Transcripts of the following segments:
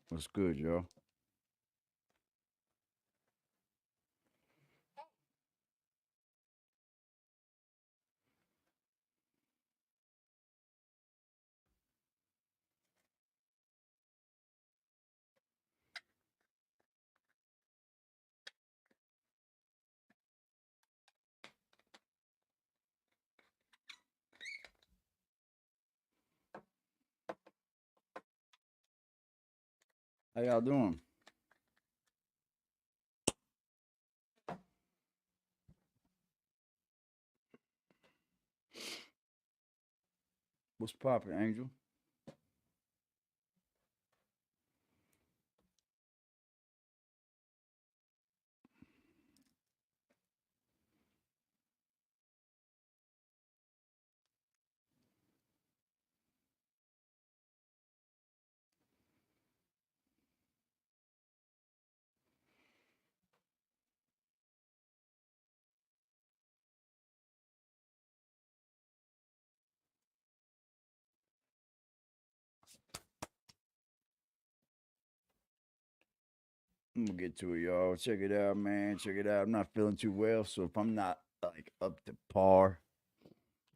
What's good, yo? How y'all doing? What's poppin', Angel? I'm gonna get to it, y'all. Check it out, man. Check it out. I'm not feeling too well, so if I'm not like up to par,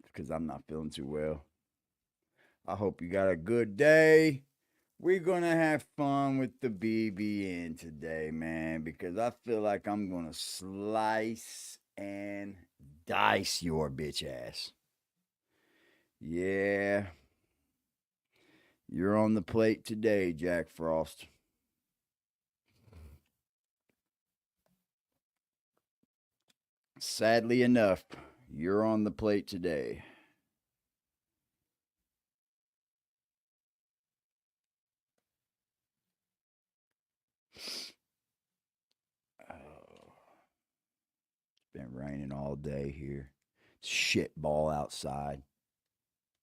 because I'm not feeling too well, I hope you got a good day. We're gonna have fun with the BBN today, man, because I feel like I'm gonna slice and dice your bitch ass. Yeah, you're on the plate today, Jack Frost. Sadly enough, you're on the plate today. Oh, it's been raining all day here. It's shit ball outside.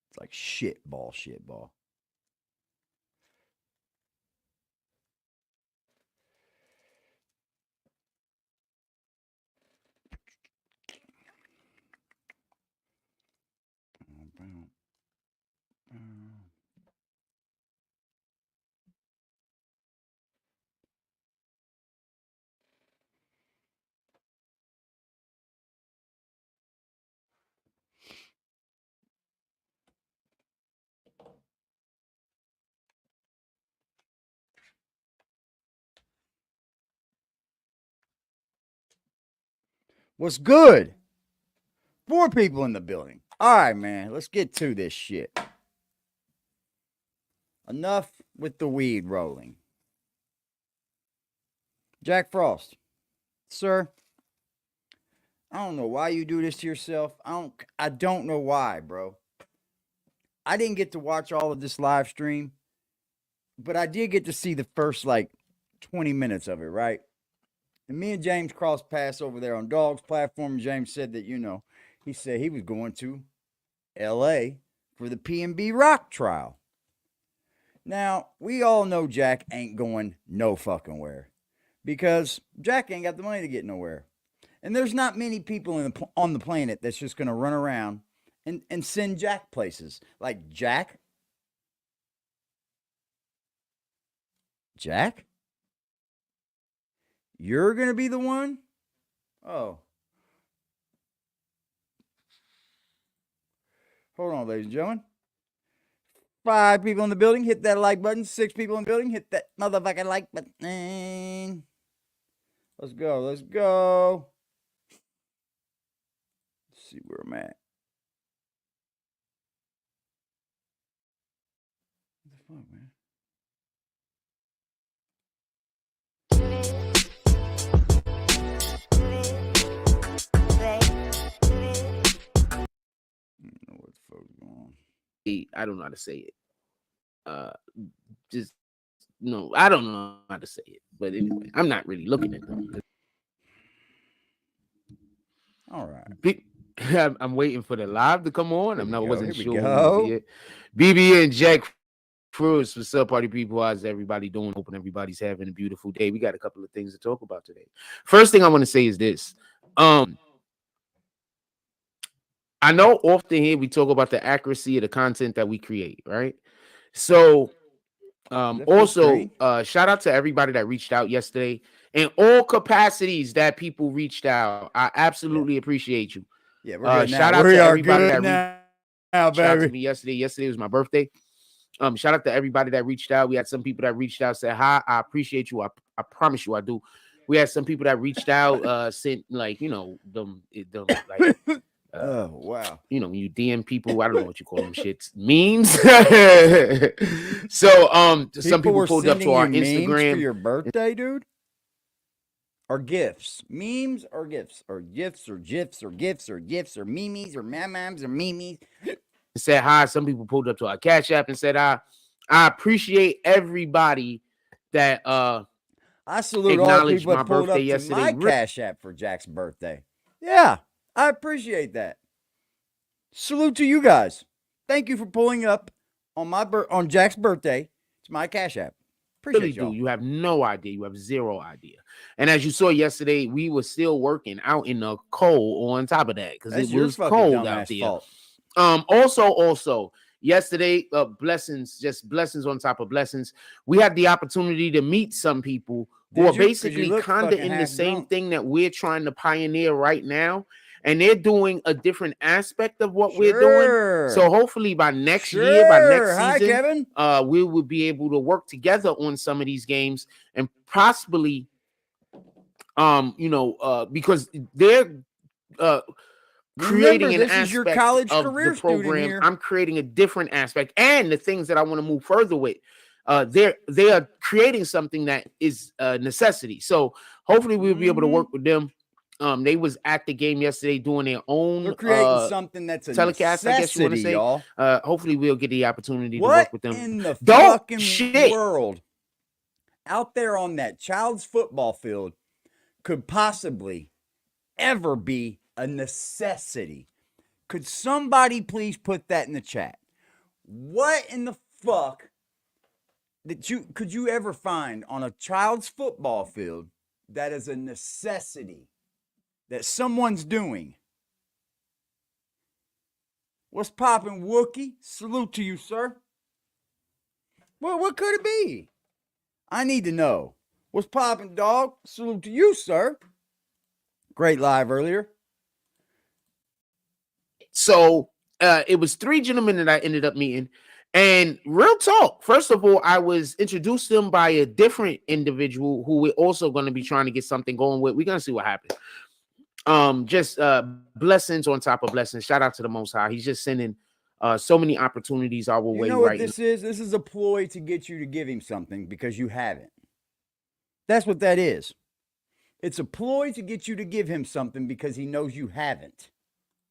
It's like shit ball, shit ball. What's good? 4 people in the building. All right, man. Let's get to this shit. Enough with the weed rolling. Jack Frost, sir, I don't know why you do this to yourself. I don't know why, bro. I didn't get to watch all of this live stream, but I did get to see the first like 20 minutes of it, right? And me and James crossed paths over there on Dog's platform. James said that, he said he was going to LA for the PNB Rock trial. Now, we all know Jack ain't going no fucking where because Jack ain't got the money to get nowhere. And there's not many people on the planet that's just going to run around and send Jack places. Like, Jack, you're going to be the one? Oh, hold on, ladies and gentlemen. 5 people in the building, hit that like button. 6 people in the building, hit that motherfucking like button. Let's go, let's go. Let's see where I'm at. What the fuck, man? I don't know what the fuck's going on. I don't know how to say it. Just no, I don't know how to say it. But anyway, I'm not really looking at them. All right. I'm waiting for the live to come on. Wasn't Here we sure who was go. here. BBN Jack Fruits, what's up, party people? How's everybody doing? Hoping everybody's having a beautiful day. We got a couple of things to talk about today. First thing I want to say is this. I know often here we talk about the accuracy of the content that we create, right? So that full Also, screen? shout out to everybody that reached out yesterday in all capacities that people reached out. I Yeah. absolutely appreciate you. Yeah, we're good Shout now. out We to are everybody good that reached now, out to baby. me yesterday. Yesterday was my birthday. Shout out to everybody that reached out. We had some people that reached out, said hi. I appreciate you. I promise you I do. We had some people that reached out, sent like them like Wow. when you DM people, I don't know what you call them shits, memes. So some People people were pulled up to sending you our memes for Instagram. your birthday, dude? Or gifts? Memes or gifts? Or gifts or gifs or gifts or gifs or memes or mamams or memes? Said hi. Some people pulled up to our Cash App and said I appreciate everybody that I salute all the acknowledged people my that pulled birthday up to yesterday. my Cash App for Jack's birthday. Yeah, I appreciate that. Salute to you guys. Thank you for pulling up on Jack's birthday. It's my Cash App. Really Appreciate do. y'all. You have no idea. You have zero idea. And as you saw yesterday, we were still working out in the cold on top of that because That's it your was fucking cold out dumbass there. fault. Also, yesterday, blessings, just blessings on top of blessings. We had the opportunity to meet some people who Did are you? 'Cause you basically look kind of fucking in the half same drunk. thing that we're trying to pioneer right now. And they're doing a different aspect of what we're doing. So Sure. hopefully by next year, by next Sure. Hi, season, Kevin. we will be able to work together on some of these games and possibly, because they're Remember, creating an this is your aspect college of the career student program. here. I'm creating a different aspect, and the things that I want to move further with. They are creating something that is a necessity. So hopefully we'll be able to work with them. They was at the game yesterday doing their own They're creating something that's a telecast, I guess you want to necessity, say. y'all. Hopefully we'll get the opportunity to What work with them. in the Dope fucking shit. world out there on that child's football field could possibly ever be a necessity? Could somebody please put that in the chat? What in the fuck could you ever find on a child's football field that is a necessity that someone's doing? What's poppin', Wookie? Salute to you, sir. Well, what could it be? I need to know. What's poppin', dog? Salute to you, sir. Great live earlier. So it was 3 gentlemen that I ended up meeting. And real talk, first of all, I was introduced to them by a different individual who we're also going to be trying to get something going with. We're going to see what happens. Just blessings on top of blessings. Shout out to the Most High. He's just sending so many opportunities our way. You know what right this is? This is a ploy to get you to give him something because you haven't. That's what that is. It's a ploy to get you to give him something because he knows you haven't.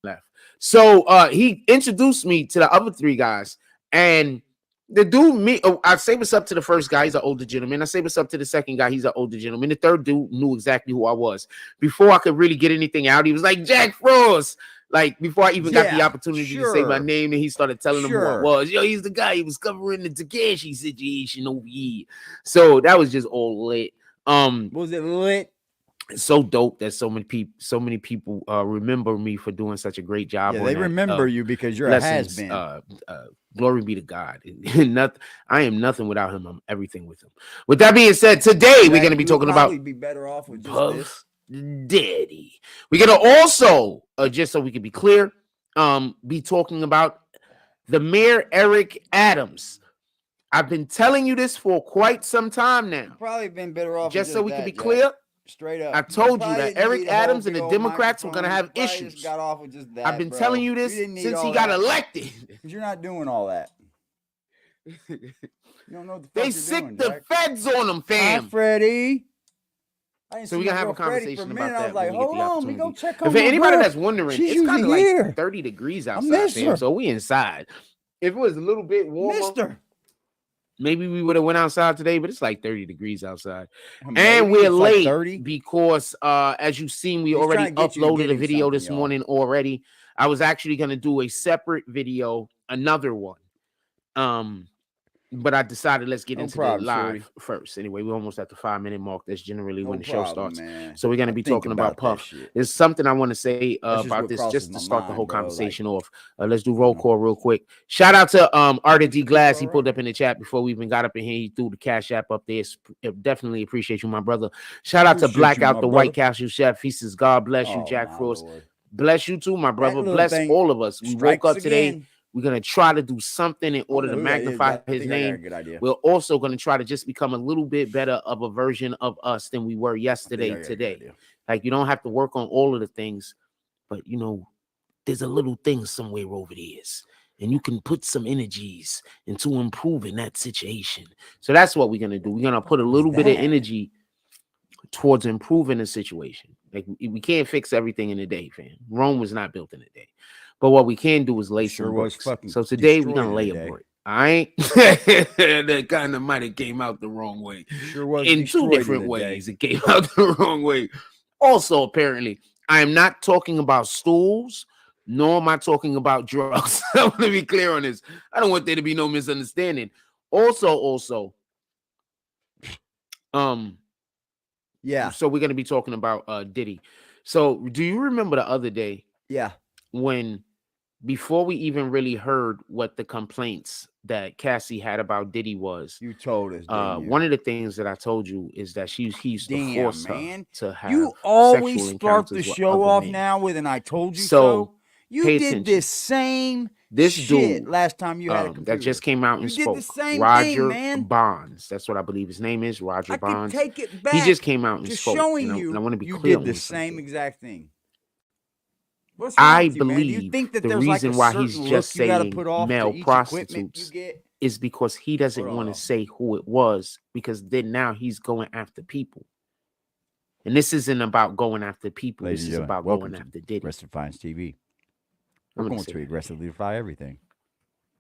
Left. So he introduced me to the other 3 guys, and the dude, I say what's up to the first guy. He's an older gentleman. I say what's up to the second guy. He's an older gentleman. The third dude knew exactly who I was. Before I could really get anything out, he was like, Jack Frost. Like, before I even got the opportunity to say my name, and he started telling them who I was. Yo, he's the guy. He was covering the Takashi situation over here. So that was just all lit. Was it lit? So dope that so many people remember me for doing such a great job. Yeah, on they that. remember you because you're a has-been. Glory be to God. I am nothing without him. I'm everything with him. With that being said, today we're going to be talking about be better off with just this. Daddy. We're going to also, just so we can be clear, be talking about the Mayor Eric Adams. I've been telling you this for quite some time now. Probably been better off just so we can be Jack. clear. Straight up. I told you that Eric Adams and the Democrats were going to have issues. Got off with just that, I've been telling you this since he got elected. Because you're not doing all that. You don't know what the fuck they sick the feds on them, fam. Hi, Freddie. So we're going to have a conversation about that. I was like, hold on, let me go check on my girl. If anybody girl. that's wondering, She's it's kind of here. like 30 degrees outside, fam. So we inside. If it was a little bit warmer, maybe we would have went outside today, but it's like 30 degrees outside. And we're late like because, as you've seen, we already uploaded a video this morning already. I was actually going to do a separate video, another one. But I decided let's get No into problem, the live shorty. first. Anyway, we're almost at the 5-minute mark. That's generally No when the show problem, starts. man. So we're gonna I be think talking about that Puff. shit. There's something I want to say That's just about what this, crosses just my to start the mind, whole bro. Like, conversation off. Let's do roll call real quick. Shout out to Arta D Glass. He pulled up in the chat before we even got up in here. He threw the Cash App up there. Definitely appreciate you, my brother. Shout out to appreciate you, Blackout my the brother. White Castle Chef. He says, God bless you, Oh, Jack my Frost. Lord. Bless you too, my That brother. little Bless thing all of us. We woke strikes up today. again. We're going to try to do something in I don't order know to who that is, magnify but I his think I got a name. good idea. We're also going to try to just become a little bit better of a version of us than we were yesterday, today. Like, you don't have to work on all of the things, but, you know, there's a little thing somewhere over there, and you can put some energies into improving that situation. So that's what we're going to do. We're going to put a little bit of energy towards improving the situation. Like, we can't fix everything in a day, fam. Rome was not built in a day. But what we can do is lay some bricks. So today we're gonna lay a brick. All right. That kind of might have came out the wrong way. Sure was in 2 different ways. It came out the wrong way. Also, apparently, I am not talking about stools, nor am I talking about drugs. I want to be clear on this. I don't want there to be no misunderstanding. Also, yeah. So we're gonna be talking about Diddy. So do you remember the other day? Yeah. When before we even really heard what the complaints that Cassie had about Diddy was, you told us. One of the things that I told you is that he used to force her to have. You always sexual start the encounters with show other off men. now with, and I told you So, so. You pay did attention. this same This shit dude last time you had a computer. that just came out and you spoke. Did the same Roger thing, man. Bonds. That's what I believe his name is. Roger Bonds. Could take it back. He just came out and just spoke. Showing and I want to be you clear did the on same something. exact thing. What's wrong I with you, man? Do believe you think that the there's reason like a why certain he's look just you gotta saying put off male to each prostitutes you get? is because he doesn't want to say who it was, because then now he's going after people. And this isn't about going after people. This is about going after Diddy. Defiance TV. We're going to aggressively defy everything.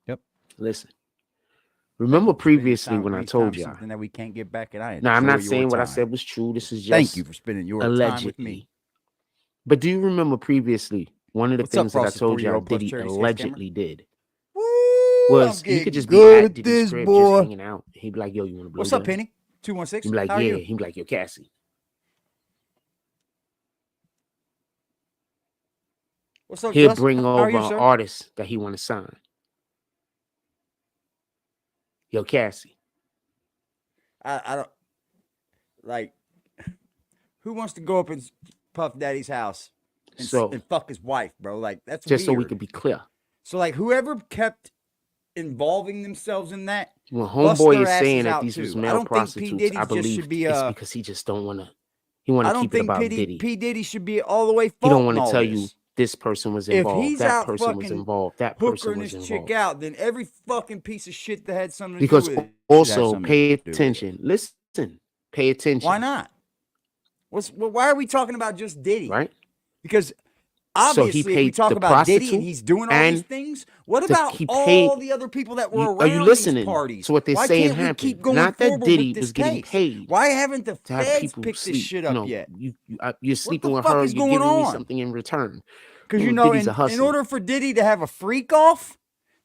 Yep. Listen. Remember previously when I told you something that we can't get back, and I now I'm not saying what I said was true. This is just thank you for spending your time with me. But do you remember previously one of the things that I told you Diddy allegedly did was he could just be at Diddy's crib just hanging out. He'd be like, "Yo, you want to blow?" What's up, Penny? 216. He'd be like, "Yeah." He'd be like, "Yo, Cassie." What's up, He'll bring over an artist that he want to sign. Yo, Cassie. I don't like. Who wants to go up in Puff Daddy's house and fuck his wife, bro? Like, that's just weird. So we could be clear. So, like, whoever kept involving themselves in that, when homeboy is saying that these was male prostitutes, I believe it's because he just don't want to. He want to keep it about Diddy. P Diddy should be all the way. He don't want to tell you this person was involved. If he's that out person was involved. That person was involved. Chick out, then every fucking piece of shit that had something to because do with it. Also, pay attention. Listen, pay attention. Why not? Why are we talking about just Diddy? Right? Because obviously, so he we talk about Diddy and he's doing all these things. What about all the other people that were around are you listening these parties? to what they're saying happened? Keep going Not that Diddy was getting case? paid. Why haven't the feds picked this shit up yet? You're sleeping with her. You're giving me something in return. Because you know, in order for Diddy to have a freak off,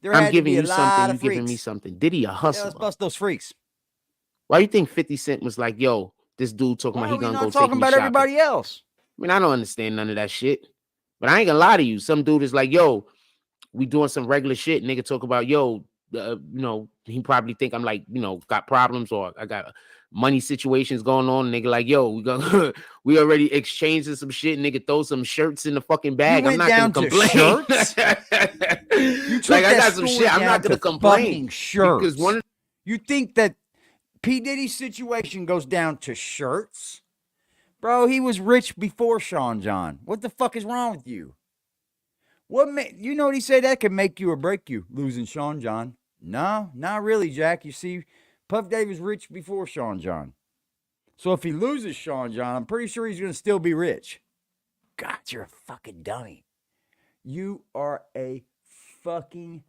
I'm giving you something. You're giving me something. Diddy a hustler. Let's bust those freaks. Why you think 50 Cent was like, "Yo, this dude talking about he gonna go take me talking about shopping?" Everybody else. I mean, I don't understand none of that shit. But I ain't gonna lie to you. Some dude is like, "Yo, we doing some regular shit." Nigga talk about, "Yo, you know," he probably think I'm like, got problems or I got money situations going on. Nigga like, "Yo, we already exchanging some shit." Nigga throw some shirts in the fucking bag. I'm not gonna complain. Shirts? Like, I got some shit. I'm not gonna complain. Shirts. Because you think that P. Diddy's situation goes down to shirts? Bro, he was rich before Sean John. What the fuck is wrong with you? You know what he said? That could make you or break you, losing Sean John. No, not really, Jack. You see, Puff Daddy was rich before Sean John. So if he loses Sean John, I'm pretty sure he's going to still be rich. God, you're a fucking dummy. You are a fucking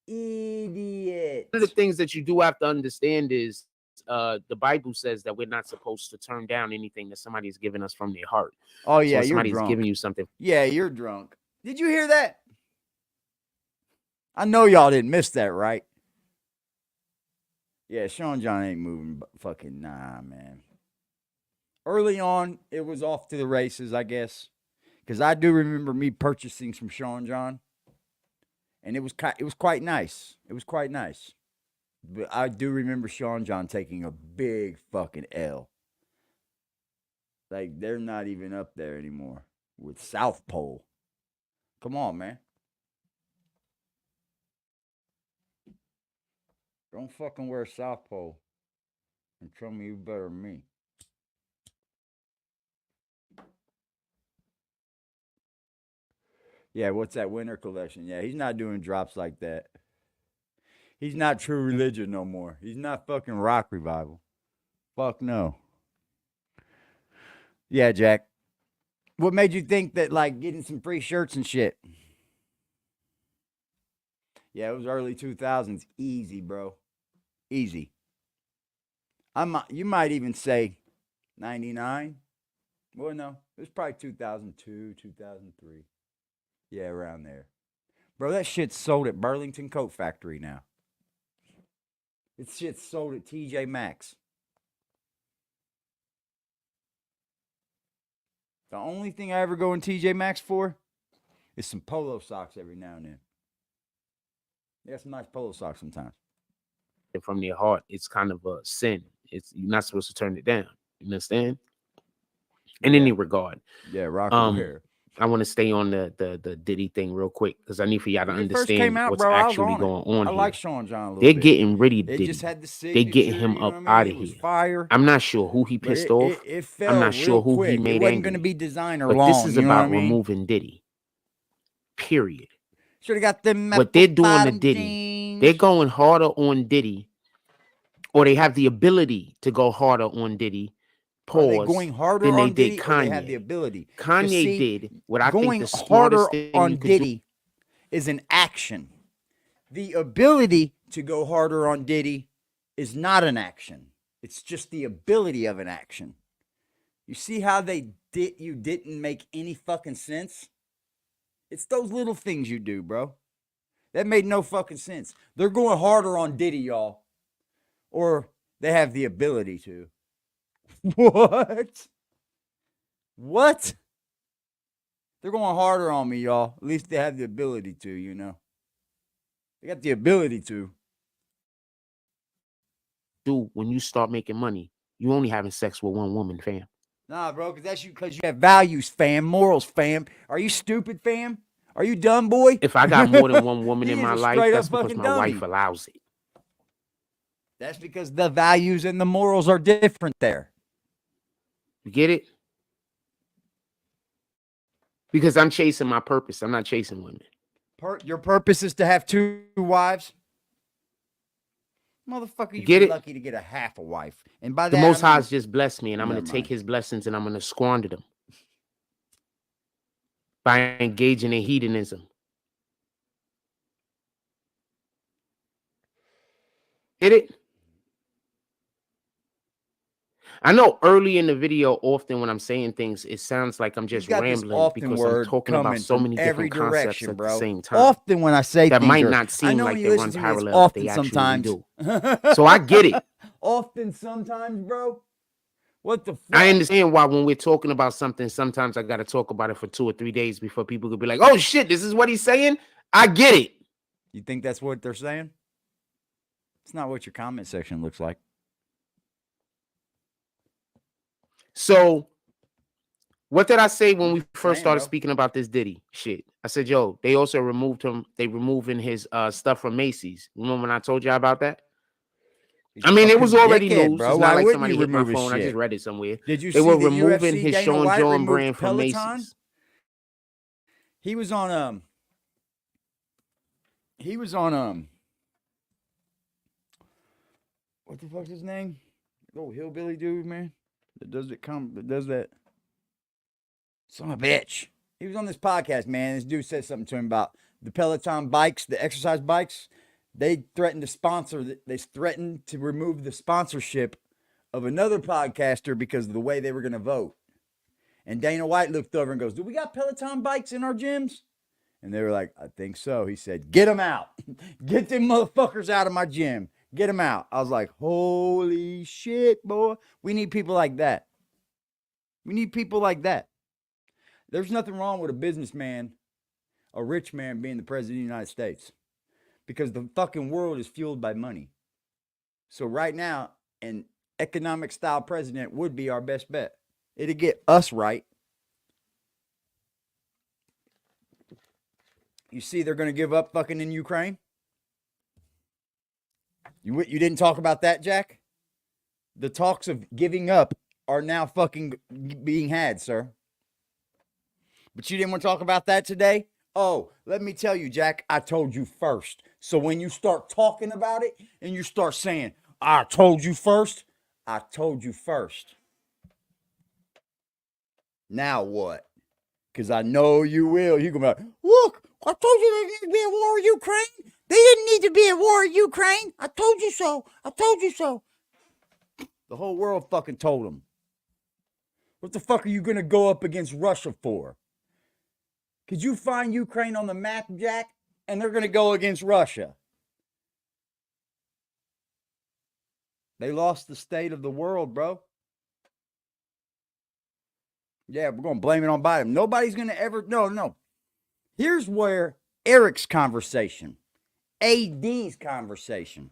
idiot. One of the things that you do have to understand is the Bible says that we're not supposed to turn down anything that somebody is giving us from their heart. Oh, yeah, so you're drunk. Somebody's giving you something. Yeah, you're drunk. Did you hear that? I know y'all didn't miss that, right? Yeah, Sean John ain't moving. Fucking nah, man. Early on, it was off to the races, I guess, because I do remember me purchasing some Sean John, and it was quite nice. It was quite nice. But I do remember Sean John taking a big fucking L. Like they're not even up there anymore with South Pole. Come on, man. Don't fucking wear South Pole and tell me you better than me. Yeah, what's that winter collection? Yeah, he's not doing drops like that. He's not True Religion no more. He's not fucking Rock Revival. Fuck no. Yeah, Jack. What made you think that like getting some free shirts and shit? Yeah, it was early 2000s. Easy, bro. Easy. You might even say 99. Well, no. It was probably 2002, 2003. Yeah, around there. Bro, that shit's sold at Burlington Coat Factory now. It's shit's sold at TJ Maxx. The only thing I ever go in TJ Maxx for is some polo socks every now and then. They got some nice polo socks sometimes. From their heart, it's kind of a sin. You're not supposed to turn it down. You understand? In any regard. Yeah, rock hair. I want to stay on the Diddy thing real quick because I need for y'all to understand out, what's bro, actually going on. I here. like Sean John a little They're bit. getting rid of They Diddy. just had the They getting him up out of here. Fire. I'm not sure who he pissed off. It fell I'm not sure who quick. he made it wasn't angry. going to be designer but long. This is about what I mean? removing Diddy. Period. Should have got them. What they're doing to Diddy, they're going harder on Diddy, or they have the ability to go harder on Diddy. Pause. Are they going harder than they did Diddy, Kanye? Or they have the ability. Kanye did what I think the smartest thing on Diddy is an action. The ability to go harder on Diddy is not an action. It's just the ability of an action. You see how you didn't make any fucking sense? It's those little things you do, bro. That made no fucking sense. They're going harder on Diddy, y'all. Or they have the ability to. What? What? They're going harder on me, y'all. At least they have the ability to, you know. They got the ability to. Do when you start making money, you only having sex with one woman, fam. Nah, bro, because you have values, fam, morals, fam. Are you stupid, fam? Are you dumb, boy? If I got more than one woman in my life, that's because my wife allows it. That's because the values and the morals are different there. You get it? Because I'm chasing my purpose. I'm not chasing women. Your purpose is to have 2 wives? Motherfucker, you'd be lucky to get a half a wife. And by that, the Most High's just blessed me, and I'm going to take his blessings and I'm going to squander them by engaging in hedonism. Get it? I know early in the video, often when I'm saying things, it sounds like I'm just rambling because I'm talking about so many different concepts at the same time. Often when I say that things might not seem like they run parallel, often they sometimes actually do. So I get it. Often sometimes, bro. What the fuck? I understand why when we're talking about something, sometimes I got to talk about it for 2 or 3 days before people could be like, oh shit, this is what he's saying? I get it. You think that's what they're saying? It's not what your comment section looks like. So, what did I say when we first started speaking about this Diddy shit? I said, yo, they also removed him. They removing his stuff from Macy's. Remember when I told you about that? I mean, it was already news. Bro. It's not like somebody hit my phone. I just read it somewhere. Did you they see were the removing UFC his Dana Sean White John brand removed from Peloton? Macy's. He was on what the fuck's his name? Oh, hillbilly dude, man. That does that. Son of a bitch. He was on this podcast, man. This dude said something to him about the Peloton bikes, the exercise bikes. They threatened to sponsor. They threatened to remove the sponsorship of another podcaster because of the way they were going to vote. And Dana White looked over and goes, "Do we got Peloton bikes in our gyms?" And they were like, "I think so." He said, "Get them out. Get them motherfuckers out of my gym. Get him out. I was like, holy shit, boy. We need people like that. We need people like that. There's nothing wrong with a businessman, a rich man being the president of the United States, because the fucking world is fueled by money. So right now, an economic style president would be our best bet. It'd get us right. You see, they're going to give up fucking in Ukraine. You didn't talk about that, Jack? The talks of giving up are now fucking being had, sir. But you didn't want to talk about that today? Oh, let me tell you, Jack, I told you first. So when you start talking about it and you start saying, I told you first, I told you first. Now what? Because I know you will. You gonna be like, look, I told you there didn't need to be a war in Ukraine. They didn't need to be a war in Ukraine. I told you so. I told you so. The whole world fucking told them. What the fuck are you gonna go up against Russia for? Could you find Ukraine on the map, Jack? And they're gonna go against Russia. They lost the state of the world, bro. Yeah, we're going to blame it on Biden. Nobody's going to ever... No. Here's where Eric's conversation, AD's conversation.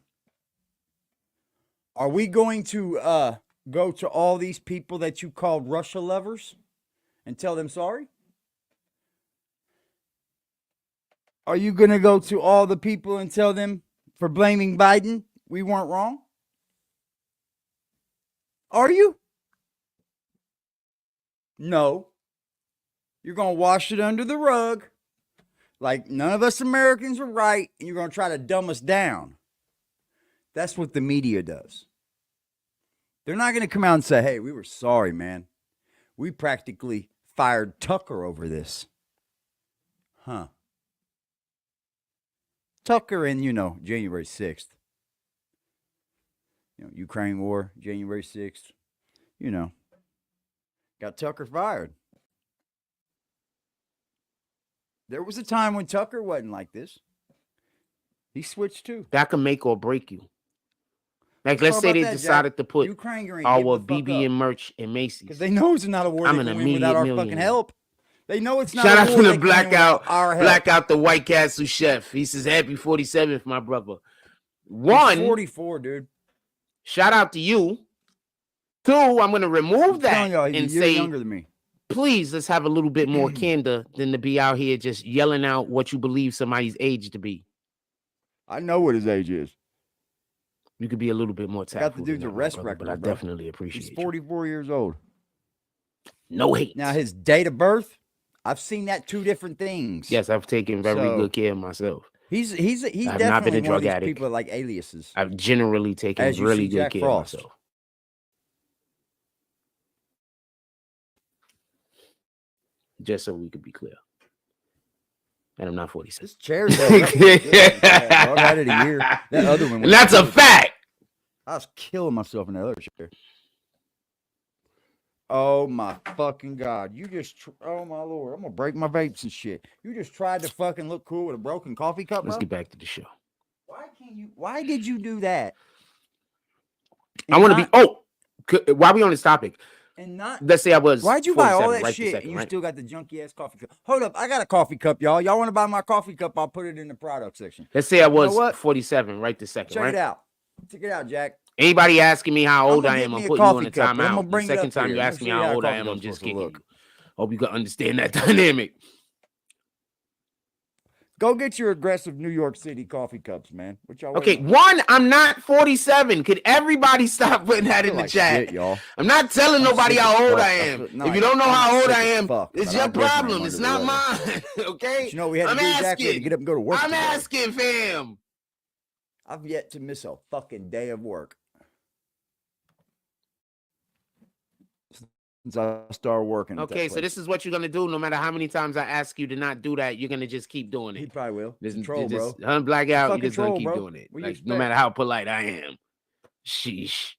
Are we going to go to all these people that you called Russia lovers and tell them sorry? Are you going to go to all the people and tell them for blaming Biden we weren't wrong? Are you? No. You're going to wash it under the rug like none of us Americans were right, and you're going to try to dumb us down. That's what the media does. They're not going to come out and say, hey, we were sorry, man. We practically fired Tucker over this. Huh. Tucker in, January 6th. Ukraine war, January 6th. Got Tucker fired. There was a time when Tucker wasn't like this. He switched too. That can make or break you. Like, let's say they decided to put our BBN merch in Macy's. Because they know it's not a war they can win without our fucking help. They know it's not Shout a out war to they the can win without our help. Black out the White Castle chef. He says, happy 47th, my brother. One. He's 44, dude. Shout out to you. Two, I'm going to remove that and say, younger than me. Please, let's have a little bit more candor than to be out here just yelling out what you believe somebody's age to be. I know what his age is. You could be a little bit more tactful. Got the dude's arrest record, but I definitely appreciate it. He's 44 years old. No hate. Now, his date of birth, I've seen that two different things. Yes, I've taken very good care of myself. He's I've definitely not been a one drug of these addict. people like aliases. I've generally taken really good care of myself. Just so we could be clear. And I'm not 47. This chair's I've had it a year. That other one. And that's a fact. I was killing myself in that other chair. Oh my fucking God. You just, oh my Lord. I'm going to break my vapes and shit. You just tried to fucking look cool with a broken coffee cup, Let's bro? get back to the show. Why did you do that? I want to be, why are we on this topic? And not, let's say I was. Why'd you buy all that shit and you still got the junky ass coffee cup? Hold up, I got a coffee cup, y'all. Y'all want to buy my coffee cup? I'll put it in the product section. Let's say I was 47 right this second. Check it out. Check it out, Jack. Anybody asking me how old I am, I'm putting you on the timeout. The second time you ask me how old I am, I'm just kicking you. Hope you can understand that dynamic. Go get your aggressive New York City coffee cups, man. Okay, one, I'm not 47. Could everybody stop putting that in the chat? Shit, y'all. I'm not telling nobody how old I am. If you don't know how old I am, it's your problem. It's not mine. Okay? You know what we had to do, Jack? We had to get up and go to work. I'm asking, fam. I've yet to miss a fucking day of work since I started working. Okay, so this is what you're gonna do. No matter how many times I ask you to not do that, you're gonna just keep doing it. He probably will. Control, bro. Black out. You're just gonna keep doing it. Like, no matter how polite I am. Sheesh.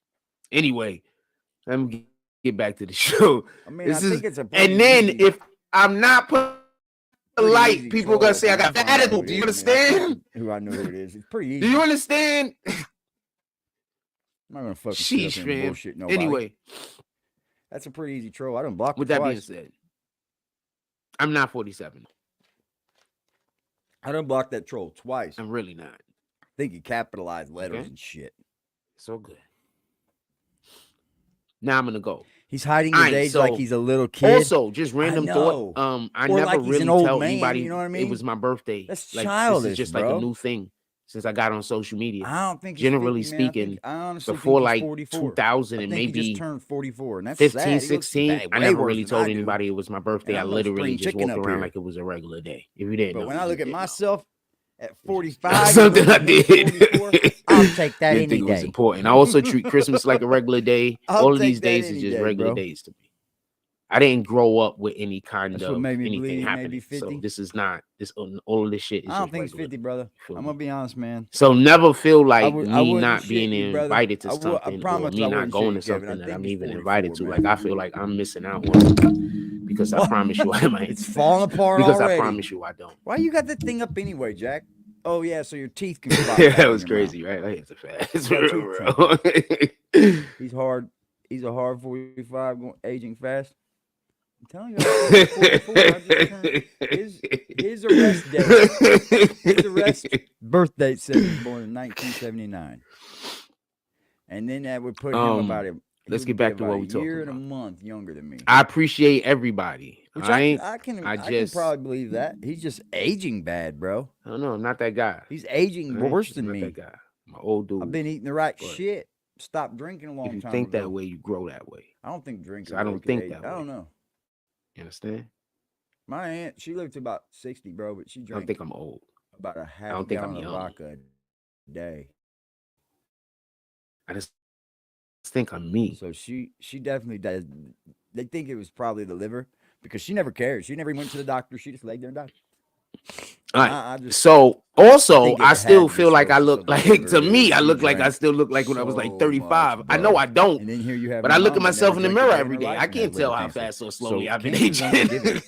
Anyway, let me get back to the show. I mean, I think it's a. And then if I'm not polite, people are gonna say I got attitude. Do you understand? Who I know who it is. It's pretty easy. Do you understand? I'm not gonna fucking sit up Sheesh, here and man. bullshit nobody. Anyway, that's a pretty easy troll. I done blocked with it that being twice. said, I'm not 47. I done blocked that troll twice. I'm really not. I think he capitalized letters Okay. and shit. It's all good. Now I'm gonna go. He's hiding his Alright, age so like he's a little kid. Also, just random thought. I Or never like he's really an old tell man, anybody you know what I mean? it was my birthday. That's Like childish, this is just bro. like a new thing since I got on social media. I don't think he's Generally 50, man. speaking, I honestly before think he's like 44. 2000 I and think he maybe just turned 44, and that's 15, sad. He looks 16, bad, I way never worse really than told I do. anybody it was my birthday. And I I'm no literally spring just chicken walked up around here. like it was a regular day. If you didn't But know, when you I look just at didn't know. myself at 45, Something I did. 44, I'll take that Didn't any think it was day. important. I also treat Christmas like a regular day. I'll All of take these that days is any just day, regular bro. days to me. I didn't grow up with any kind That's what of made me anything believe he may happening. be So 50. this is not this. All of this shit is I don't just think he's regular. 50, brother. Feel I'm me? gonna be honest, man. So never feel like I me wouldn't not shit being you, brother. invited to I something or promise me I not wouldn't going to shit you, Kevin. something I that think I'm he's even 44, invited to. man. Like I feel like I'm missing out on because I promise you I might. It's falling apart Because already. I promise you I don't. Why you got that thing up anyway, Jack? Oh yeah, so your teeth can flop Yeah, back that in was your crazy, mouth. right? Like, it's a fact. It's Got real, tooth real. He's hard. He's a hard 45, aging fast. I'm telling you, I'm 44. I just turned his arrest date. His arrest birth date said he was born in 1979, and then that would put him about it. Let's get back to what we're talking year and a about. month younger than me. I appreciate everybody. Which I can just probably believe that. He's just aging bad, bro. I don't know. I'm not that guy. He's aging All right? worse I'm than not me. that guy. I'm an old dude. I've been eating the right But shit. Stopped drinking a long time if you think ago. that way, you grow that way. I don't think drinking. So I don't think that way. I don't know. You understand? My aunt, she lived to about 60, bro, but she I don't drank think I'm old. about a half don't think I'm gallon of young. vodka a day. I just think I'm me. So she definitely does. They think it was probably the liver because she never cared. She never even went to the doctor. She just laid there and died. All right. I So also, think it I had still to be feel like I look cirrhosis of the like liver, to me, dude. I She look like I drank still look like when I was like so 35. much, I know bro. I don't. And then here you have But my I look at mom that myself in never the drank a mirror day in every her day. life I and can't has tell liver how cancer. fast or slowly So I've been cancer's aging. unforgiving.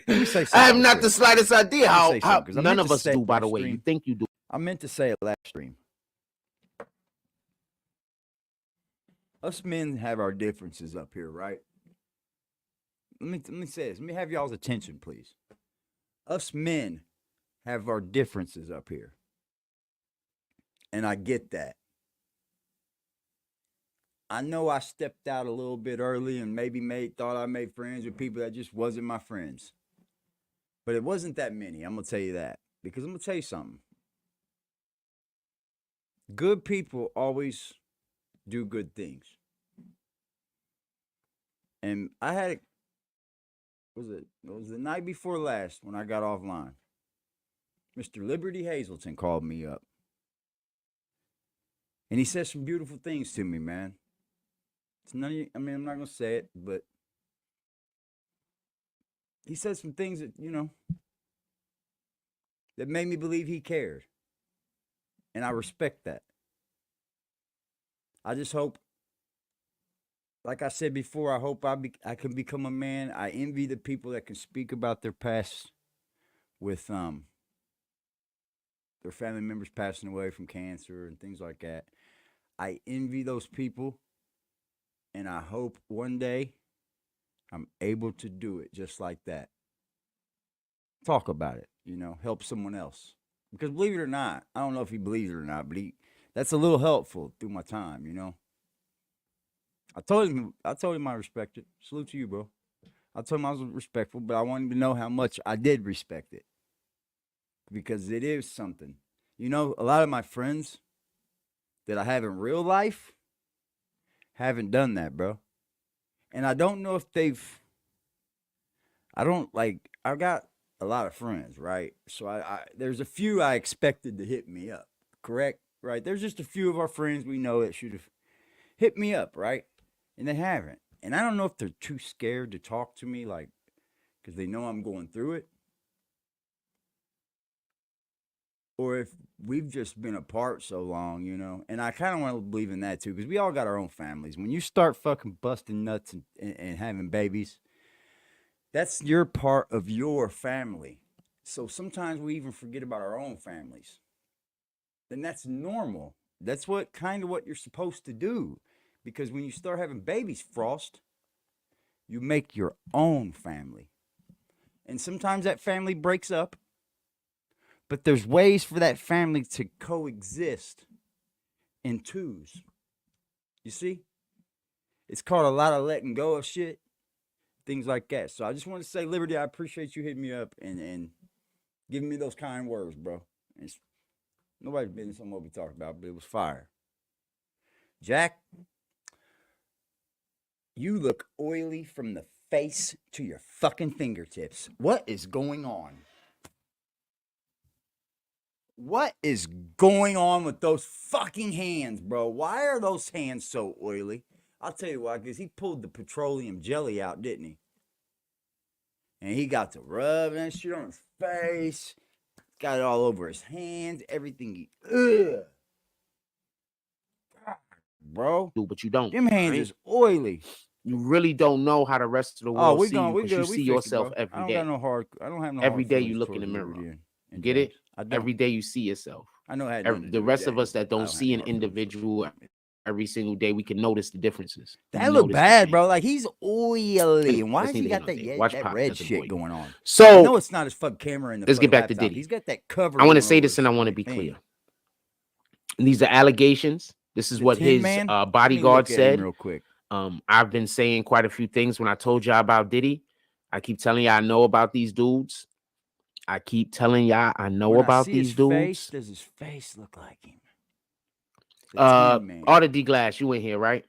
Let me say I something have real not quick. the slightest idea Let me how say something, 'cause I none meant of to us say do, it by the last way. You stream. think you do. I meant to say it last stream. Us men have our differences up here, right? Let me say this. Let me have y'all's attention, please. Us men have our differences up here. And I get that. I know I stepped out a little bit early and maybe thought I made friends with people that just wasn't my friends. But it wasn't that many, I'm going to tell you that. Because I'm going to tell you something. Good people always do good things. And I had it was the night before last when I got offline. Mr. Liberty Hazelton called me up. And he said some beautiful things to me, man. It's none of you, I mean, I'm not going to say it, but he said some things that, that made me believe he cared. And I respect that. I just hope, like I said before, I hope I can become a man. I envy the people that can speak about their past with their family members passing away from cancer and things like that. I envy those people, and I hope one day I'm able to do it just like that. Talk about it, help someone else. Because believe it or not, I don't know if he believes it or not, but that's a little helpful through my time, I told him I respect it. Salute to you, bro. I told him I was respectful, but I wanted to know how much I did respect it. Because it is something. A lot of my friends that I have in real life haven't done that, bro. And I don't know if I've got a lot of friends, right? So there's a few I expected to hit me up, correct? Right? There's just a few of our friends we know that should have hit me up, right? And they haven't. And I don't know if they're too scared to talk to me, like, because they know I'm going through it. Or if we've just been apart so long, And I kind of want to believe in that, too, because we all got our own families. When you start fucking busting nuts and having babies, that's your part of your family. So sometimes we even forget about our own families. And that's normal. That's what you're supposed to do. Because when you start having babies, Frost, you make your own family. And sometimes that family breaks up, but there's ways for that family to coexist in twos. You see? It's called a lot of letting go of shit, things like that. So I just want to say, Liberty, I appreciate you hitting me up and giving me those kind words, bro. It's nobody's business on what we talked about, but it was fire. Jack, you look oily from the face to your fucking fingertips. What is going on? What is going on with those fucking hands, bro? Why are those hands so oily? I'll tell you why, because he pulled the petroleum jelly out, didn't he? And he got to rub that shit on his face. Got it all over his hands, everything. Ugh. Bro. But you don't. Them hands right? is oily. You really don't know how the rest of the world see you because you see yourself every day. I don't have no every hard day you feelings look in the towards mirror. Liberty and Get James. it? Every day you see yourself. I know how the rest of us that don't see an individual every single day, we can notice the differences. That look bad, bro. Like he's oily. And why has he got that red shit going on? So no, it's not his fucking camera in the let's get back to laptop. Diddy. He's got that cover. I want to say this and I want to be clear. These are allegations. This is what his bodyguard said. Real quick. I've been saying quite a few things when I told y'all about Diddy. I keep telling y'all I know about these dudes. I keep telling y'all I know about these dudes. Does his face look like him? Arthur D. Glass, you in here, right?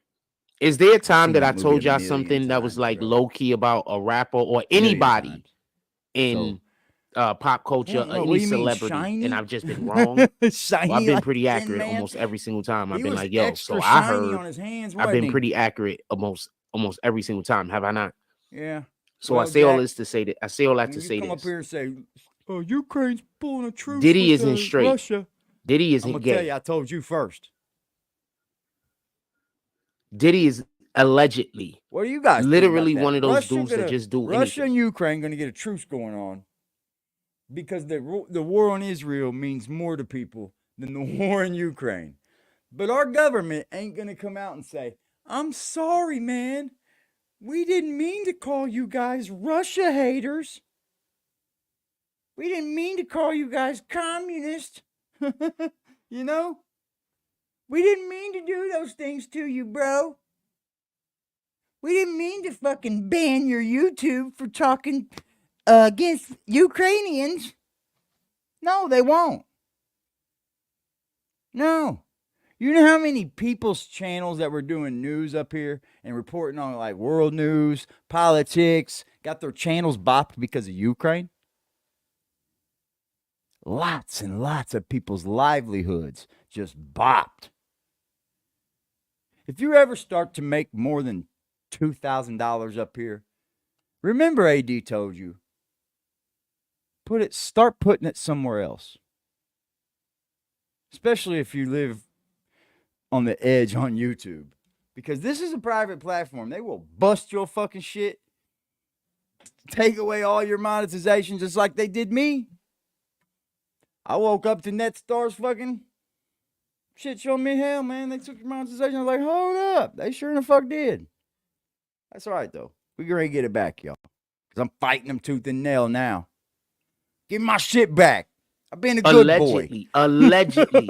Is there a time that I told y'all something that was like low key about a rapper or anybody in pop culture, any celebrity, and I've just been wrong? Shiny, I've been pretty accurate almost every single time. I've been like, yo, so I heard on his hands, I've been pretty accurate almost every single time, have I not? Yeah. So I say all this to say that. I say all that to say this. Come up here and say, "Oh, Ukraine's pulling a truce." Diddy isn't straight. Russia. Diddy isn't I'm gonna gay. tell you, I told you first. Diddy is allegedly. What do you guys literally one of those dudes that just do Russia anything. and Ukraine going to get a truce going on because the war on Israel means more to people than the war in Ukraine. But our government ain't going to come out and say, "I'm sorry, man. We didn't mean to call you guys Russia haters. We didn't mean to call you guys communist." You know? We didn't mean to do those things to you, bro. We didn't mean to fucking ban your YouTube for talking against Ukrainians. No, they won't. No. You know how many people's channels that were doing news up here and reporting on like world news, politics, got their channels bopped because of Ukraine? Lots and lots of people's livelihoods just bopped. If you ever start to make more than $2,000 up here, remember AD told you, start putting it somewhere else. Especially if you live on the edge on YouTube. Because this is a private platform. They will bust your fucking shit, take away all your monetization just like they did me. I woke up to NetStar's fucking shit showing me hell, man. They took your monetization. I was like, hold up. They sure in the fuck did. That's all right, though. We're going to get it back, y'all. Because I'm fighting them tooth and nail now. Give my shit back. I've been a good boy. Allegedly.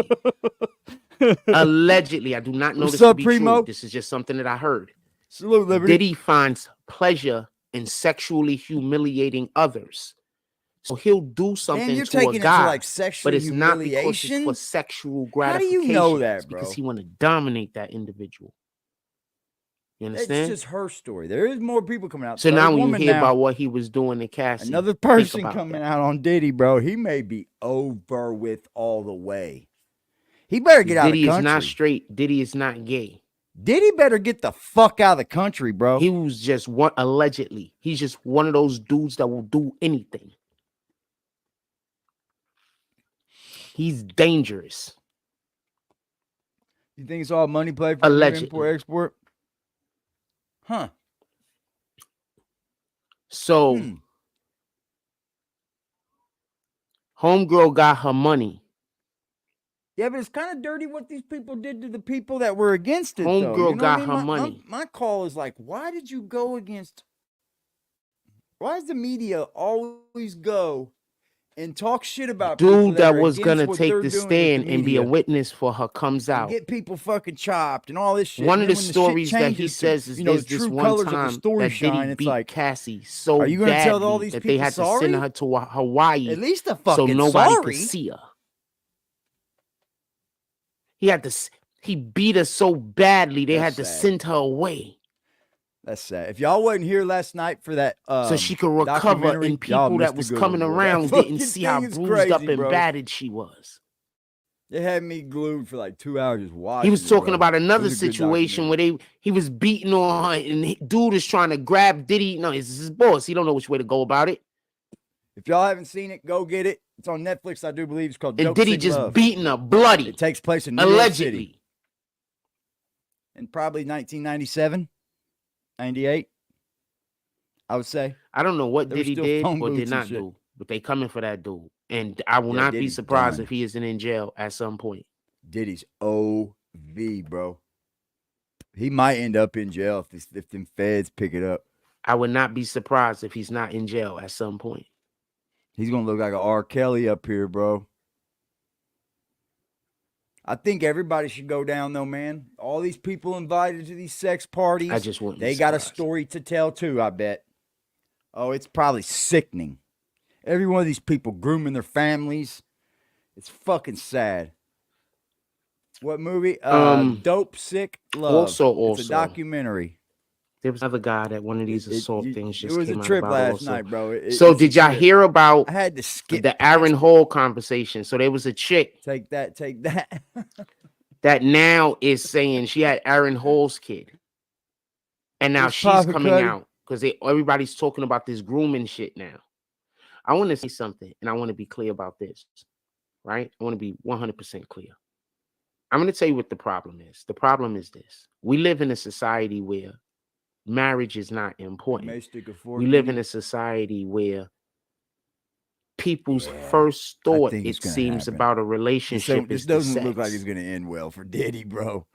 Allegedly. I do not know What's this up, to be Primo? true. This is just something that I heard. Salute, Liberty. Diddy finds pleasure in sexually humiliating others. So he'll do something to a guy, like but it's not because it's for sexual gratification. How do you know that, it's bro? because he want to dominate that individual. You understand? It's just her story. There is more people coming out. So now when you hear about what he was doing to Cassie, another person coming out on Diddy, bro, he may be over with all the way. He better get out of the country. Diddy is not straight. Diddy is not gay. Diddy better get the fuck out of the country, bro. He was just allegedly. He's just one of those dudes that will do anything. He's dangerous. You think it's all money play for import export? Huh. So homegirl got her money Yeah, but it's kind of dirty what these people did to the people that were against it, though. Homegirl You know got what I her mean? money. My call is like, why did you go against? Why does the media always go and talk shit about people Dude that are was against gonna what take they're the doing with the stand and be a media witness for her comes and out. get people fucking chopped and all this shit? One And of then the when the shit stories that he changes to, says is you know, there's the this true one colors of the time story that Diddy shine, it's beat like, Cassie so are you gonna tell all badly these that they people had to send sorry? her to Hawaii At least a so fucking nobody could sorry. see her. He beat her so badly they That's had to sad. send her away That's sad. If y'all wasn't here last night for that so she could recover, documentary, and y'all people missed that a was good coming one, bro. That around didn't fucking see how thing is bruised up crazy, and bro. battered she was. It had me glued for like 2 hours just watching. He was talking bro. about It another was a good situation where documentary. he was beating on her, and dude is trying to grab Diddy. No, it's his boss. He don't know which way to go about it. If y'all haven't seen it, go get it. It's on Netflix, I do believe. It's called And Dope Diddy Sick just Love. beating her bloody. It takes place in New York City Allegedly. in probably 1997, 98, I would say. I don't know what There were Diddy still did phone or did booths and not shit. do, but they coming for that dude. And I will Yeah, not be Diddy's surprised done. if he isn't in jail at some point. Diddy's OV, bro. He might end up in jail if them feds pick it up. I would not be surprised if he's not in jail at some point. He's gonna look like an R. Kelly up here, bro. I think everybody should go down though, man. All these people invited to these sex parties, I just wouldn't be they got a surprised. story to tell too, I bet. Oh, it's probably sickening. Every one of these people grooming their families. It's fucking sad. What movie? Dope Sick Love. Also, It's a documentary. there was another guy that one of these assault things just it was came a out trip about last also. night, bro. So it's a did y'all trip. hear about I had to skip the Aaron Hall conversation? So there was a chick Take that. that now is saying she had Aaron Hall's kid. And now It's she's Papa coming Cuddy. out because everybody's talking about this grooming shit now. I want to say something, and I want to be clear about this, right? I want to be 100% clear. I'm going to tell you what the problem is. The problem is this. We live in a society where marriage is not important. We live in a society where people's first thought, it seems, about a relationship this is the doesn't look like sex. it's going to end well for Diddy, bro.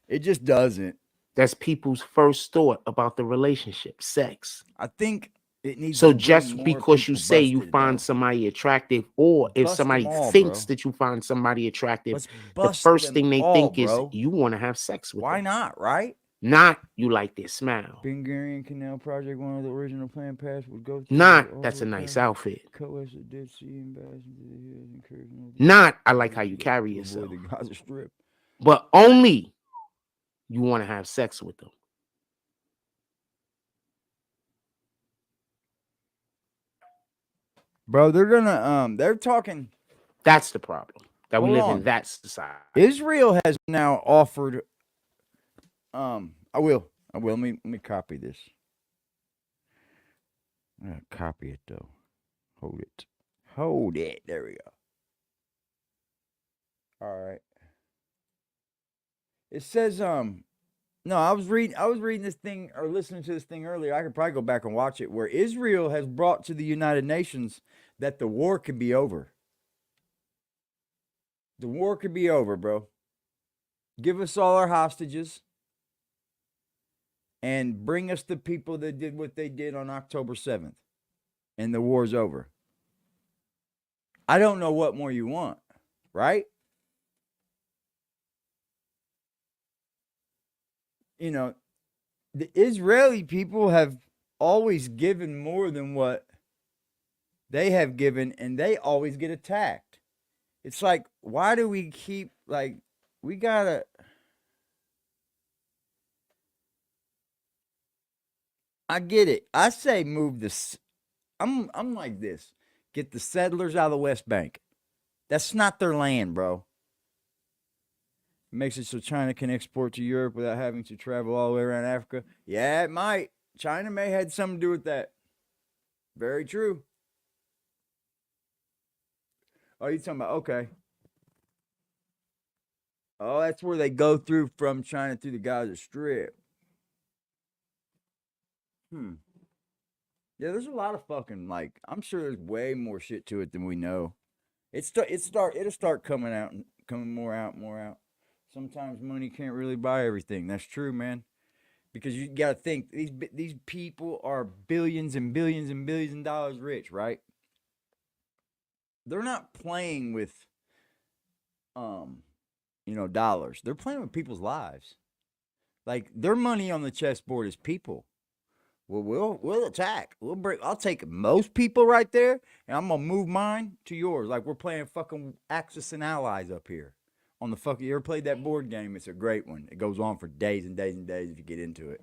It just doesn't. That's people's first thought about the relationship, sex. I think it needs so to just because you say you busted, find though. somebody attractive, or if Bust somebody them all, thinks bro. that you find somebody attractive, Let's the bust first them thing they all, think bro. is you want to have sex with Why them. not, right? Not you like their smile. Hungarian Canal Project, one of the original plan paths would go through. Not that's a nice outfit. Not I like how you carry yourself. The Gaza Strip. But only you want to have sex with them. Bro, they're gonna they're talking. That's the problem. That we Hold live on. in that society. Israel has now offered I will. Let me copy this. I'm gonna copy it though. Hold it. There we go. All right. It says no, I was reading this thing or listening to this thing earlier. I could probably go back and watch it where Israel has brought to the United Nations that the war could be over. The war could be over, bro. Give us all our hostages and bring us the people that did what they did on October 7th. And the war's over. I don't know what more you want, right? You know, the Israeli people have always given more than what they have given, and they always get attacked. It's like, why do we keep, like, we gotta. I get it. I say move this. I'm like this. Get the settlers out of the West Bank. That's not their land, bro. It makes it so China can export to Europe without having to travel all the way around Africa. Yeah, it might. China may have had something to do with that. Very true. Oh, you talking about, okay. Oh, that's where they go through from China through the Gaza Strip. Yeah, there's a lot of fucking, like, I'm sure there's way more shit to it than we know. It'll start coming out coming more out, more out. Sometimes money can't really buy everything. That's true, man. Because you got to think these people are billions and billions and billions of dollars rich, right? They're not playing with dollars. They're playing with people's lives. Like their money on the chessboard is people. Well, we'll attack. We'll break. I'll take most people right there, and I'm gonna move mine to yours. Like we're playing fucking Axis and Allies up here on the fucking. You ever played that board game? It's a great one. It goes on for days and days and days if you get into it.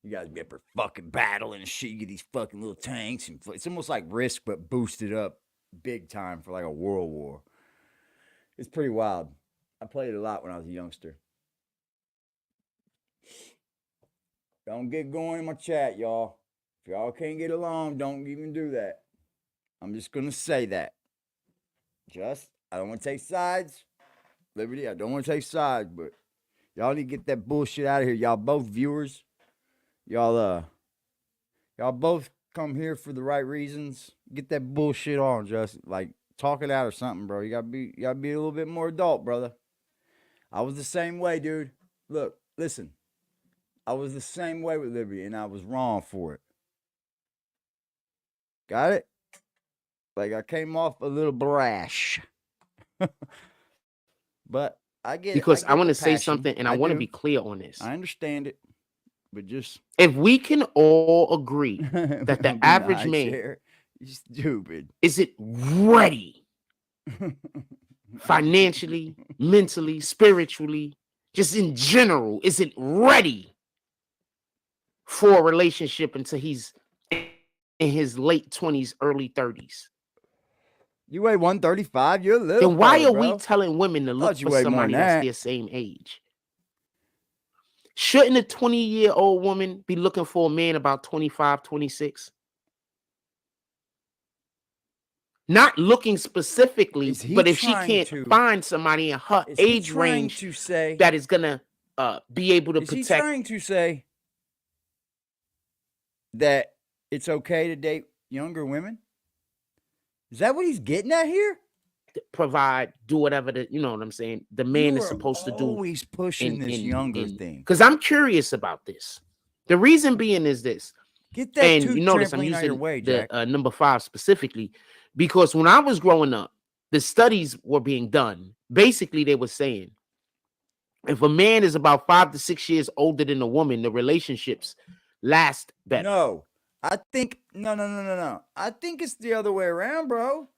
You guys get for fucking battling and shit. You get these fucking little tanks, and it's almost like Risk but boosted up big time for like a world war. It's pretty wild. I played it a lot when I was a youngster. Don't get going in my chat, y'all. If y'all can't get along, don't even do that. I'm just gonna say that. I don't want to take sides. Liberty, I don't want to take sides, but y'all need to get that bullshit out of here. Y'all both viewers. Y'all both come here for the right reasons. Get that bullshit on, just like talk it out or something, bro. You gotta be a little bit more adult, brother. I was the same way, dude. Look, listen. I was the same way with Liberty, and I was wrong for it. Got it? Like, I came off a little brash. But I get because it. I want to say something, and I want to be clear on this. I understand it, but just... If we can all agree that the average man... You're stupid. Is it ready? Financially, mentally, spiritually, just in general, is it ready for a relationship until he's in his late 20s, early 30s? You weigh 135. You're a little. Then why are we telling women to look for somebody that's their same age? Shouldn't a 20-year-old woman be looking for a man about 25, 26? Not looking specifically, but if she can't find somebody in her age range that is gonna be able to protect. Is he trying to say that it's okay to date younger women? Is that what he's getting at here? Provide, do whatever you know what I'm saying. The man is supposed to do. Always pushing this younger thing. Because I'm curious about this. The reason being is this. Get that and you notice I'm using your way, Jack. the number 5 specifically because when I was growing up, the studies were being done. Basically, they were saying if a man is about 5 to 6 years older than a woman, the relationships last better. No. I think no. I think it's the other way around, bro.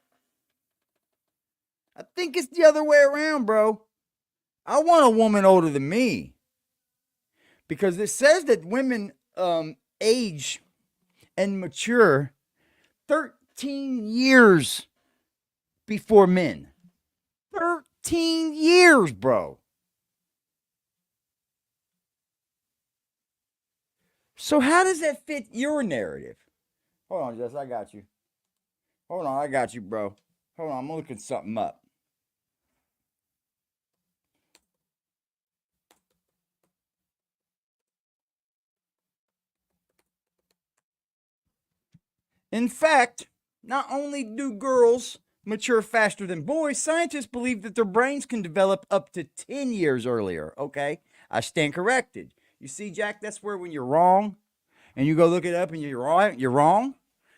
I want a woman older than me. Because it says that women age and mature 13 years before men. 13 years, bro. So how does that fit your narrative? Hold on, Jess, I got you. Hold on, I got you, bro. Hold on, I'm looking something up. In fact, not only do girls mature faster than boys, scientists believe that their brains can develop up to 10 years earlier. Okay, I stand corrected. You see, Jack, that's where when you're wrong and you go look it up and you're wrong,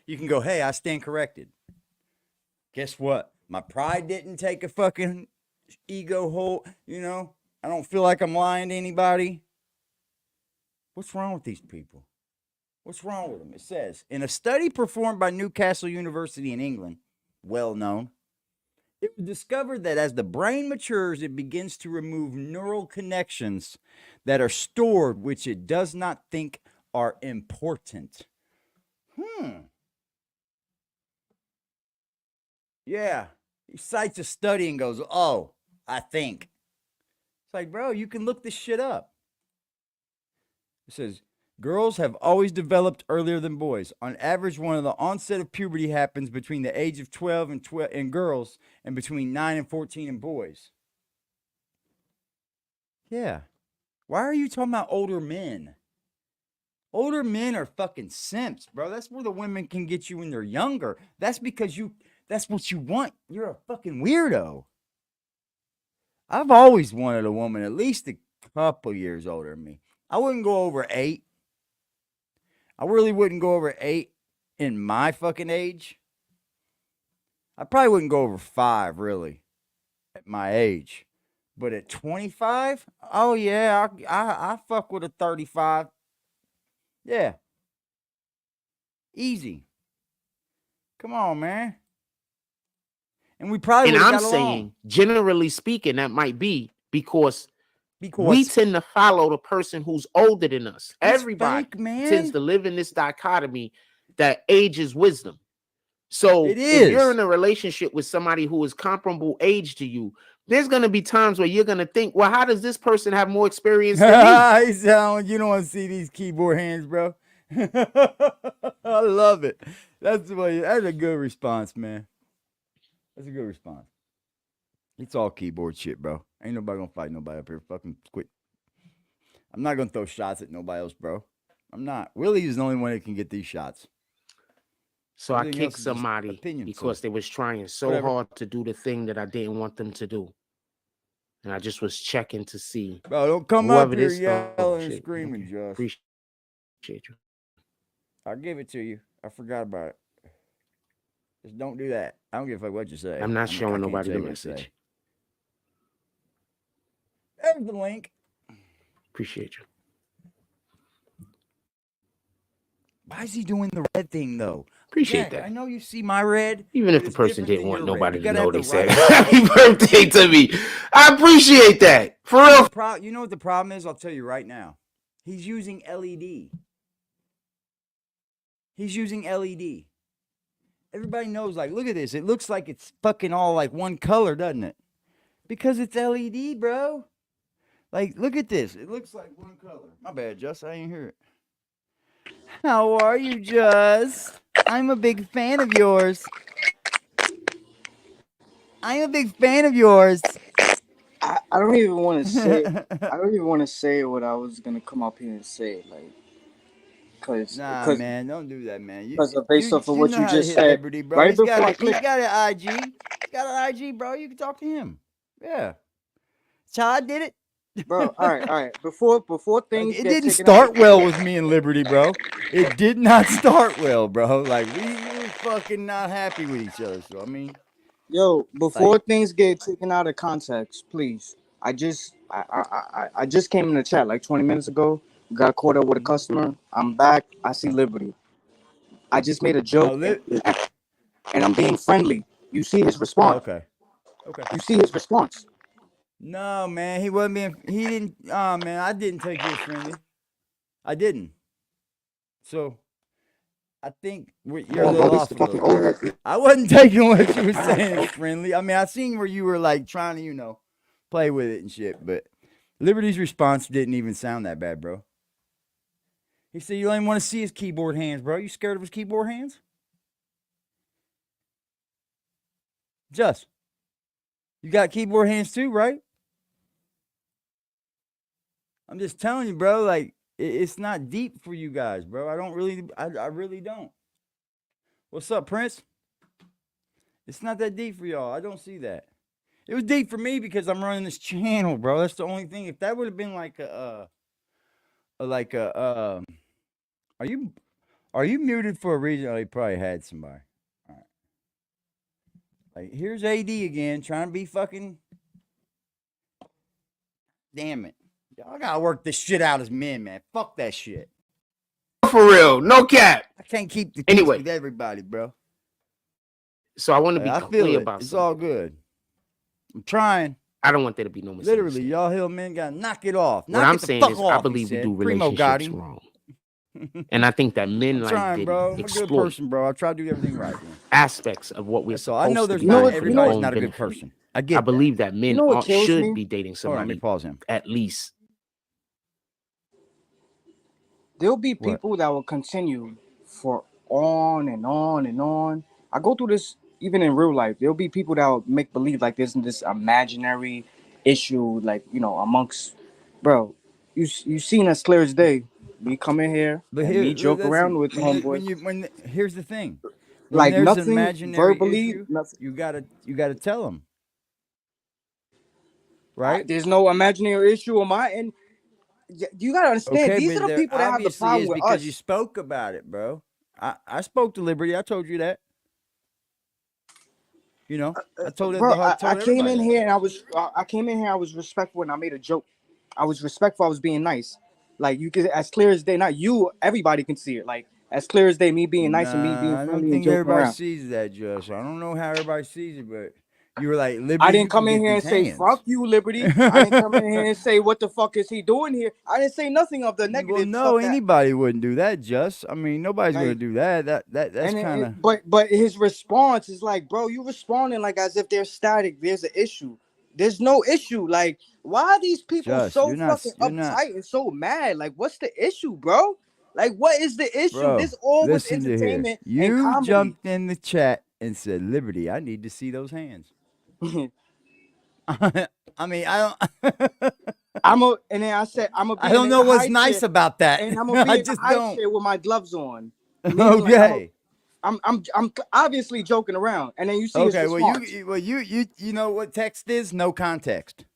you can go, hey, I stand corrected. Guess what? My pride didn't take a fucking ego hold, I don't feel like I'm lying to anybody. What's wrong with these people? What's wrong with them? It says, in a study performed by Newcastle University in England, well known, it was discovered that as the brain matures, it begins to remove neural connections that are stored, which it does not think are important. Yeah. He cites a study and goes, oh, I think. It's like, bro, you can look this shit up. It says, girls have always developed earlier than boys. On average, one of the onset of puberty happens between the age of 12 in girls and between 9 and 14 in boys. Yeah. Why are you talking about older men? Older men are fucking simps, bro. That's where the women can get you when they're younger. That's because that's what you want. You're a fucking weirdo. I've always wanted a woman at least a couple years older than me. I wouldn't go over 8. I really wouldn't go over 8 in my fucking age. I probably wouldn't go over 5 really at my age. But at 25, oh yeah, I fuck with a 35. Yeah, easy. Come on, man. And we probably And would have I'm got saying, along. generally speaking, that might be because we Because tend to follow the person who's older than us. it's Everybody fake, man. tends to live in this dichotomy that age is wisdom. So It if you're is. in a relationship with somebody who is comparable age to you, there's going to be times where you're going to think, well, how does this person have more experience than me? He sound, you don't want to see these keyboard hands, bro. I love it. That's a good response, man. That's a good response. It's all keyboard shit, bro. Ain't nobody gonna fight nobody up here. Fucking quit. I'm not gonna throw shots at nobody else, bro. I'm not. Willie is the only one that can get these shots. So I Everything kicked else is just somebody opinion. because So they was trying so whatever. hard to do the thing that I didn't want them to do. And I just was checking to see Bro, don't come whoever up here this. yelling Oh, and shit. screaming, Okay. Josh. Appreciate you. I'll give it to you. I forgot about it. Just don't do that. I don't give a fuck what you say. I'm not I showing can't nobody tell the you what to message. say. There's the link. Appreciate you. Why is he doing the red thing though? Appreciate Jack, I that. know you see my red. Even if but the it's person different didn't than want your red. nobody You to gotta know, have they the said right happy birthday to me. I appreciate that. For real. You know what the problem is? I'll tell you right now. He's using LED. He's using LED. Everybody knows, like, look at this. It looks like it's fucking all like one color, doesn't it? Because it's LED, bro. Like, look at this. It looks like one color. My bad, Just. I ain't hear it. How are you, Just? I'm a big fan of yours. I'm a big fan of yours. I don't even want to say. I don't even want to say what I was gonna come up here and say, like, cause, Nah, cause, man, don't do that, man. You cause of you based off of you what know you how to just hit said Liberty, bro. right before I He's clicked. got an IG. He's got an IG, bro. You can talk to him. Yeah, that's how I did it. Bro, all right. Before things It get didn't taken out of start well with me and Liberty, bro. It did not start well, bro. Like we were fucking not happy with each other. So I mean, yo, like, before things get taken out of context, please. I just came in the chat like 20 minutes ago. Got caught up with a mhm. customer. I'm back. I see Liberty. I just made a No, joke and I'm being friendly. You see his oh, response. okay, okay. You see his response. No, man, he wasn't being. He didn't. Man, I didn't take you as friendly. I didn't. So I think you're a little off a little bit. I wasn't taking what you were saying as friendly. I mean, I seen where you were like trying to, play with it and shit. But Liberty's response didn't even sound that bad, bro. He said you don't even want to see his keyboard hands, bro. You scared of his keyboard hands? Just you got keyboard hands too, right? I'm just telling you, bro. Like it's not deep for you guys, bro. I really don't. What's up, Prince? It's not that deep for y'all. I don't see that. It was deep for me because I'm running this channel, bro. That's the only thing. If that would have been like like a, are you muted for a reason? Oh, you probably had somebody. All right. Like here's AD again, trying to be fucking. Damn it, y'all gotta work this shit out as men, man. Fuck that shit. For real. No cap. I can't keep the peace Anyway. with everybody, bro. So I want to be I feel clear it. about It's something. all good. I'm trying. I don't want there to be no misunderstanding. Literally, y'all hill men gotta knock it off. What Knock I'm it the saying fuck is, off. I believe we do Primo got relationships him. wrong, and I think that men I'm like trying, Diddy bro. I'm a good exploit person, bro. I try to do everything right, man. aspects of what we're That's all. I know supposed to there's be not doing for their everybody's own not a good benefit. person. I I get that. believe that men You know what kills should me? be dating Hold on, let me somebody pause him. at least. There'll be What? people that will continue for on and on and on. I go through this even in real life. There'll be people that will make believe like there's this imaginary issue, like amongst, bro. You seen as clear as day. We come in here But and me joke around listen, with homeboy. here's the thing. When Like there's an nothing imaginary verbally, issue, nothing. you gotta tell them. right? There's no imaginary issue on my end. You gotta understand, Okay, these are but the there people that have the obviously problem is with because you us. spoke about it, bro. I spoke to Liberty. I told you that. You know, I told Bro, I told came everybody in that. here and I came in here, I was respectful and I made a joke. I was respectful, I was being nice. Like you can, as clear as day, not you, everybody can see it. Like as clear as day, me being nice and me being Nah, I don't friendly and think joking everybody around. sees that, Josh. I don't know how everybody sees it, but you were like, I Liberty, didn't you can come in get here these and say hands. fuck you, Liberty. I didn't come in here and say what the fuck is he doing here. I didn't say nothing of the Well, negative no, stuff that anybody wouldn't do that, Just. I mean, nobody's gonna like. do that. That's And kind of but his response is like, bro, you responding like as if they're static. There's an issue. There's no issue. Like, why are these people Just. so fucking You're not, uptight and so mad? Like, what's the issue, bro? Like, what is the issue? bro. This all was Listen to here. entertainment and You comedy. jumped in the chat and said, Liberty, I need to see those hands. I mean, I don't. And then I said I'm gonna I be in don't the know what's high nice chair, about that. and I'm gonna be I in the just high don't. chair with my gloves on, meaning like Okay. I'm obviously joking around. And then you see his Okay. response. You know what text is? No context.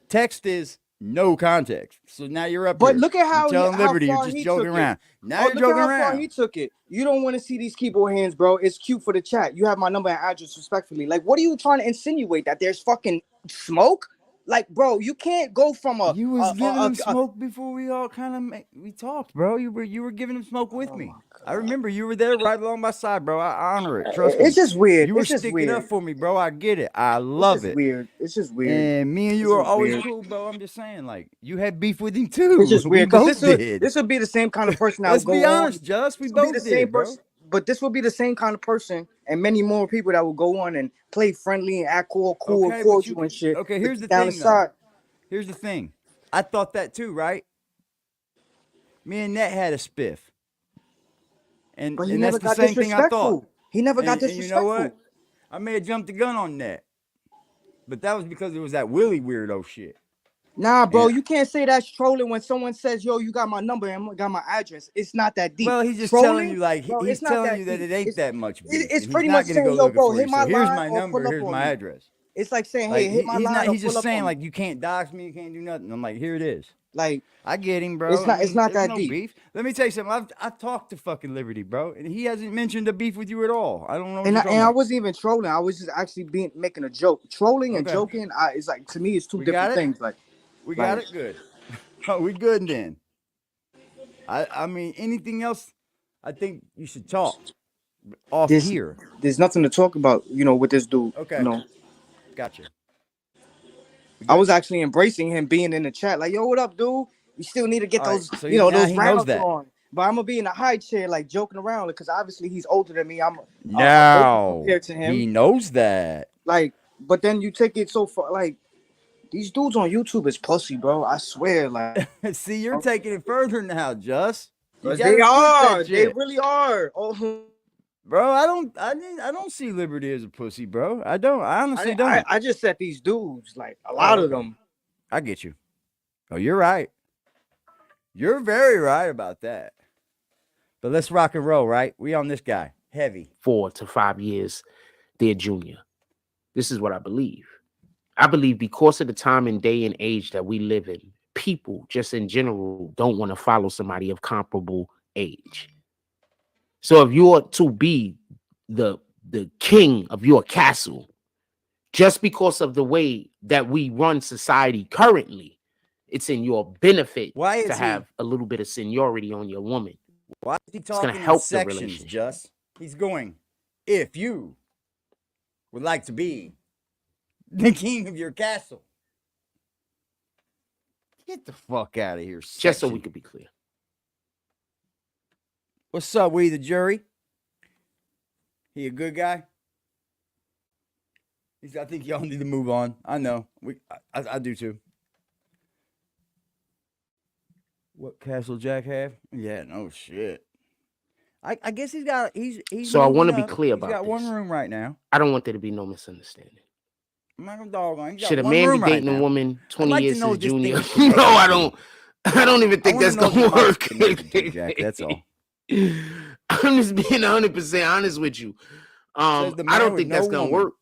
Text is no context. So now you're up But here. look at You're telling how Liberty you're far just he joking took it. around. Now Oh, you're look at joking how far he around. took it. You don't want to see these keyboard hands, bro. It's cute for the chat. You have my number and address respectfully. Like, what are you trying to insinuate? That there's fucking smoke? Like, bro, you can't go from You was giving him smoke before we all kind of we talked, bro. You were giving him smoke with oh my me. I God. remember you were there right along my side, bro. I honor it. Trust It's me. just weird. You were It's just sticking up weird. for me, bro. I get it. I It's love just it. weird. It's just weird. And me and you It's are just always weird. cool, bro. I'm just saying, like, you had beef with him It's too. just We weird because both did. this would be the same kind of person that Let's would be go on. honest, Just. We This would be the both same did, bro. person, but this would be the same kind of person, and many more people that will go on and play friendly and act cool and Okay, but you cordial and shit. okay, But here's the down the thing though. side, Here's the thing. I thought that too, right? Me and Net had a spiff. And but he and that's never the got same thing I thought. disrespectful. He never got And you know disrespectful. what? I may have jumped the gun on Net. But that was because it was that Willie weirdo shit. Nah, bro, And you can't say that's trolling when someone says, "Yo, you got my number and got my address." It's not that deep. well, he's just telling Trolling, you like bro, he's it's not telling you that that deep. it ain't that much beef, It's and he's pretty much not gonna go saying, "Yo, looking bro, for you. hit So my here's line my or number, pull up here's on my me." address. It's like saying, Like "Hey, hit my he's line not. or He's pull just up saying on me." like you can't dox me, you can't do nothing. I'm like, here it is. Like I get him, bro. I it's mean, not there's that no deep. beef. Let me tell you something. I've talked to fucking Liberty, bro, and he hasn't mentioned a beef with you at all. I don't know what And you're I, talking and I about. wasn't even trolling. I was just actually making a joke. Trolling and Okay, joking, it's like to me, it's two we got different it. things. We got Like it. Good. Oh, we good then. I mean, anything else? I think you should talk off this, here. there's nothing to talk about, with this dude. Okay, gotcha. We I good? was actually embracing him being in the chat, like, "Yo, what up, dude? You still need to get All right. those, So now those he knows rounds that. on." But I'm gonna be in a high chair, like joking around, because obviously he's older than me. I'm a baby Now compared to he him. knows that. Like, but then you take it so far, like these dudes on YouTube is pussy, bro. I swear, like, See, you're taking it further now, Just. You cause gotta they quit that are, they shit. really are. Oh. Bro, I don't see Liberty as a pussy, bro. I don't. I honestly don't. I just said these dudes, like a Oh, lot of okay. them. I get you. Oh, you're right. You're very right about that. But let's rock and roll, right? We on this guy. Heavy. 4 to 5 years their junior. This is what I believe. I believe because of the time and day and age that we live in, people just in general don't want to follow somebody of comparable age. So if you are to be the king of your castle, just because of the way that we run society currently, it's in your benefit Why is to he? have a little bit of seniority on your woman. Why is he It's going talking to in help the sections, relationship. Just? He's going, if you would like to be the king of your castle, get the fuck out of here. Just so section. we could be clear. What's up, we the jury? He a good guy? I think y'all need to move on. I know. I do too. What Castle Jack have? Yeah, no shit. I guess he's So I want to moving be up. clear He's about got this. one room right now. I don't want there to be no misunderstanding. I'm not gonna dog on. He's got Should a one man be room right dating a woman woman 20 like to years know his this thing junior? is connected No, I to. don't. I don't even think wanna that's know gonna if your work. mouth's connected to, Jack. That's all. I'm just being 100% honest with you. Says the I man don't with think no that's gonna woman. work.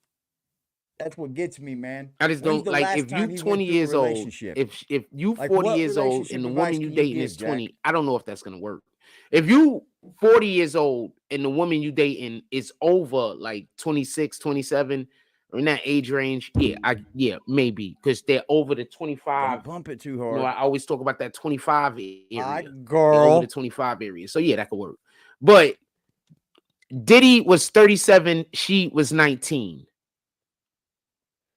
That's what gets me, man. I just When's don't the like last if you time he 20 went through a years old, relationship? if you Like, 40 what years old relationship and the advice woman you can you dating give, is Jack? 20, I don't know if that's gonna work. If you 40 years old and the woman you dating is over like 26, 27, or in that age range, yeah, maybe because they're over the 25. Don't pump it too You hard. know, I always talk about that 25 area. They're over the Girl. 25 area. So yeah, that could work. But Diddy was 37, she was 19.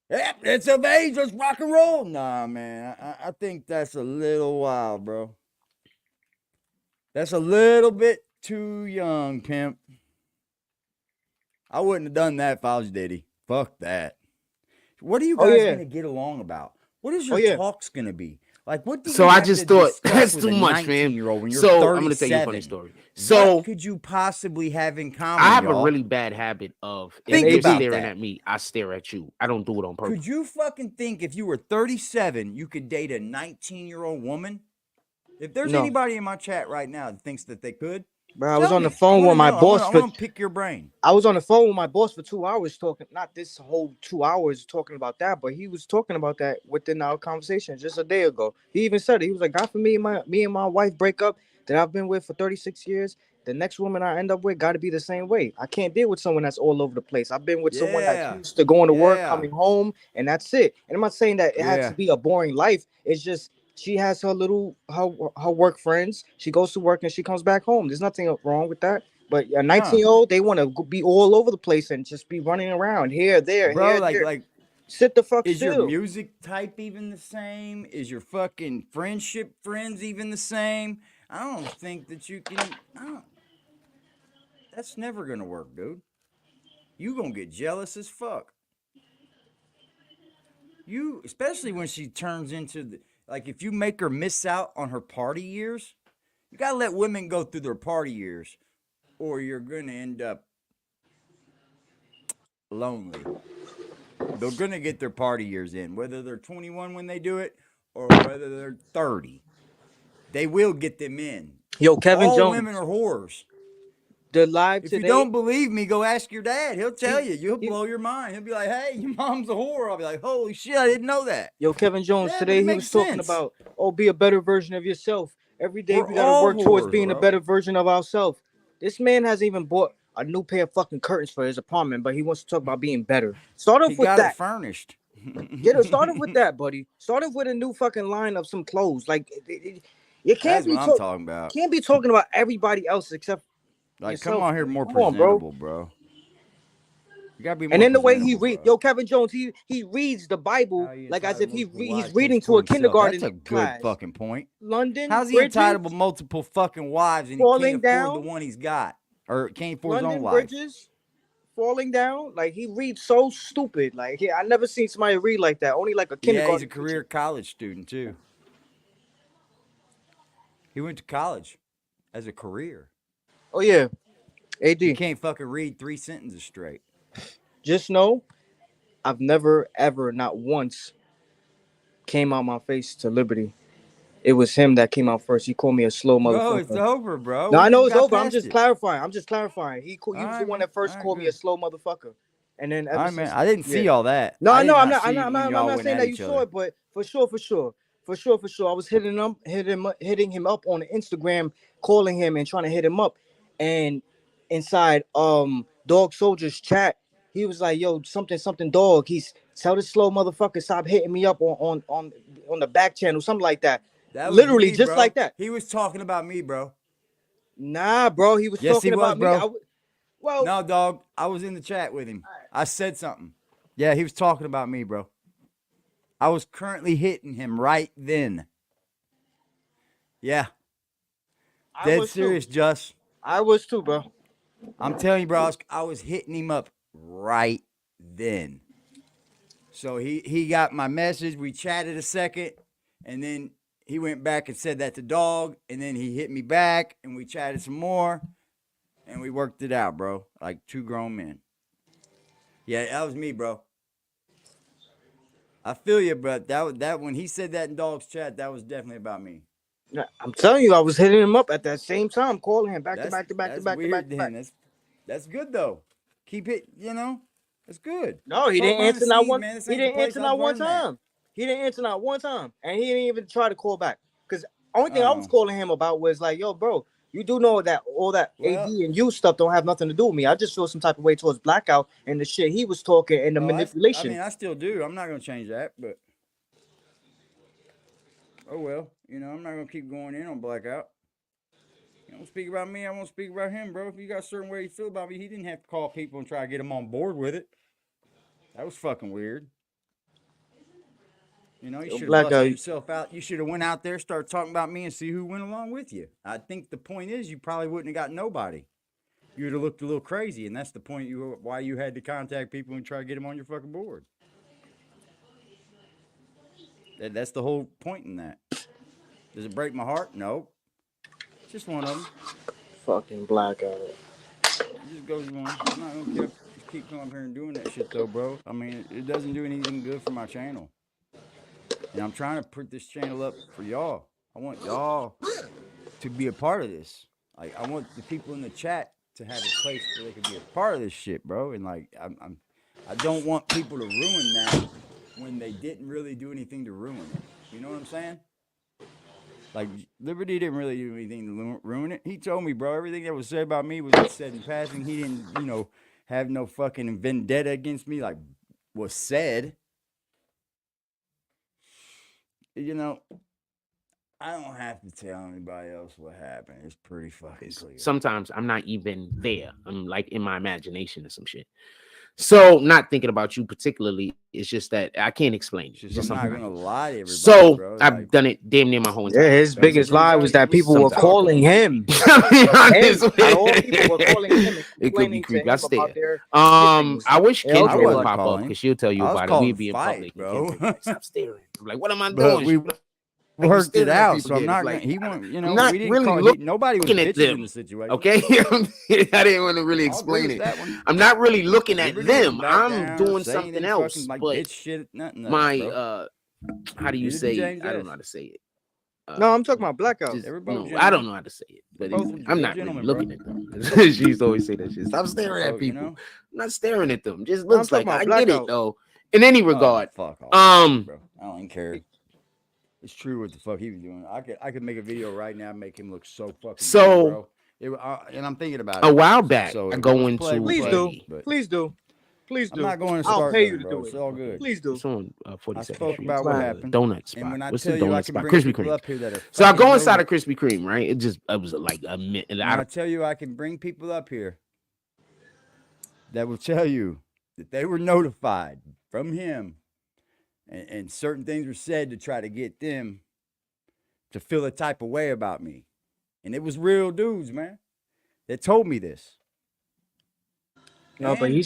Yep, it's of age. Let's rock and roll. Nah, man. I think that's a little wild, bro. That's a little bit too young, Pimp. I wouldn't have done that if I was Diddy. Fuck that. What are you Oh guys yeah. gonna get along about? What is Oh your yeah. talks gonna be? Like, what do So you I have to just thought discuss that's with too a much, man. 19-year-old when you're So 37? I'm gonna tell you a funny story. What So could you possibly have in common, I have y'all? a really bad habit of Think if you're about staring that. at me, I stare at you. I don't do it on purpose. Could you fucking think if you were 37, you could date a 19-year-old woman? If there's No. anybody in my chat right now that thinks that they could, Bro, I was tell on the me. I phone wanna with my know. boss I for wanna pick your brain. I was on the phone with my boss for 2 hours talking, not this whole 2 hours talking about that, but he was talking about that within our conversation just a day ago. He even said it. He was like, God, for me and my wife break up that I've been with for 36 years. The next woman I end up with got to be the same way. I can't deal with someone that's all over the place. I've been with someone that's Yeah. used to going to work, Yeah. coming home, and that's it. And I'm not saying that it has Yeah. to be a boring life. It's just she has her her work friends. She goes to work and she comes back home. There's nothing wrong with that. But a No. 19-year-old, they want to be all over the place and just be running around here, there, Bro, here, like there. Sit the fuck is your still. music type even the same? Is your fucking friendship friends even the same? I don't think that you can. That's never gonna work, dude. You gonna get jealous as fuck. You, especially when she turns into the, like, if you make her miss out on her party years, you gotta let women go through their party years, or you're gonna end up lonely. They're gonna get their party years in, whether they're 21 when they do it or whether they're 30. They will get them in. Yo, Kevin All women Jones, are whores. the live If you today. don't believe me, go ask your dad. He'll tell you. You'll he- blow your mind. He'll be like, "Hey, your mom's a whore." I'll be like, "Holy shit, I didn't know that." Yo, Kevin Jones, Yeah, but today it he makes was talking sense. about, oh, be a better version of yourself. Every day We're we gotta all work towards whores, being a bro. better version of ourselves. This man hasn't even bought a new pair of fucking curtains for his apartment, but he wants to talk about being better. Start He off with got it that. furnished. Start off with that, buddy. Start off with a new fucking line of some clothes. Like you That's what I'm talking about. can't be talking about everybody else except Like, come yourself. on here, more Come on, bro. presentable, bro. You gotta be And more then the way he presentable, read, bro. yo, Kevin Jones, he reads the Bible How are you like as if entitled multiple he's wives takes reading to for a himself? That's kindergarten a good class. fucking point. London How's he entitled Bridges, to multiple fucking wives and he falling can't afford the down. one he's got, or can't afford his own London wife? Bridges, falling down. Like he reads so stupid. Like I never seen somebody read like that. Only like a Yeah, he's a kindergarten career teacher. college student too. He went to college as a career. Oh yeah, He AD. can't fucking read 3 sentences straight. Just know, I've never ever, not once, came out my face to Liberty. It was him that came out first. He called me a slow Bro, it's motherfucker. over, bro. No, We I know just it's got over. I'm past just it. clarifying. He All was right, the one man. that first All right, called me a good. slow motherfucker. And then All ever right, man. since, I didn't yeah. see all that. No, I I did know. not see I'm when not. I'm y'all not went saying at that you each saw other. it, but for sure. I was hitting him up on Instagram, calling him and trying to hit him up, and inside Dog Soldier's chat, he was like, "Yo, something dog." He's tell this slow motherfucker stop hitting me up on the back channel, something like that. That was Literally, me, just bro. like that. He was talking about me, bro. Nah, bro, he was Yes, he talking was, about me. bro. Well, No, dog. I was in the chat with him. I said something. Yeah, he was talking about me, bro. I was currently hitting him right then. Yeah, I dead was too. serious, Just. I was too, bro. I'm telling you, bro. I was hitting him up right then. So he got my message. We chatted a second, and then he went back and said that to Dog, and then he hit me back, and we chatted some more, and we worked it out, bro. Like two grown men. Yeah, that was me, bro. I feel you, but that when he said that in Dog's chat, that was definitely about me. I'm telling you, I was hitting him up at that same time, calling him back to That's back to back to that's back to back weird to back. then. That's good though. Keep it, you know. That's good. No, he Talk didn't behind answer the not scenes, one. man. This He ain't the didn't place answer I've not one learned that. time. He didn't answer not one time, and he didn't even try to call back. Because only thing I was Oh. calling him about was like, "Yo, bro, you do know that all that Well- AD and you stuff don't have nothing to do with me. I just feel some type of way towards Blackout and the shit he was talking and the manipulation." I mean, I still do. I'm not gonna change that, but oh well. You know, I'm not gonna keep going in on Blackout. You don't speak about me, I won't speak about him, bro. If you got a certain way you feel about me, he didn't have to call people and try to get them on board with it. That was fucking weird. You know, you Yo, should have Blackout. busted yourself out. You should have went out there, started talking about me, and see who went along with you. I think the point is you probably wouldn't have got nobody. You would have looked a little crazy, and that's the point why you had to contact people and try to get them on your fucking board. That's the whole point in that. Does it break my heart? No. It's just one of them. Fucking Blackout. It just goes one. I'm not gonna keep coming up here and doing that shit though, bro. I mean, it doesn't do anything good for my channel. And I'm trying to put this channel up for y'all. I want y'all to be a part of this. Like, I want the people in the chat to have a place where they can be a part of this shit, bro. And like, I don't want people to ruin that when they didn't really do anything to ruin it. You know what I'm saying? Like, Liberty didn't really do anything to ruin it. He told me, bro, everything that was said about me was said in passing. He didn't, you know, have no fucking vendetta against me, like was said. You know, I don't have to tell anybody else what happened. It's pretty fucking clear. Sometimes I'm not even there. I'm like in my imagination or some shit. So not thinking about you particularly. It's just that I can't explain it. Just, I'm not gonna lie to everybody. So bro. I've done it damn near my whole entire Yeah, his life. biggest lie was that people were Sometimes. calling him. All people were calling him. It could be Complaining to creepy. him I stay. about their I wish Yeah, Kendra would wasn't pop up calling. because she'll tell you I was about it. calling We'd be in fight, public, bro. And like, stop staring. I'm like, what am I But doing? we Like, worked it staring at out, people so I'm again. not It's gonna. like, He won't. You know, I'm not we didn't really call. Nobody was looking at bitches them. in the situation. Okay, I didn't want to really I'll explain agree with it. that one. I'm not really looking at Liberty didn't them. back I'm down, doing say something anything else. fucking like But bitch shit, nothing else, my bro. how do you Neither did say? James I don't S. know how to say it. No, I'm talking about Blackout. Just, They were both no, I don't gentlemen. know how to say it. They're But both I'm not really gentlemen, looking bro. at them. She used to always say that shit. Stop staring So, at people. you know? I'm not staring at them. Just No, I'm looks like talking I about get it Blackout. though. In any regard, fuck off, bro. I don't even care. It's true what the fuck he was doing. I could make a video right now and make him look so fucking So, good, bro. And I'm thinking about a it. while back, So I if go we into play, we'll Please play, do. but Please do. Please I'm do. not going to I'll start pay you nothing, to bro. do It's it. all good. Please do. It's on I 42nd spoke Street. about what Fine. happened. Donut spot. And when I What's tell the you I donut can spot? bring Krispy people Kreme. up here that are So I fucking go inside loaded. of Krispy Kreme, right? It was like a minute. When I tell you I can bring people up here that will tell you that they were notified from him and certain things were said to try to get them to feel a type of way about me. And it was real dudes, man, that told me this. No, but And he I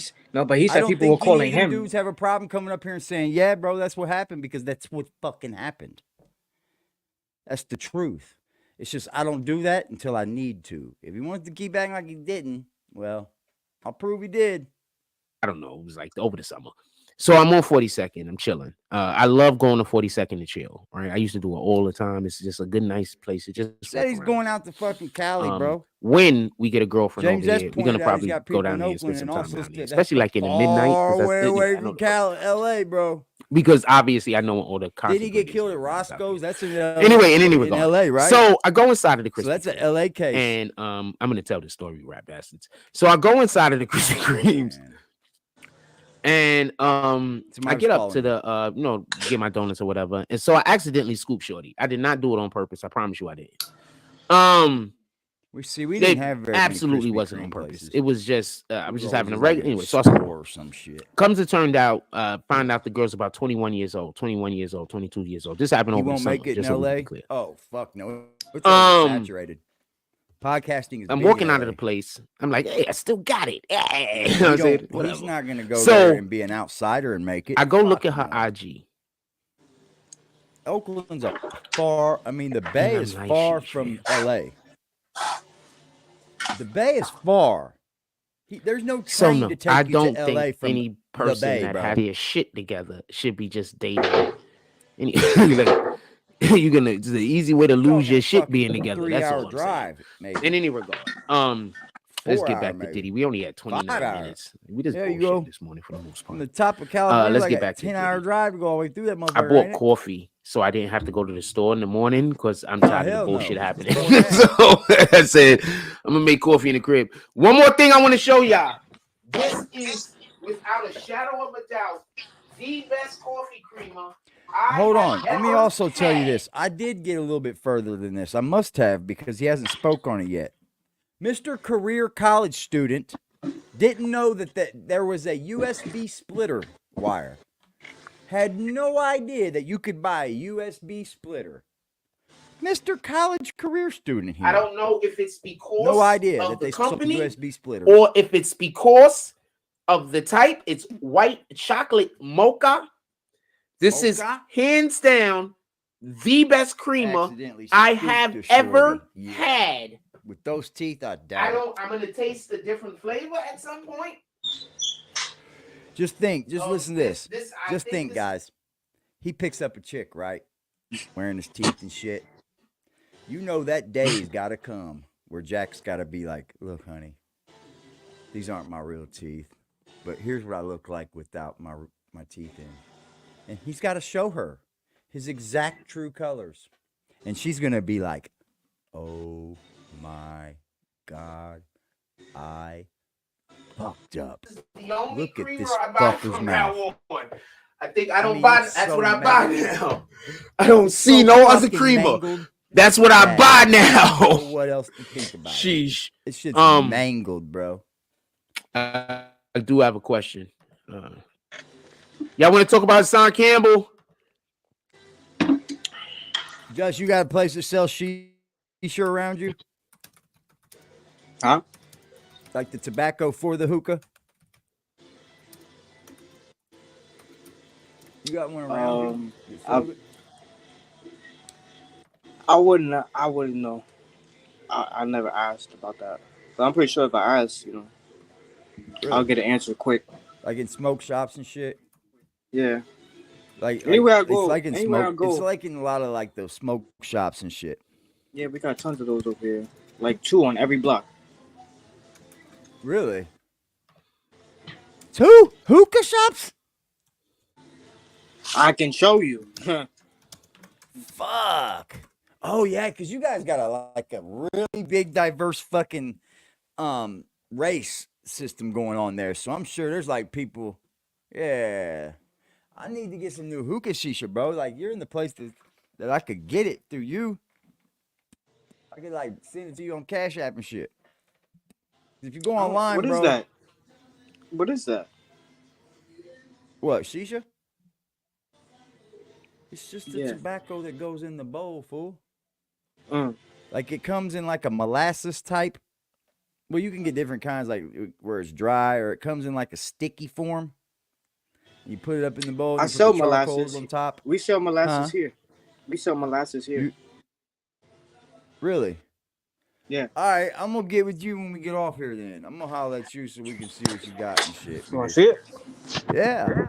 said don't people were think any calling of them him. dudes have a problem coming up here and saying, yeah, bro, that's what happened, because that's what fucking happened. That's the truth. It's just I don't do that until I need to. If he wants to keep acting like he didn't, well, I'll prove he did. I don't know. It was like over the summer. So I'm on 42nd. I'm chilling. I love going to 42nd to chill. Right. I used to do it all the time. It's just a good, nice place to just. Said he's going out to fucking Cali, bro. When we get a girlfriend James over S. here, we're gonna pointed out he's probably got go people down in there and spend Oakland some and time also down there, that's especially like in the midnight. far way away I know from LA, bro. because obviously I know all the. Did he get killed at Roscoe's? That's in LA. Anyway, in any regard, in LA, right? So I go inside of the Krispy So that's Kreme, an LA case. and I'm gonna tell the story, rap bastards. So I go inside of the Krispy Kremes. Man. And I Somebody's get up calling to the get my donuts or whatever, and so I accidentally scoop shorty. I did not do it on purpose. I promise you I didn't. We didn't have very absolutely many Krispy wasn't Kreme on purpose. places. It was just I was just having a always regular anyway. store So or some shit. comes to turned out, find out the girl's about 21 years old, 22 years old. This happened He over won't the summer, make it in just so we LA. be clear. Oh fuck no! It's oversaturated. Podcasting is. I'm big walking in out of LA. the place. I'm like, hey, I still got it. Hey. He You know what I'm saying? he's Whatever. not gonna go So, there and be an outsider and make it. I go look Fuck at her no. IG. Oakland's a far. I mean, the Bay I'm is like, far shit, from LA. The Bay is far. There's no So train no, to take I you don't to LA think from any person Bay, that bro. has their shit together should be just dating. You're gonna. It's the easy way to lose your shit being together. That's all 3-hour I'm drive, maybe. saying. In any regard, Let's 4 get hour, back to maybe. Diddy. We only had 29 5 hour. minutes. We just There you bullshit go. this morning for the most From part. the top of California, let's like get a back to 10-hour Diddy. drive to go all the way through that I motherfucker. bought ain't it? coffee, so I didn't have to go to the store in the morning because I'm Oh, tired of the hell bullshit no. happening. It's more So I said, I'm gonna make coffee in the crib. One more thing I want to show y'all. This is without a shadow of a doubt the best coffee creamer. Hold on. Let me also tell you this. I did get a little bit further than this. I must have, because he hasn't spoke on it yet. Mr. Career College Student didn't know that there was a USB splitter wire. Had no idea that you could buy a USB splitter. Mr. College Career Student here. I don't know if it's because no idea of that the they sold company USB splitters. or if it's because of the type. It's white chocolate mocha. This is hands down the best creamer I have ever had. With those teeth, I doubt I'm gonna taste a different flavor at some point. Just think, listen to this. Just think, guys. He picks up a chick, right? Wearing his teeth and shit. You know that day's gotta come where Jack's gotta be like, look, honey, these aren't my real teeth, but here's what I look like without my teeth in. And he's got to show her his exact true colors. And she's going to be like, oh my God, I fucked up. Look at this fucker's mouth. I think I don't buy. That's what I buy now. I don't see so no other creamer. Mangled. That's what I buy now. What else to think about? Sheesh. This shit's mangled, bro. I do have a question. Y'all want to talk about Hassan Campbell? Josh, you got a place that sells shisha around you? Huh? Like the tobacco for the hookah? You got one around you? I wouldn't know. I never asked about that. But I'm pretty sure if I asked, really? I'll get an answer quick. Like in smoke shops and shit? Yeah. Like anywhere I go, it's like in anywhere smoke. I go. It's like in a lot of like those smoke shops and shit. Yeah, we got tons of those over here. Like 2 on every block. Really? 2 hookah shops? I can show you. Fuck. Oh yeah, because you guys got a really big, diverse fucking race system going on there. So I'm sure there's like people. Yeah, I need to get some new hookah shisha, bro. Like you're in the place that I could get it through you. I could like send it to you on Cash App and shit. If you go online, what is bro. that? What is that? What, shisha? It's just the tobacco that goes in the bowl, fool. Like it comes in like a molasses type. Well, you can get different kinds, like where it's dry, or it comes in like a sticky form. You put it up in the bowl. I And sell put the molasses on top. We sell molasses here. We sell molasses here. Really? Yeah. All right, I'm gonna get with you when we get off here. Then I'm gonna holler at you so we can see what you got and shit. You wanna see it? Yeah.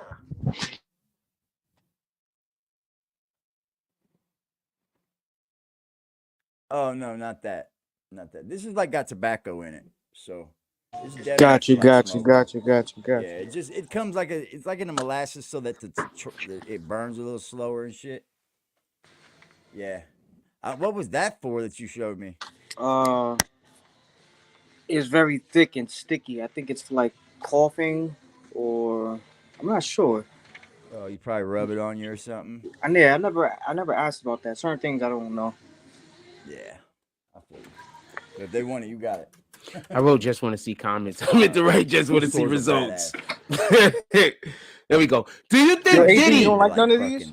Oh no, not that. Not that. This is like got tobacco in it. So Got you. Yeah, it comes like it's like in a molasses so that it burns a little slower and shit. Yeah. What was that for that you showed me? It's very thick and sticky. I think it's for like coughing, or I'm not sure. Oh, you probably rub it on you or something. I never asked about that. Certain things I don't know. Yeah. I feel you. If they want it, you got it. I wrote just want to see comments. I meant to write just want to see results. There we go. Do you think Diddy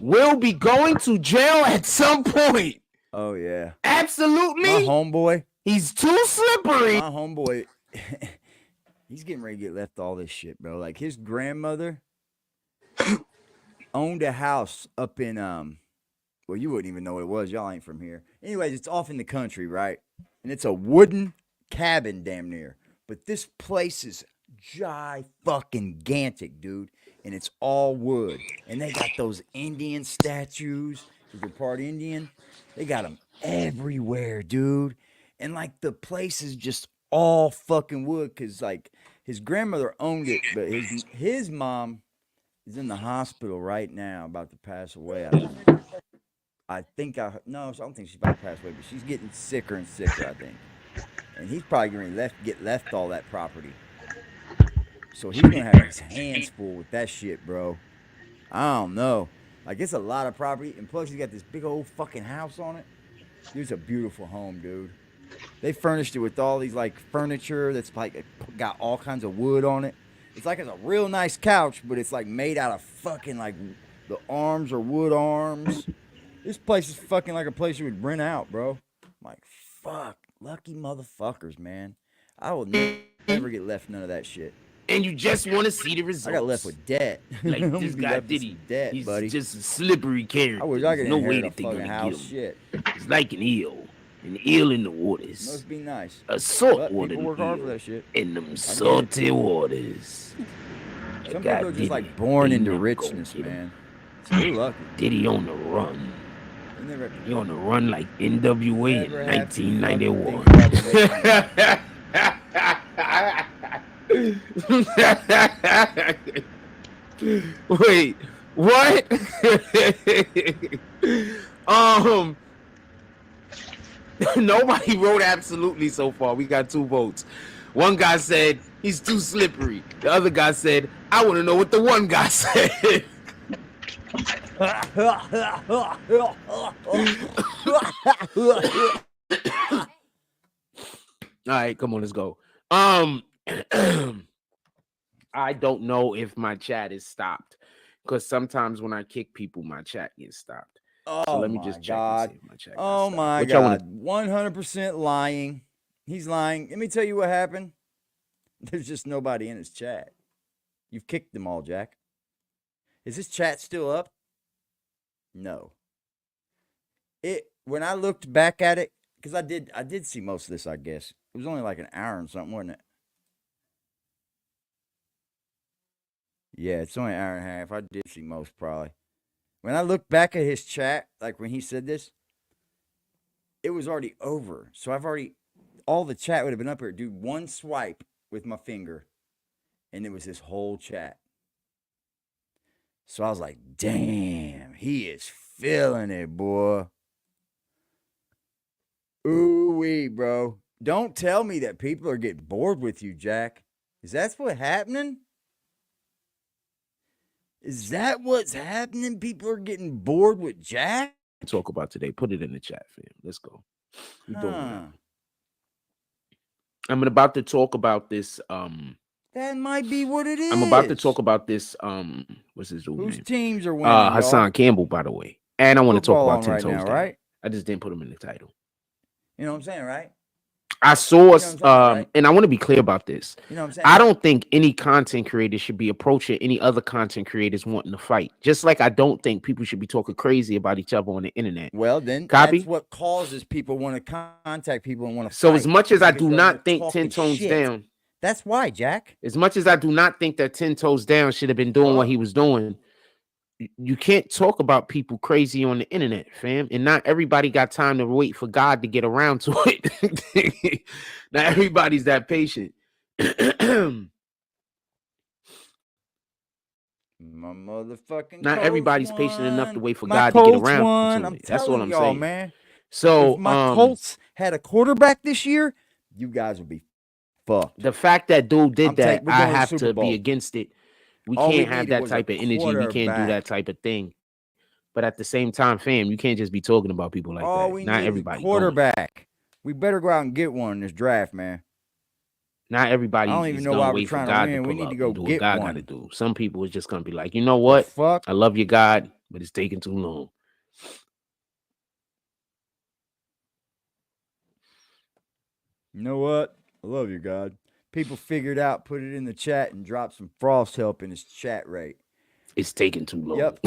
will be going to jail at some point? Oh yeah. Absolutely. My homeboy. He's too slippery. My homeboy. He's getting ready to get left all this shit, bro. Like his grandmother owned a house up in well, you wouldn't even know what it was. Y'all ain't from here. Anyways, it's off in the country, right? And it's a wooden cabin damn near. But this place is gigantic, dude. And it's all wood. And they got those Indian statues. If you're part Indian, they got them everywhere, dude. And like the place is just all fucking wood because like his grandmother owned it, but his mom is in the hospital right now, about to pass away. I think no, I don't think she's about to pass away, but she's getting sicker and sicker, I think. And he's probably going to get left all that property. So he's going to have his hands full with that shit, bro. I don't know. Like, it's a lot of property, and plus he's got this big old fucking house on it. Dude, it's a beautiful home, dude. They furnished it with all these like furniture that's like got all kinds of wood on it. It's like it's a real nice couch, but it's like made out of fucking like the arms are wood arms. This place is fucking like a place you would rent out, bro. I'm like, fuck, lucky motherfuckers, man. I will never get left none of that shit. And you just want to see the results. I got left with debt. Like this guy Diddy. Debt, He's buddy. just a slippery character. I wish I could no way inherit that a they're fucking gonna house. get him. Shit. It's like an eel in the waters. Must be nice. A saltwater people work hard for that shit. in them salty waters. Some people are just like born into richness, man. So you're lucky. Diddy on the run. He on the run like NWA in 1991. Wait, what? Nobody wrote absolutely so far. We got 2 votes. One guy said he's too slippery. The other guy said, I want to know what the one guy said. All right, come on, let's go. I don't know if my chat is stopped because sometimes when I kick people, my chat gets stopped. Oh, so let me just check and see if my chat got oh stopped. my What God, 100% lying. He's lying. Let me tell you what happened. There's just nobody in his chat. You've kicked them all, Jack. Is his chat still up? No. When I looked back at it, because I did see most of this, I guess. It was only like an hour and something, wasn't it? Yeah, it's only an hour and a half. I did see most probably. When I looked back at his chat, like when he said this, it was already over. So all the chat would have been up here. Dude, one swipe with my finger, and it was his whole chat. So I was like, damn, he is feeling it, boy. Ooh-wee, bro. Don't tell me that people are getting bored with you, Jack. Is that what's happening? Is that what's happening? People are getting bored with Jack? Talk about today. Put it in the chat, fam. Let's go. We're doing that. I'm about to talk about this. That might be what it is. I'm about to talk about this. What's his name? Whose teams are winning? Hassan Campbell, by the way. And I want to talk about 10 right toes now, down. right? I just didn't put him in the title. You know what I'm saying, right? I saw, right? and I want to be clear about this. You know what I'm saying? I don't think any content creator should be approaching any other content creators wanting to fight. Just like I don't think people should be talking crazy about each other on the internet. Well, then Copy? That's what causes people want to contact people and want to So fight. as much as I do Because not they're think talking 10 toes shit. down, That's why, Jack. as much as I do not think that 10 toes down should have been doing what he was doing, you can't talk about people crazy on the internet, fam. And not everybody got time to wait for God to get around to it. Not everybody's that patient. My motherfucking Not Colts everybody's won. patient enough to wait for My God to get Colts around won. to I'm it. That's telling what I'm y'all, saying, man. So if my Colts had a quarterback this year, you guys would be fucked. the fact that dude did that, we're I going to have Super to Bowl. be against it. We All we can't have needed that was type a of energy. We can't do quarterback. that type of thing. But at the same time, fam, you can't just be talking about people like All that. we Not need everybody. is a quarterback. We better go out and get one in this draft, man. Not everybody. I don't even is know gonna why we're wait for trying to God win. to We pull need up to go and do get what God one. got to do. Some people is just gonna be like, you know what? Fuck. I love you, God, but it's taking too long. You know what? I love you, God. People figured out, put it in the chat, and drop some frost help in his chat rate. It's taking too long. Yep.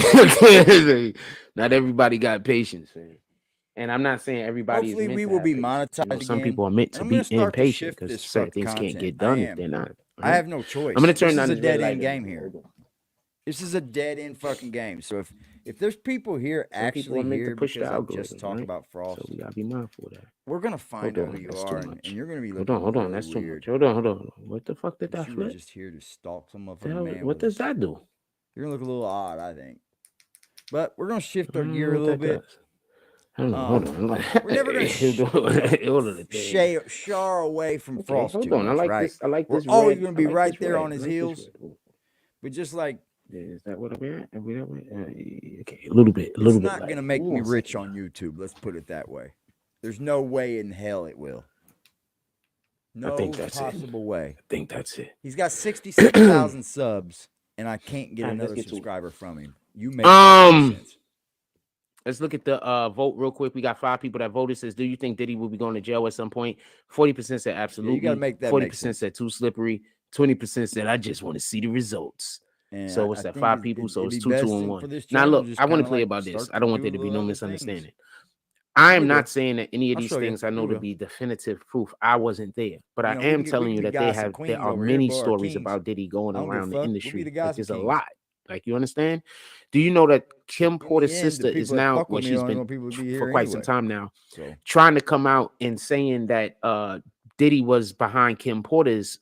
Not everybody got patience, man. And I'm not saying everybody Hopefully is meant we to will have be patience. monetized You know, some again. people are meant to I'm be gonna start to impatient shift because this certain fucking things can't content. get done I if am. they're not. I have no choice. I'm gonna turn this on is a this red dead light end game again. here. Hold on. This is a dead end fucking game. So If there's people here Some people actually are meant to here push the because I algorithm, just talk right? about Frost, So we gotta be mindful of that. we're gonna find out on, who you that's are, too and much. you're gonna be Hold looking on, really that's too weird. much. Hold on. What the fuck did that You were flip? just here to stalk some The motherfucking hell, man. what does that do? You're gonna look a little odd, I think. But we're gonna shift I our don't gear know a what little that bit. does. Hold on. We're never gonna shar away from Okay, Frost hold too on. much, I like right? this. I like We're this always red. gonna I be like right this there red. on his I like this heels. red. But just like, Is that what I'm at? Are we that way? Okay, a little bit. it's not gonna make me rich on YouTube. Let's put it that way. There's no way in hell it will. No I think that's possible way. I think that's it. He's got 66,000 subs, and I can't get All right, let's another get to it. subscriber from him. You make that make sense. Let's look at the vote real quick. We got 5 people that voted. Says, do you think Diddy will be going to jail at some point? 40% said absolutely. you gotta make that make 40% sense. said too slippery. 20% said I just want to see the results. And So what's that? 5 people. So it's 2, 2, and 1. Now channel look, just I want kinda to play like about this. start I don't want do there to be little no other misunderstanding. things. I We am not will. saying that any of I'll these show you. things I know We to will. be definitive proof. I wasn't there, but I You know, am we telling can you be that gods and there queens are over here, many but our stories kings. about Diddy going I don't give a around the fuck. We'll be industry. the Like, gods there's and a kings. lot. Like, you understand? Do you know that Kim In the Porter's end, the sister is people that now, fuck well, with me she's don't been want people to be for here quite some anyway. time now, So trying to come out and saying that Diddy was behind Kim Porter's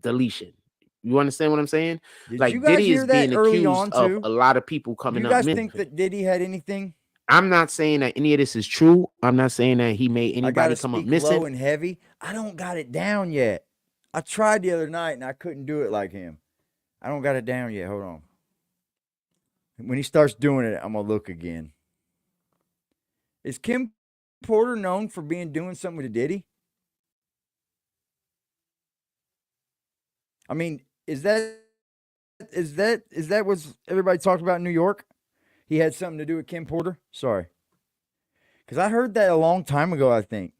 deletion. You understand what I'm saying? did Like, you guys Diddy hear is that being early accused on of too? a lot of people Do coming you up guys missing. think that Diddy had anything? I'm not saying that any of this is true. I'm not saying that he made I gotta anybody come up speak missing. low and heavy. I don't got it down yet. I tried the other night and I couldn't do it like him. I don't got it down yet. Hold on. When he starts doing it, I'm gonna look again. Is Kim Porter known for doing something with a Diddy? I mean, is that what everybody talked about in New York? He had something to do with Kim Porter? Sorry. Because I heard that a long time ago, I think.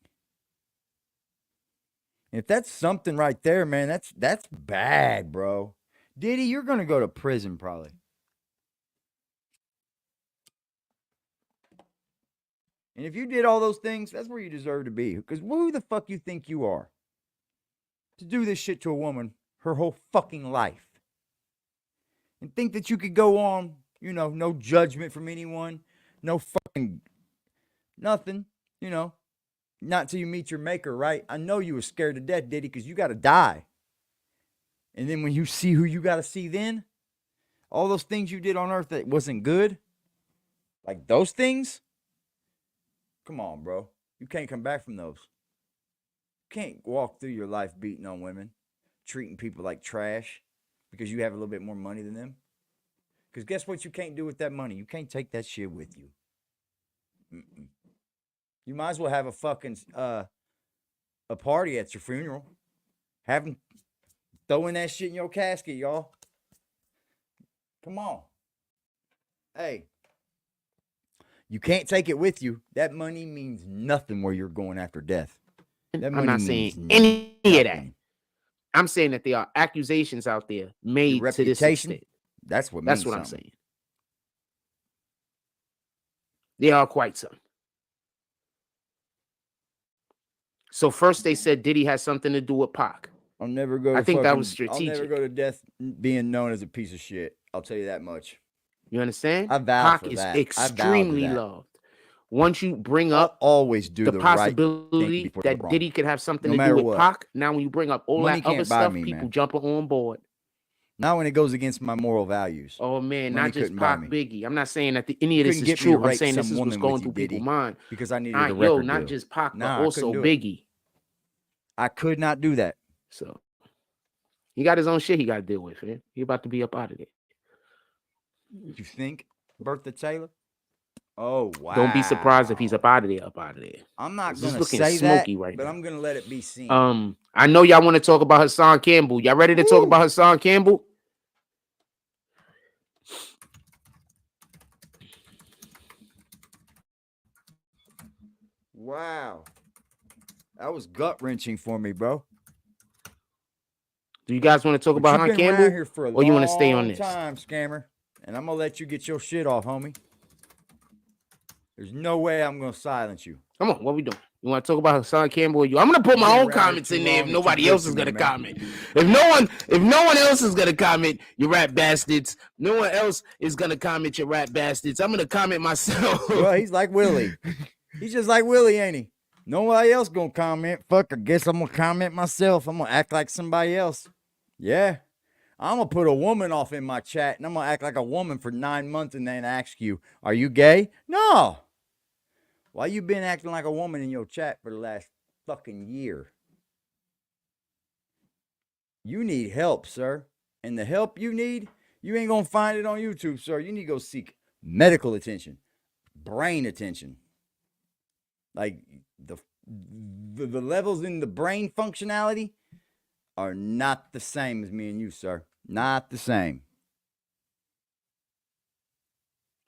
If that's something right there, man, that's bad, bro. Diddy, you're gonna go to prison probably. And if you did all those things, that's where you deserve to be. Because who the fuck you think you are? To do this shit to a woman her whole fucking life. And think that you could go on, no judgment from anyone, no fucking nothing, not till you meet your maker, right? I know you were scared to death, Diddy, because you got to die. And then when you see who you got to see then, all those things you did on earth that wasn't good, like those things, come on, bro. You can't come back from those. You can't walk through your life beating on women, treating people like trash because you have a little bit more money than them. Because guess what you can't do with that money? You can't take that shit with you. Mm-mm. You might as well have a fucking a party at your funeral. Have them throwing that shit in your casket, y'all. Come on. Hey. You can't take it with you. That money means nothing where you're going after death. That money I'm not means saying any nothing. of that. I'm saying that there are accusations out there made to this extent. That's what I'm saying. They are quite some. So first they said Diddy has something to do with Pac. I'll never go. I think that was strategic. I'll never go to death being known as a piece of shit. I'll tell you that much. You understand? I vow Pac for is that. extremely loved. Once you bring up always do the possibility right that Diddy could have something no to do with what. Pac, now when you bring up all Money that other stuff, people man. jumping on board. Not when it goes against my moral values. Oh man, Money not just Pac, Biggie. I'm not saying that any of this is true. I'm saying this is what's going through people's mind. Because I needed a record not deal. just Pac, but also Biggie. I could not do that. So he got his own shit he got to deal with, man. He about to be up out of there. You think, Bertha Taylor? Oh wow! Don't be surprised if he's up out of there. I'm not gonna looking say smoky that, right but now. I'm gonna let it be seen. I know y'all want to talk about Hassan Campbell. Y'all ready to talk about Hassan Campbell? Wow, that was gut wrenching for me, bro. Do you guys want to talk about Hassan Campbell, here for or you want to stay on this? Time, scammer, and I'm gonna let you get your shit off, homie. There's no way I'm gonna silence you. Come on, what we doing? You want to talk about Hassan Campbell or you? I'm gonna put my own comments in there if nobody else is gonna comment. If no one else is gonna comment, you rat bastards. No one else is gonna comment, you rat bastards. I'm gonna comment myself. Well, he's like Willie. He's just like Willie, ain't he? Nobody else gonna comment. Fuck, I guess I'm gonna comment myself. I'm gonna act like somebody else. Yeah. I'm gonna put a woman off in my chat and I'm gonna act like a woman for 9 months and then ask you, are you gay? No. Why you been acting like a woman in your chat for the last fucking year? You need help, sir. And the help you need, you ain't gonna find it on YouTube, sir. You need to go seek medical attention, brain attention. Like the levels in the brain functionality are not the same as me and you, sir. Not the same.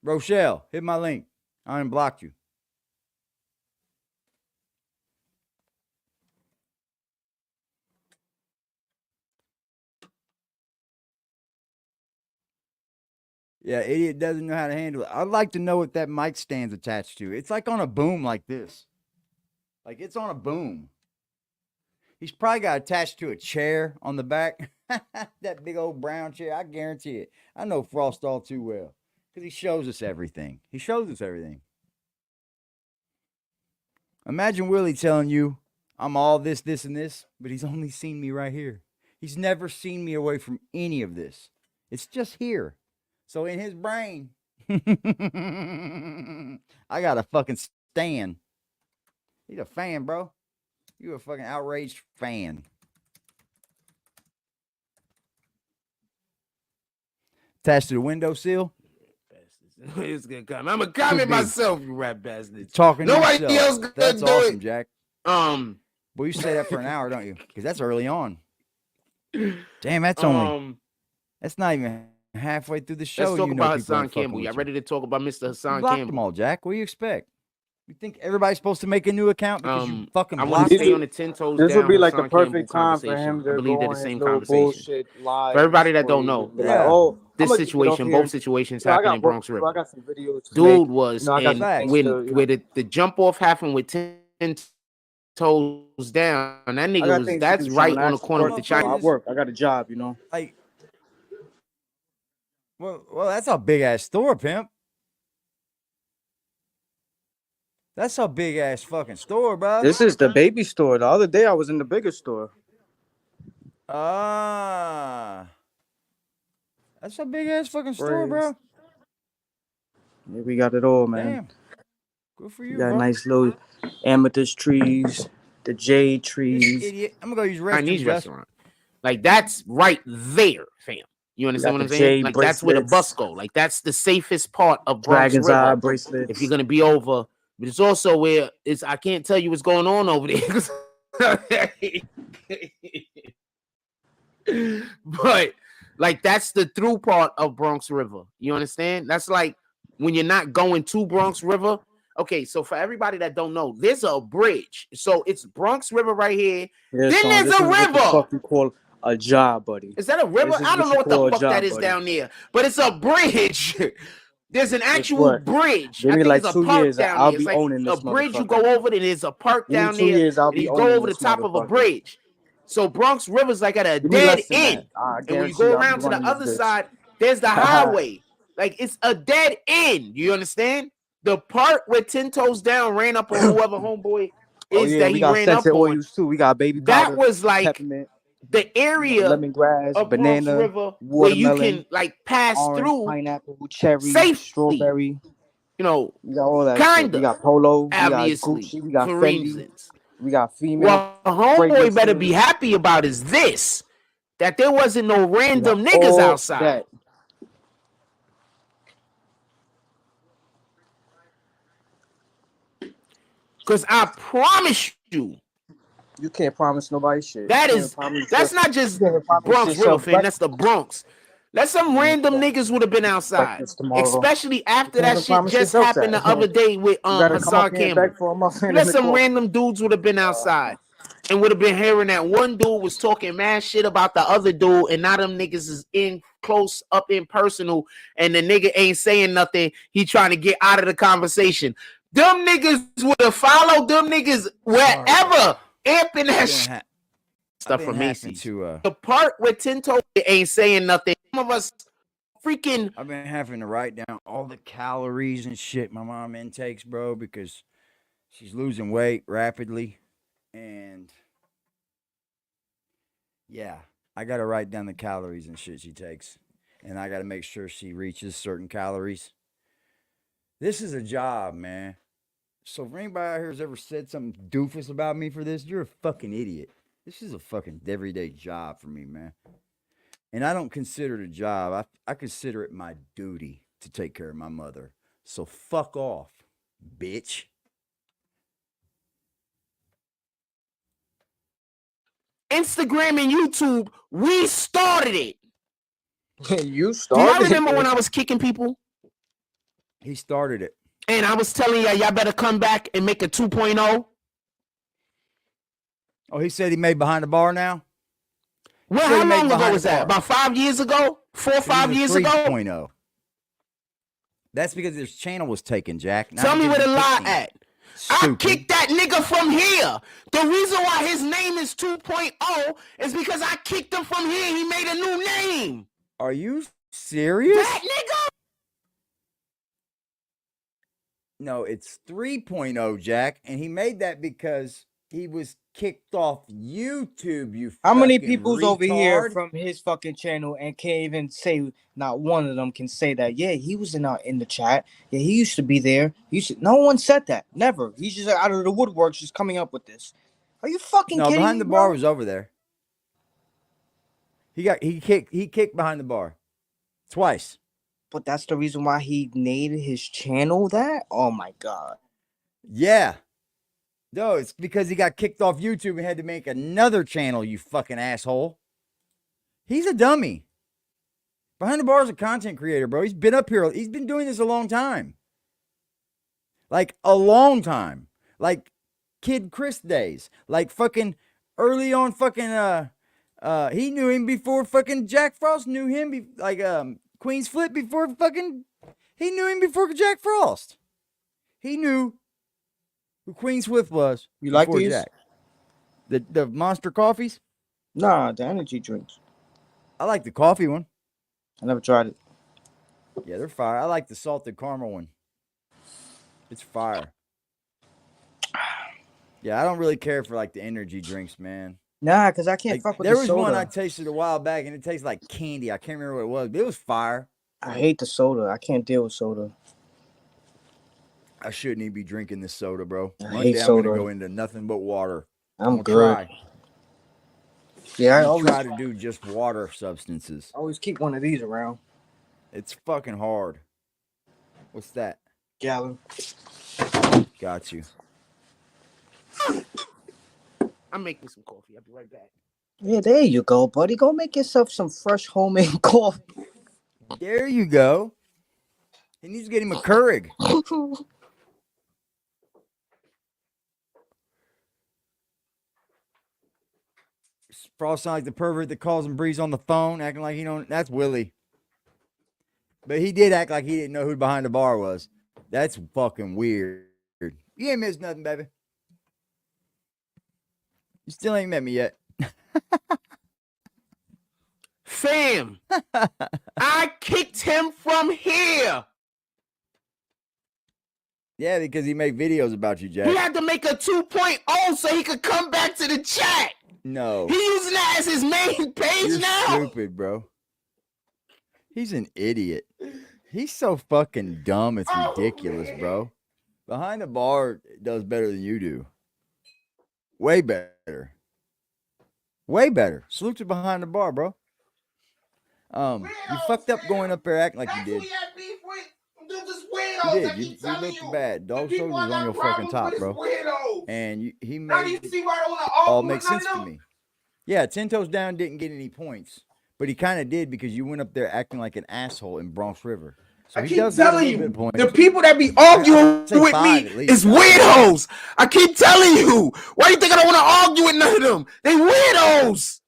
Rochelle, hit my link. I unblocked you. Yeah, idiot doesn't know how to handle it. I'd like to know what that mic stand's attached to. It's like on a boom like this. Like it's on a boom. He's probably got attached to a chair on the back. That big old brown chair. I guarantee it. I know Frost all too well. Because he shows us everything. He shows us everything. Imagine Willie telling you, I'm all this, this, and this, but he's only seen me right here. He's never seen me away from any of this. It's just here. So in his brain, I got a fucking stand. He's a fan, bro. You a fucking outraged fan. Attached to the windowsill. It's gonna come. I'm gonna comment myself, you rat bastard. Talking Nobody to yourself. else gonna That's do awesome, it. Jack. Well, you say that for an hour, don't you? Because that's early on. Damn, that's only. That's not even halfway through the show. Let's talk about Hassan Campbell. Y'all ready to talk about Mr. Hassan blocked Campbell? Them all, Jack. What do you expect? You think everybody's supposed to make a new account because you fucking I want blocked to it? stay on the 10 toes This down. would be like the Hassan perfect Campbell time for him to I believe go they're on the his same little conversation. bullshit live. For everybody that don't know, this I'ma situation, both situations happened in Bronx River. I got some videos. Dude was I got in some things when to, where the jump off happened with 10 toes down. That nigga was that's right on the corner with the China. I work. I got a job, you know. Like, well, that's a big ass store, Pimp. That's a big ass fucking store, bro. This is the baby store. The other day I was in the bigger store. That's a big ass fucking store, bro. Yeah, we got it all, man. Damn. Good for you, We got bro. nice little amethyst trees, the jade trees. Idiot. I'm gonna go use Chinese restroom, restaurant. Like that's right there, fam. You understand what I'm saying? Like that's where the bus go. Like that's the safest part of Bronx Dragon's River. Eye bracelets. If you're gonna be over, but it's also where it's. I can't tell you what's going on over there. But like that's the through part of Bronx River. You understand? That's like when you're not going to Bronx River. Okay, so for everybody that don't know, there's a bridge. So it's Bronx River right here. Yeah, then there's a river. What the fuck you call a job, buddy? Is that a river? I don't know what the fuck that is down there, but it's a bridge. There's an actual bridge. Give me like 2 years. I'll be like owning this. A bridge you go over, and there's a park down there. 2 years, I'll be you go over the top of a bridge. So Bronx River's like at a dead end. And when you go around to the other side, there's the highway. Like it's a dead end. You understand? The part where 10 toes down ran up on whoever homeboy is that he ran up on. Too. We got baby powder, that was like peppermint, the area lemongrass, of banana, Bronx River where you can like pass orange, through pineapple, cherry, safely. strawberry. You know, we got all that. Kinda. We got Polo, Obviously, we got Gucci, we got for Fendi, reasons. we got female. Well, homeboy better be happy about is this: that there wasn't no random niggas outside. That. Because I promise you, you can't promise nobody shit. That's not just Bronx River, fam. That's the Bronx. Let some random niggas would have been outside, especially after that shit just happened the other day with Hassan Campbell. Let some random dudes would have been outside and would have been hearing that one dude was talking mad shit about the other dude, and now them niggas is in close up in personal, and the nigga ain't saying nothing. He trying to get out of the conversation. Them niggas would have followed them niggas wherever. Amping that stuff from Macy's. The part where Tinto ain't saying nothing. Some of us freaking. I've been having to write down all the calories and shit my mom intakes, bro, because she's losing weight rapidly. And yeah, I got to write down the calories and shit she takes. And I got to make sure she reaches certain calories. This is a job, man. So for anybody out here who's ever said something doofus about me for this, you're a fucking idiot. This is a fucking everyday job for me, man. And I don't consider it a job. I consider it my duty to take care of my mother. So fuck off, bitch. Instagram and YouTube, we started it. You Do started y'all remember it. when I was kicking people? He started it. And I was telling y'all better come back and make a 2.0. Oh, he said he made behind the bar now? Well, how long ago was that? About 5 years ago? 4 or 5 years ago? 3.0. That's because his channel was taken, Jack. Now Tell me where the lie at. Stupid. I kicked that nigga from here. The reason why his name is 2.0 is because I kicked him from here. He made a new name. Are you serious? That nigga? No, it's 3.0, Jack. And he made that because he was kicked off YouTube, you How many fucking people's retard? over here from his fucking channel and can't even say, not one of them can say that, yeah, he was in the chat. Yeah, he used to be there. No one said that. Never. He's just out of the woodwork just coming up with this. Are you fucking No, kidding behind me, the bar bro? was over there. He kicked behind the bar. Twice. But that's the reason why he named his channel that? Oh my god. Yeah. No, it's because he got kicked off YouTube and had to make another channel, you fucking asshole. He's a dummy. Behind the bar is a content creator, bro. He's been up here. He's been doing this a long time. Like, a long time. Like, Kid Chris days. Like, fucking early on fucking, he knew him before fucking Jack Frost knew him. Queen's Flip before fucking, he knew him before Jack Frost. He knew who Queen Swift was. You like these? Jack. The Monster coffees? Nah, the energy drinks. I like the coffee one. I never tried it. Yeah, they're fire. I like the salted caramel one. It's fire. Yeah, I don't really care for like the energy drinks, man. Nah, because I can't fuck with the soda. There was one I tasted a while back and it tastes like candy. I can't remember what it was, but it was fire. I hate the soda. I can't deal with soda. I shouldn't even be drinking this soda, bro. I hate soda. I'm gonna go into nothing but water. I'm good. Try. Yeah, I always always try to do just water substances. I always keep one of these around. It's fucking hard. What's that? Gallon. Got you. I'm making some coffee. I'll be right back. Yeah, there you go, buddy. Go make yourself some fresh homemade coffee. There you go. He needs to get him a Keurig. Frost sounds like the pervert that calls him Breeze on the phone, acting like he don't. That's Willie. But he did act like he didn't know who behind the bar was. That's fucking weird. You ain't missed nothing, baby. You still ain't met me yet. Fam, I kicked him from here. Yeah, because he made videos about you, Jack. He had to make a 2.0 so he could come back to the chat. No. He using that as his main page You're now. stupid, bro. He's an idiot. He's so fucking dumb. It's ridiculous, bro. Behind the bar does better than you do. Way better. Way better. Salute to behind the bar, bro. You fucked up going up there acting like you did. You did. You looked bad. Dog shoulders was on your fucking top, bro. And he made it all make sense to me. Yeah, 10 Toes Down didn't get any points, but he kind of did because you went up there acting like an asshole in Bronx River. So I keep telling you, the people that be arguing with me is weirdos. I keep telling you. Why do you think I don't want to argue with none of them? They weirdos.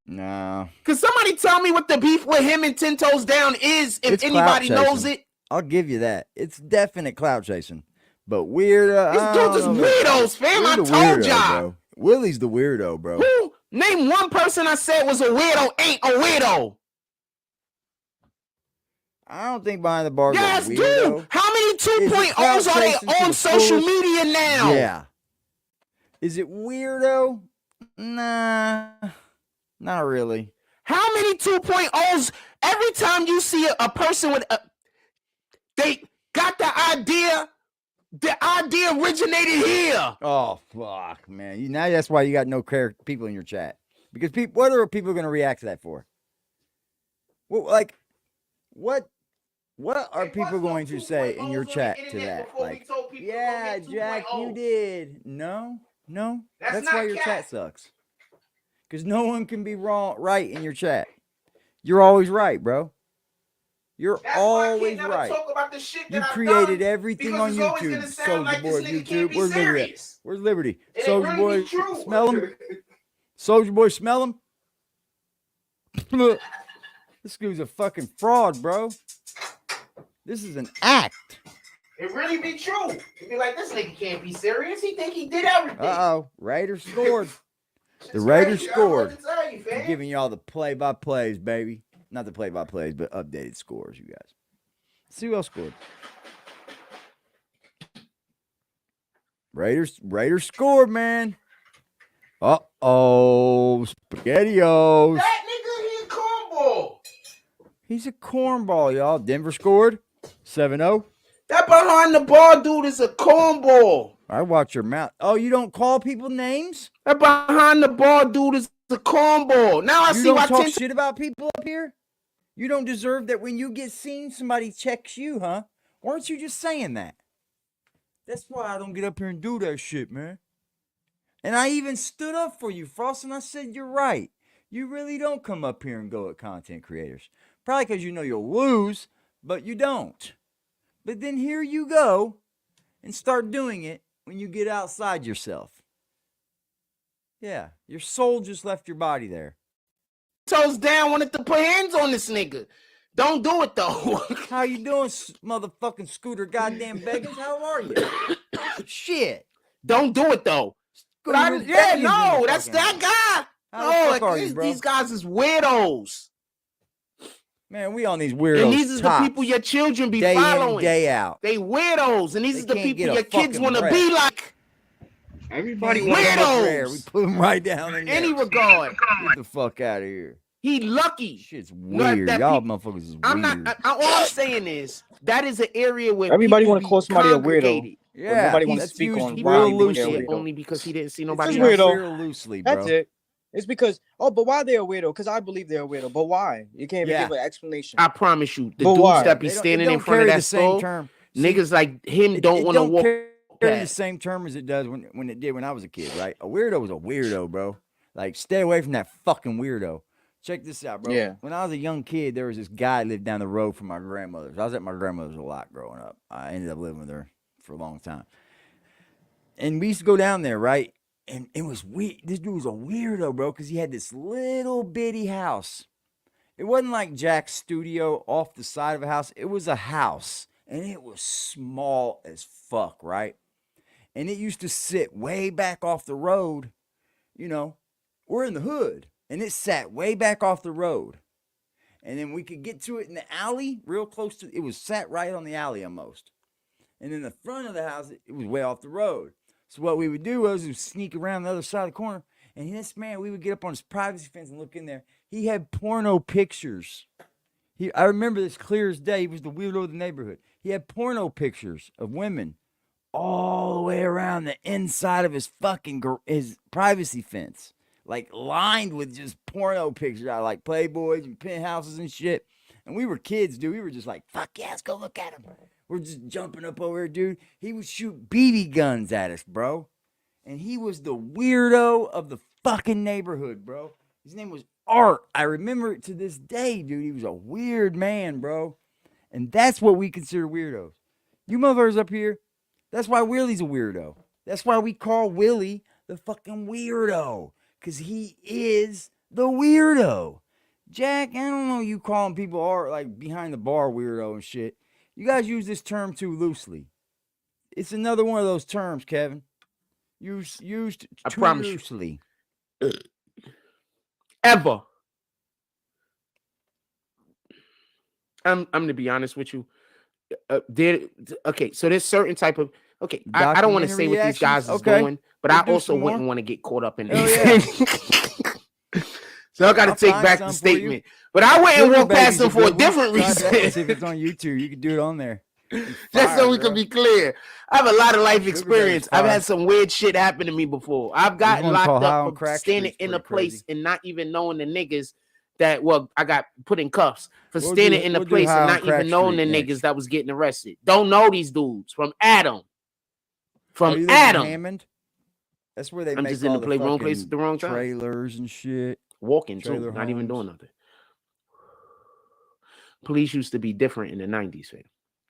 No. Can somebody tell me what the beef with him and 10 Toes Down is, if It's anybody clout knows chasing. it? I'll give you that. It's definite clout chasing. But weirdo. These dudes is weirdos, fam. I told y'all. Bro. Willie's the weirdo, bro. Who? Name one person I said was a weirdo ain't a weirdo. I don't think behind the bars Yes, are weirdo. dude. How many 2.0s are they on social media now? Yeah. Is it weirdo? Nah, not really. How many 2.0s? Every time you see a person with they got the idea originated here. Oh, fuck, man. Now that's why you got no people in your chat. Because what are people going to react to that for? Well, like, what are people going to say in your chat to that? Like, yeah, Jack, you did. No. That's why your chat sucks. Because no one can be right in your chat. You're always right, bro. You're always right. You created everything on YouTube. Soldier Boy YouTube. Where's Liberty? Where's Liberty? Soldier Boy, smell him. Soldier Boy, smell him. This dude's a fucking fraud, bro. This is an act. It really be true. You'd be like, this nigga can't be serious. He think he did everything. Uh-oh. Raiders scored. The Raiders scored. I'm giving y'all the play-by-plays, baby. Not the play-by-plays, but updated scores, you guys. Let's see who else scored. Raiders scored, man. Uh-oh. SpaghettiOs. That nigga, he a cornball. He's a cornball, y'all. Denver scored 7-0. That behind the ball dude is a cornball. I watch your mouth. Oh, you don't call people names? That behind the ball dude is a cornball. Now I see why you don't talk shit about people up here? You don't deserve that when you get seen, somebody checks you, huh? Why aren't you just saying that? That's why I don't get up here and do that shit, man. And I even stood up for you, Frost, and I said, you're right. You really don't come up here and go at content creators. Probably because you know you'll lose, but you don't. But then here you go and start doing it when you get outside yourself. Yeah, your soul just left your body there. Toes down, wanted to put hands on this nigga. Don't do it, though. How you doing, motherfucking Scooter goddamn Beggins? How are you? Shit. Don't do it, though. That's that guy. Oh, these guys is weirdos. Man, we on these weirdos. And these are the people your children be day following. In, day out. They weirdos, and these are the people your kids want to be like. Everybody weirdos. We put them right down in any regard. Get the fuck out of here. He lucky. Shit's weird. Y'all motherfuckers is weird. All I'm saying is that is an area where everybody want to call somebody a weirdo. Yeah, nobody wants to speak on real loosely. Only because he didn't see nobody else. Real loosely, bro. That's it. It's because, but why they're a weirdo? Because I believe they're a weirdo. But why? You can't even give an explanation. I promise you, the dudes that be standing in front of that store, niggas like him don't want to walk. Carry the same term as it does when it did when I was a kid, right? A weirdo was a weirdo, bro. Like, stay away from that fucking weirdo. Check this out, bro. Yeah. When I was a young kid, there was this guy lived down the road from my grandmother's. I was at my grandmother's a lot growing up. I ended up living with her for a long time. And we used to go down there, right? And it was weird. This dude was a weirdo, bro, because he had this little bitty house. It wasn't like Jack's studio off the side of a house. It was a house, and it was small as fuck, right? And it used to sit way back off the road. You know, we're in the hood, and it sat way back off the road. And then we could get to it in the alley, real close to it. Was sat right on the alley almost. And in the front of the house, it was way off the road. So what we would do was sneak around the other side of the corner, and this man, we would get up on his privacy fence and look in there. He had porno pictures. I remember this clear as day. He was the weirdo of the neighborhood. He had porno pictures of women all the way around the inside of his his privacy fence, like lined with just porno pictures out, like Playboys and penthouses and shit. And we were kids, dude. We were just like, fuck yeah, let's go look at him. We're just jumping up over here, dude. He would shoot BB guns at us, bro. And he was the weirdo of the fucking neighborhood, bro. His name was Art. I remember it to this day, dude. He was a weird man, bro. And that's what we consider weirdos. You motherfuckers up here, that's why Willie's a weirdo. That's why we call Willie the fucking weirdo. Because he is the weirdo. Jack, I don't know you calling people like behind the bar weirdo and shit. You guys use this term too loosely. It's another one of those terms, Kevin. Used I too promise you. loosely. Ever. I'm gonna be honest with you. Okay, so there's certain type of I don't want to say what these guys is doing, but I also wouldn't want to get caught up in it. So I got to take back the statement. But I went and walked past them for a different reason. If it's on YouTube, you can do it on there. Just so we can be clear. I have a lot of life experience. I've had some weird shit happen to me before. I've gotten locked up for standing in a place and not even knowing the niggas that, well, I got put in cuffs for standing in a place and not even knowing the niggas that was getting arrested. Don't know these dudes. From Adam. From Adam. Hammond? That's where they I'm make just in the wrong place at the wrong time. Trailers and shit. Walking too, not even doing nothing. Police used to be different in the 90s, man.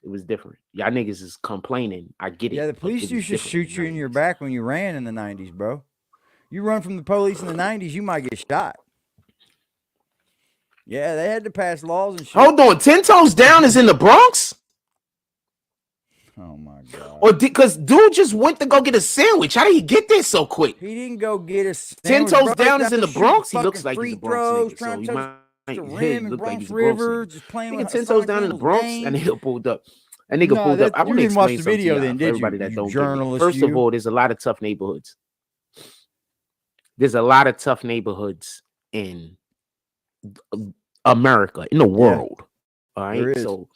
It was different. Y'all niggas is complaining. I get it. Yeah, the police used to shoot you in your back when you ran in the 90s, bro. You run from the police in the 90s, you might get shot. Yeah, they had to pass laws and shit. Hold on, 10 Toes Down is in the Bronx? Oh my God. Or because dude just went to go get a sandwich. How did he get there so quick? He didn't go get a sandwich. 10 Toes Down is in the Bronx. He looks like he's a Bronx nigga, so he might look like he's a River, just playing with 10 Toes Down in the Bronx, and nigga pulled up. And nigga pulled up. I want to explain something to everybody that don't get it. First of all, there's a lot of tough neighborhoods. There's a lot of tough neighborhoods in America, in the world. All right, so.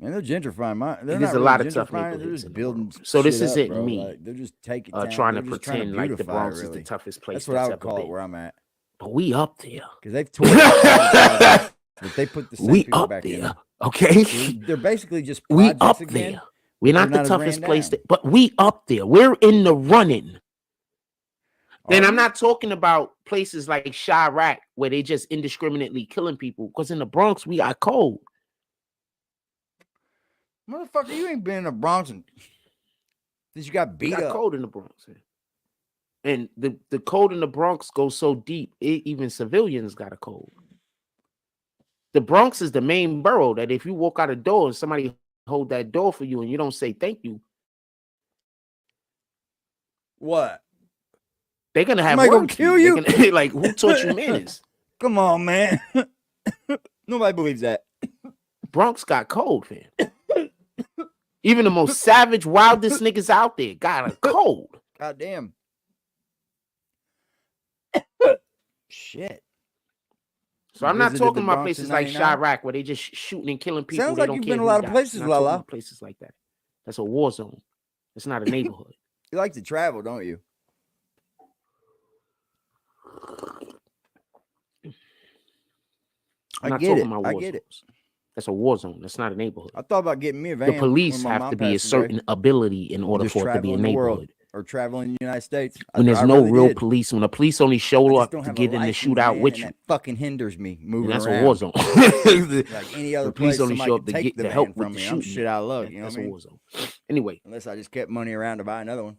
Man, they're gentrifying. There's a lot of tough neighborhoods. They're just building. So this isn't me. Like, they're just taking trying to pretend like the Bronx is the toughest place. That's what I would call it where I'm at. But we up there because they've torn it. But they put the same we people up back there. In. Okay, they're basically just we up again. there. We're not the toughest place, but we up there. We're in the running. And I'm not talking about places like Chirac where they just indiscriminately killing people. Because in the Bronx, we got cold. Motherfucker, you ain't been in the Bronx since you got beat up. Cold in the Bronx. And the cold in the Bronx goes so deep, even civilians got a cold. The Bronx is the main borough that if you walk out a door and somebody hold that door for you and you don't say thank you. What? They're going to have gonna kill you? Like, who taught you manners? Come on, man. Nobody believes that. Bronx got cold, fam. Even the most savage, wildest niggas out there got a cold. God damn. Shit. So I'm not talking about places like Chirac where they just shooting and killing people. Sounds like you've been a lot of places, Lala. Places like that. That's a war zone. It's not a neighborhood. You like to travel, don't you? I get it. That's a war zone. That's not a neighborhood. I thought about getting me a van. The police have to be a certain ability in order for it to be a neighborhood. Or travel in the United States. When there's no real police, when the police only show up to get in the shootout with you, that fucking hinders me moving around. That's a war zone. Like any other police only show up to get the help from me. I'm shit out of luck. You know that's what I mean? A war zone. Anyway, unless I just kept money around to buy another one.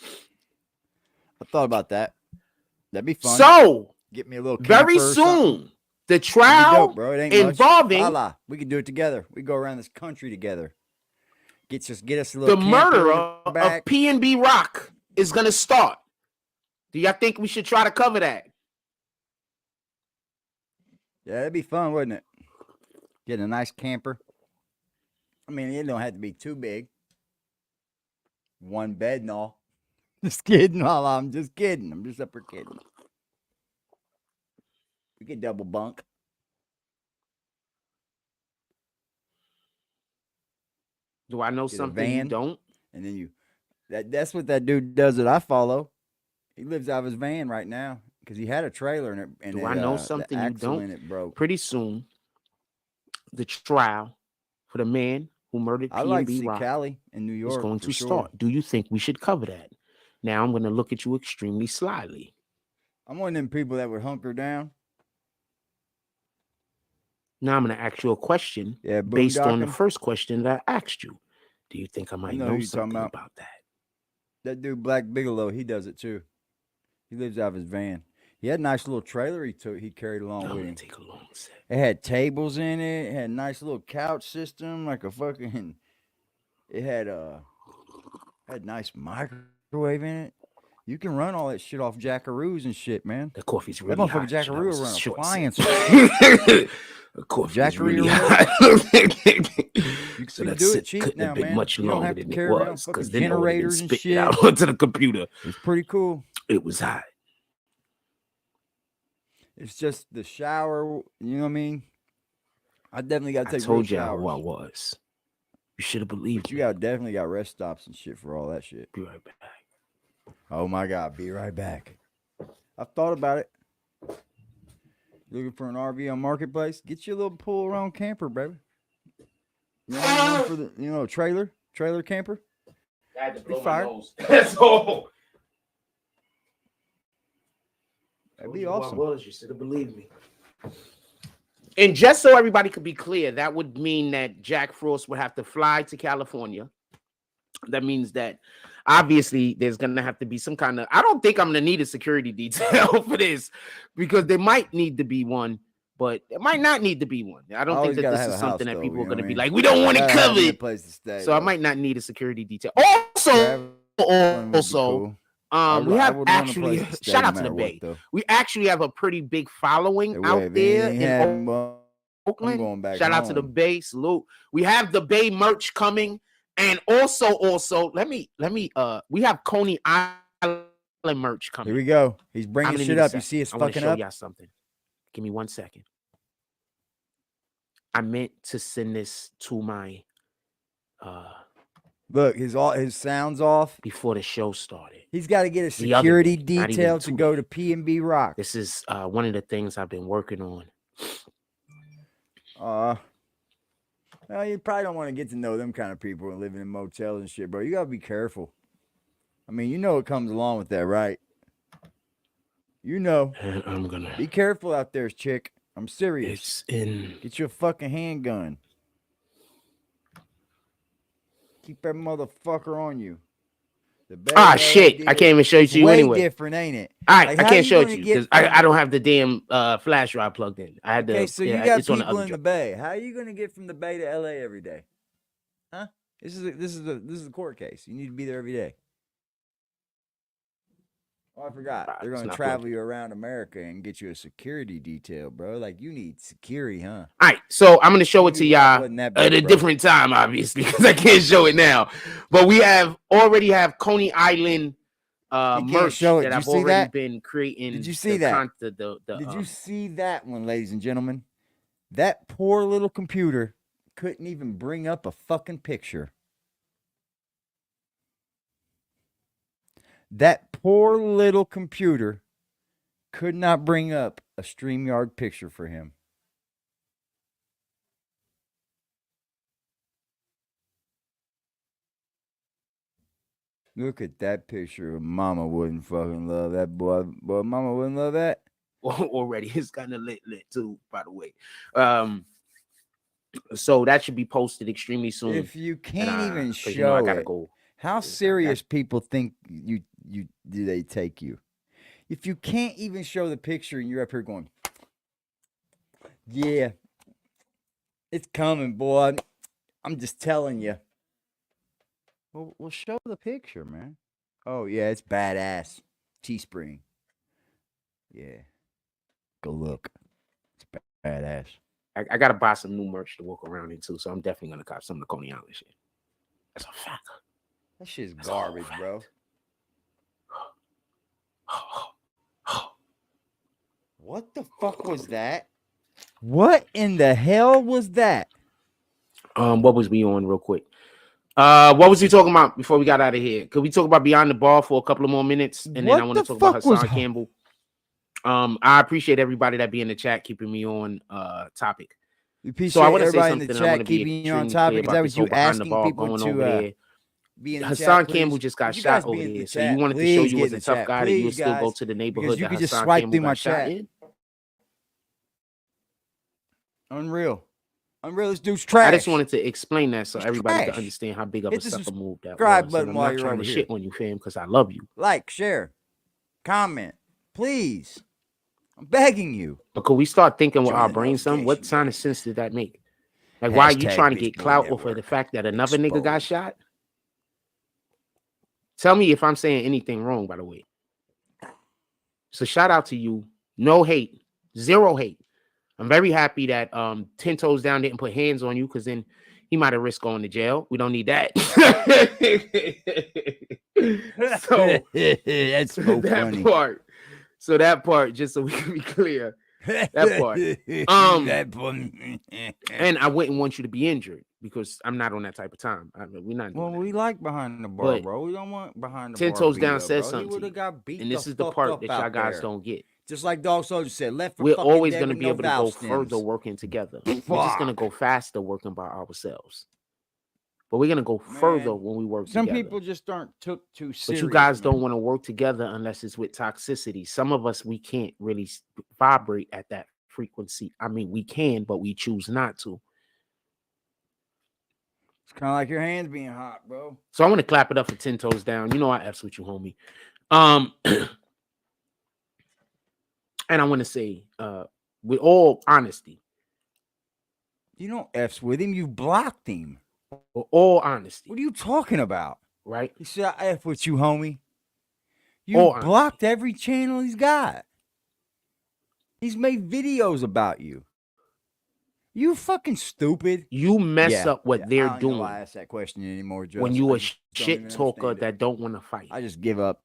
I thought about that. That'd be fun. So get me a little very soon. The trial dope, bro. It ain't involving we can do it together. We go around this country together. Get us a little. The murder of PNB Rock is gonna start. Do y'all think we should try to cover that? Yeah, that'd be fun, wouldn't it? Get a nice camper. I mean, it don't have to be too big. One bed and all. Just kidding, I'm just kidding. I'm just up here kidding. We could double bunk. Do I know something you don't? And then that's what that dude does that I follow. He lives out of his van right now because he had a trailer and do I know something you don't? It broke. Pretty soon, the trial for the man who murdered PNB Rock. I like to see Cali in New York. Is going to start. Do you think we should cover that? Now I'm going to look at you extremely slyly. I'm one of them people that would hunker down. Now I'm going to ask you a question based on the first question that I asked you. Do you think I might know something about that? That dude, Black Bigelow, he does it too. He lives out of his van. He had a nice little trailer he carried along with him. Take a long set. It had tables in it. It had a nice little couch system, like a fucking It had nice microwave in it. You can run all that shit off Jackaroos and shit, man. The coffee's That really hot. motherfucking Jackaroo will run appliance. The coffee is Jackaroo really or hot. You So can that do it sip cheap couldn't now, have been man. much You don't longer have to than it carry around was, fucking because then I would have been generators and spitting it shit. out onto the computer. It's pretty cool. It was hot. It's just the shower. You know what I mean? I definitely got to I take told real y'all who I showers. was. You should have believed But you me. definitely got rest stops and shit for all that shit. Be right back. Oh my God, be right back. I've thought about it. Looking for an RV on Marketplace? Get you a little pull around camper, baby. You know, one for the trailer camper. I had to blow my fire. nose. That's all. That'd be awesome. You should have believed me. And just so everybody could be clear, that would mean that Jack Frost would have to fly to California. That means that obviously there's going to have to be some kind of, I don't think I'm going to need a security detail for this, because there might need to be one, but it might not need to be one. I don't think that this is something that people are going to be like, we don't want it covered. Place to stay, so I might not need a security detail. Also, cool. We have actually, shout out to the Bay. We actually have a pretty big following out there in Oakland. Shout out to the Bay. Salute. We have the Bay merch coming. And also, let me, we have Coney Island merch coming. Here we go. He's bringing shit up. You see it's fucking up? I want to show y'all something. Give me 1 second. I meant to send this to my, look, his sound's off before the show started. He's got to get a security detail to go to P&B Rock. This is one of the things I've been working on. Well, you probably don't want to get to know them kind of people and living in motels and shit, bro. You got to be careful. I mean, you know what comes along with that, right? You know. And I'm going to... Be careful out there, chick. I'm serious. It's in... Get you a fucking handgun. Keep that motherfucker on you. Shit. I can't even show it to you anyway. Way different, ain't it? All right, I can't show it to you because I don't have the damn flash drive plugged in. I had to. Okay, so you got people in the Bay. How are you gonna get from the Bay to LA every day? Huh? This is a court case. You need to be there every day. Oh, I forgot. They're gonna travel you around America and get you a security detail, bro. Like, you need security, huh? All right, so I'm gonna show it to y'all at a different time, obviously, because I can't show it now. But we already have Coney Island merch that I've already been creating. Did you see that? Did you see that one, ladies and gentlemen? That poor little computer couldn't even bring up a fucking picture. That poor little computer could not bring up a StreamYard picture for him. Look at that picture. Mama wouldn't fucking love that boy. Boy, mama wouldn't love that. Already, it's kind of lit too, by the way. So that should be posted extremely soon. If you can't even show I gotta go. How serious people think do they take you? If you can't even show the picture and you're up here going, yeah, it's coming, boy. I'm just telling you. Well, show the picture, man. Oh, yeah, it's badass. Teespring. Yeah. Go look. It's badass. I got to buy some new merch to walk around in, too, so I'm definitely going to cop some of the Coney Island shit. That's a fact. That shit's garbage, bro. What the fuck was that? What in the hell was that? What was we on real quick? What was he talking about before we got out of here? Could we talk about Beyond the Bar for a couple of more minutes? And then I want to talk about Hassan Campbell. I appreciate everybody that be in the chat keeping me on topic. So I want to say something in the chat keeping you on topic. Is that what you asking people to be in the Hassan chat, Campbell just got shot over there. So you wanted to show you was a tough guy that you would still go to the neighborhood you that could just Hassan swipe Campbell through my got shot chat. in? Unreal. This dude's trash. I just wanted to explain that so everybody can understand how big of a sucker move that was. Button I'm while not you're trying over to here. shit on you, fam, because I love you. Like, share, comment, please. I'm begging you. But could we start thinking with our brains, son? What kind of sense did that make? Like, why are you Hashtag trying to Bitch get Boy clout off of Network. the fact that another nigga got Exposed. shot? Tell me if I'm saying anything wrong, by the way. So shout out to you. No hate. Zero hate. I'm very happy that 10 Toes Down didn't put hands on you, because then he might have risked going to jail. We don't need that. So That's so that funny. part. So that part, just so we can be clear. That part. That funny. And I wouldn't want you to be injured, because I'm not on that type of time. We're not doing Well, that. we like behind the bar, But bro. We don't want behind the 10 bar. Toes beat Down up, says bro. something He to would have you. got beat And this the is the fuck part up that out y'all guys there. don't get. Just like Dog Soldier said, left for We're fucking always dead going to with be no able to go valve further stems. working together. We're just going to Fuck. go faster working by ourselves. But we're going to go further Man, when we work Some together. people just aren't took too serious. But you guys man. don't want to work together unless it's with toxicity. Some of us, we can't really vibrate at that frequency. I mean, we can, but we choose not to. It's kind of like your hands being hot, bro. So I want to clap it up for 10 Toes Down. You know I F's with you, homie. And I want to say, with all honesty, You don't F's with him. You blocked him. with all honesty, What are you talking about? right? He said, I F with you, homie. You All blocked every channel he's got. He's made videos about you. You fucking stupid. You mess up what I they're don't know doing why I ask that question anymore, Just. when you I a just don't shit even talker understand it. that don't want to fight. I just give up.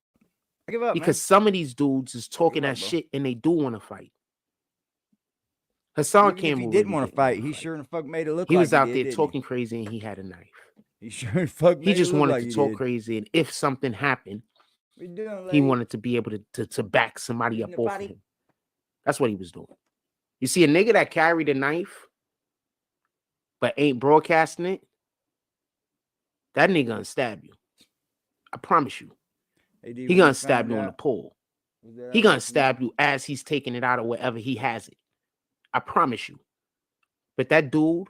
I give up, Because some of these dudes is talking up, that bro. shit and they do want to fight. man. Hassan Even if Campbell he didn't really want to didn't wanna fight, he sure in the fuck made it look He like was out did, there didn't talking crazy and he had a knife. He sure in fuck made He just it look wanted like to he talk did. crazy, and if something happened, What you doing, he lady? wanted to be able to back somebody In up the off of body? him. That's what he was doing. You see a nigga that carried a knife but ain't broadcasting it, that nigga gonna stab you. I promise you. Hey, D, He when gonna you stab found you on the out, pole. was that He out gonna there for stab you as he's taking it out or wherever he has it. I promise you. But that dude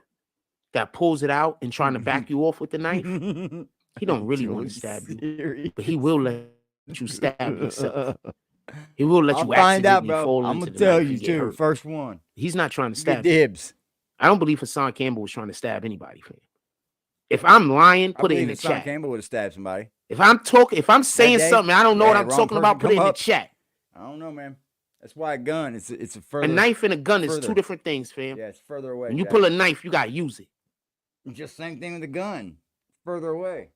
that pulls it out and trying to back you off with the knife, me? he don't really You're want to stab you, serious. but he will let you stab yourself. He will let I'll you find out, accidentally bro. fall I'm into gonna the tell knife you and get too. hurt. First one. He's not trying to You get stab you. dibs. I don't believe Hassan Campbell was trying to stab anybody, fam. If I'm lying, I put it in believe the that Son chat. Campbell would have stabbed somebody. If I'm saying day? something, I don't know Yeah, what I'm wrong talking about, person put it come in the up. chat. I don't know, man. That's why a gun. It's a A further. knife and a gun is further. two different things, fam. Yeah, it's further away. When you Jack. pull a knife, you gotta use it. Just same thing with a gun. Further away.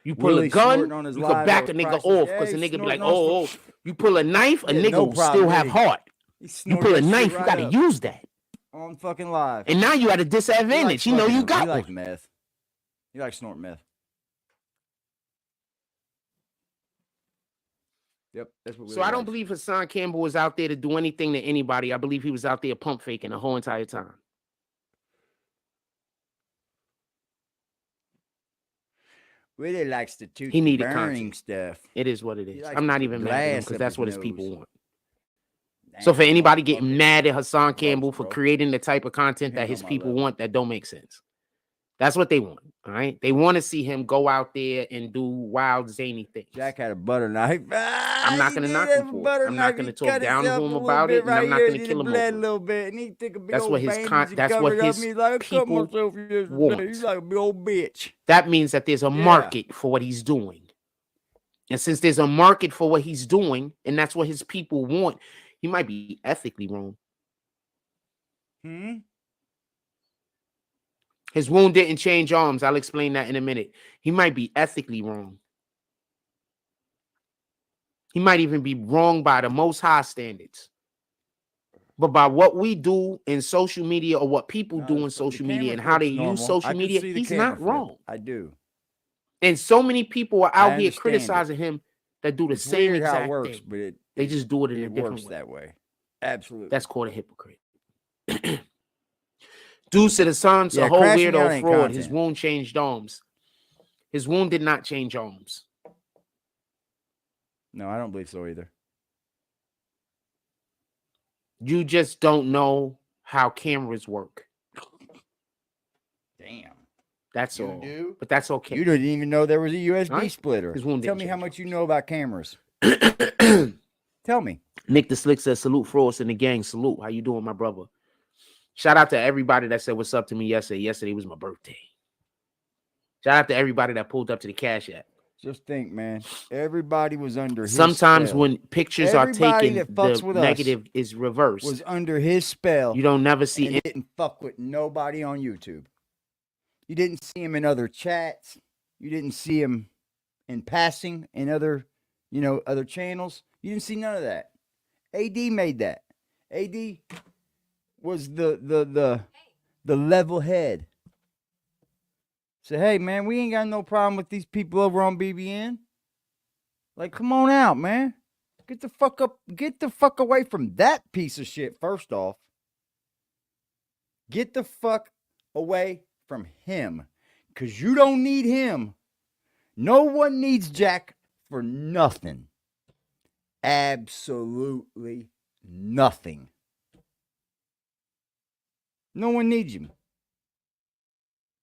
You pull Willie a gun, snorting on his you can live back a those nigga prices. off Yeah, because the he's nigga be like, snorting on oh, his- you pull a knife, a Yeah, nigga no will problem, still have did he? heart. He You snorted pull a that shit knife, you right gotta up. use that. On fucking live. And now you at a He disadvantage. likes You know you fucking- got He likes one. meth. He likes snorting meth. Yep, that's what. So I don't believe Hassan Campbell was out there to do anything to anybody. I believe he was out there pump faking the whole entire time. Willie likes the tooth He needed burning content. stuff. It is what it He is. likes I'm to not put even mad at him glass because up that's his what his people nose. want. So for anybody getting motherfucker. mad at Hassan Votes, Campbell for bro. creating the type of content He that ain't his on my people level. want, that don't make sense. That's what they want. All right. They want to see him go out there and do wild, zany things. Jack had a butter knife. I'm not gonna knock him for it. I'm not gonna talk down to him about it, and I'm not gonna kill him over a it. little bit, and he took a big That's old what his bandage and that's what covered it up, his and he's like, I cut people myself yesterday. want. He's like a big old bitch. That means that there's a Yeah. market for what he's doing. And since there's a market for what he's doing, and that's what his people want, he might be ethically wrong. His wound didn't change arms. I'll explain that in a minute. He might be ethically wrong. He might even be wrong by the most high standards. But by what we do in social media, or what people do in social media, and how they use social media, he's not wrong. I do. And so many people are out here understand criticizing him that do the It's same weird how exact it works, thing. but They just do it in a it different works way. that way. Absolutely. That's called a hypocrite. Dude said Hassan's Yeah, a whole crashing out weirdo ain't fraud. His content. wound changed arms. His wound did not change arms. No, I don't believe so either. You just don't know how cameras work. Damn. That's You all. do? But that's okay. You didn't even know there was a USB Right? splitter. His wound Tell didn't me how change much you know about cameras. Tell me. Nick the Slick says, salute Frost and the gang. Salute. How you doing, my brother? Shout out to everybody that said what's up to me yesterday. Yesterday was my birthday. Shout out to everybody that pulled up to the Cash App. Just think, man. Everybody was under his Sometimes spell. when pictures Everybody are taken, that fucks the with negative is reversed. was under his spell. You don't never see and didn't fuck with nobody on YouTube. You didn't see him in other chats. You didn't see him in passing in other, other channels. You didn't see none of that. AD made that. AD was the level head. Say, hey man, we ain't got no problem with these people over on BBN. Like, come on out, man. Get the fuck up. Get the fuck away from that piece of shit. First off, get the fuck away from him, because you don't need him. No one needs Jack for nothing. Absolutely nothing. No one needs him.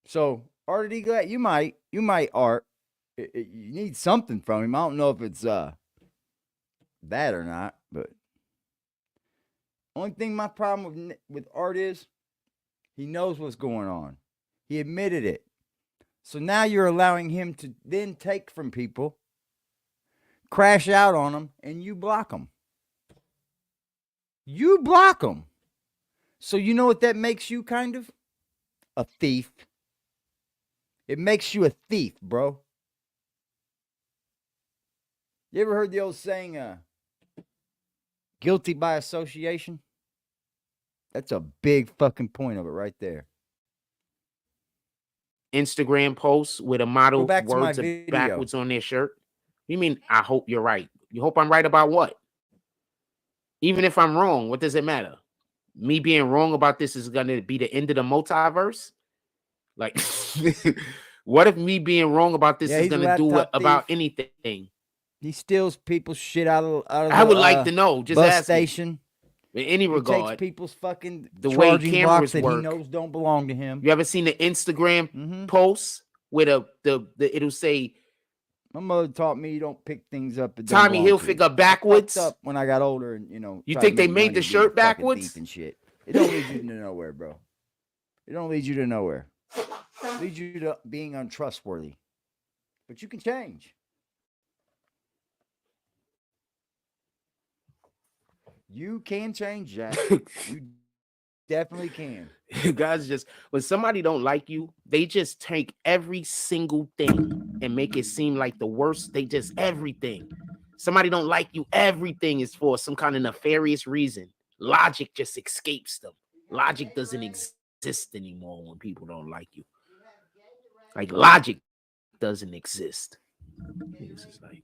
So, Art of Eagle, you might, Art. You need something from him. I don't know if it's bad or not, but only thing my problem with Art is he knows what's going on. He admitted it. So now you're allowing him to then take from people, crash out on them, and you block them. You block them. So you know what that makes you, kind of? A thief. It makes you a thief, bro. You ever heard the old saying, guilty by association? That's a big fucking point of it right there. Instagram posts with a model words video. backwards on their shirt. You mean, I hope you're right. You hope I'm right about what? Even if I'm wrong, what does it matter? Me being wrong about this is going to be the end of the multiverse? Like, what if me being wrong about this is going to do about anything? He steals people's shit out of I would like to know. Just bus ask station. In any regard, he takes people's fucking the way charging cameras blocks that work. he knows don't belong to him. You ever seen the Instagram posts with it'll say, my mother taught me you don't pick things up. Tommy Hilfiger backwards. Up when I got older, and you think they made the shirt backwards and shit. It don't lead you to nowhere, bro. It don't lead you to nowhere. It leads you to being untrustworthy. But you can change. You can change, Jack. You definitely can. Guys, just when somebody don't like you, they just take every single thing and make it seem like the worst. They just everything. Somebody don't like you, everything is for some kind of nefarious reason. Logic just escapes them. Logic doesn't exist anymore when people don't like you. Like, logic doesn't exist. It's just like,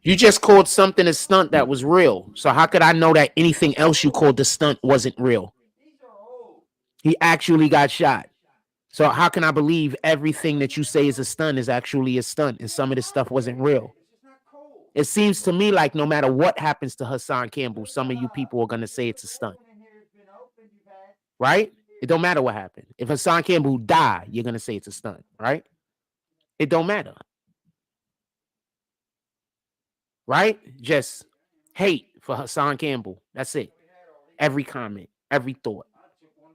you just called something a stunt that was real. So how could I know that anything else you called the stunt wasn't real? He actually got shot. So how can I believe everything that you say is a stunt is actually a stunt and some of this stuff wasn't real? It seems to me like no matter what happens to Hassan Campbell, some of you people are going to say it's a stunt. Right? It don't matter what happened. If Hassan Campbell die, you're going to say it's a stunt, right? It don't matter. Right? Just hate for Hassan Campbell. That's it. Every comment, every thought.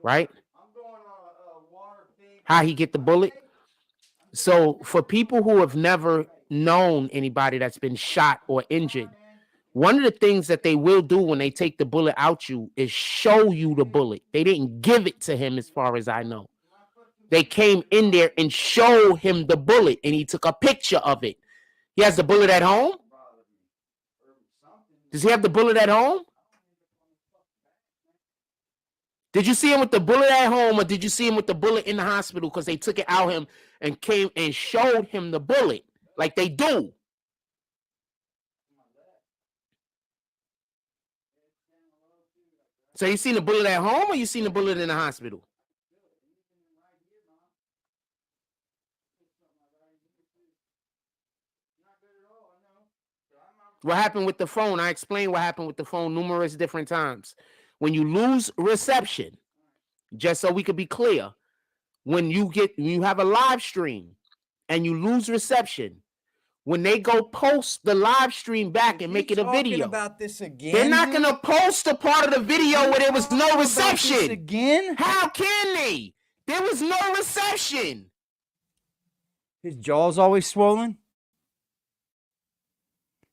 Right? How he get the bullet? So for people who have never known anybody that's been shot or injured, one of the things that they will do when they take the bullet out you is show you the bullet. They didn't give it to him as far as I know. They came in there and showed him the bullet and he took a picture of it. He has the bullet at home? Does he have the bullet at home? Did you see him with the bullet at home, or did you see him with the bullet in the hospital because they took it out him and came and showed him the bullet like they do? So you seen the bullet at home or you seen the bullet in the hospital? What happened with the phone? I explained what happened with the phone numerous different times. When you lose reception, just so we could be clear, when you have a live stream and you lose reception, when they go post the live stream back and make it a video, about this again, they're not going to post a part of the video where there was no reception. Again? How can they? There was no reception. His jaw's always swollen.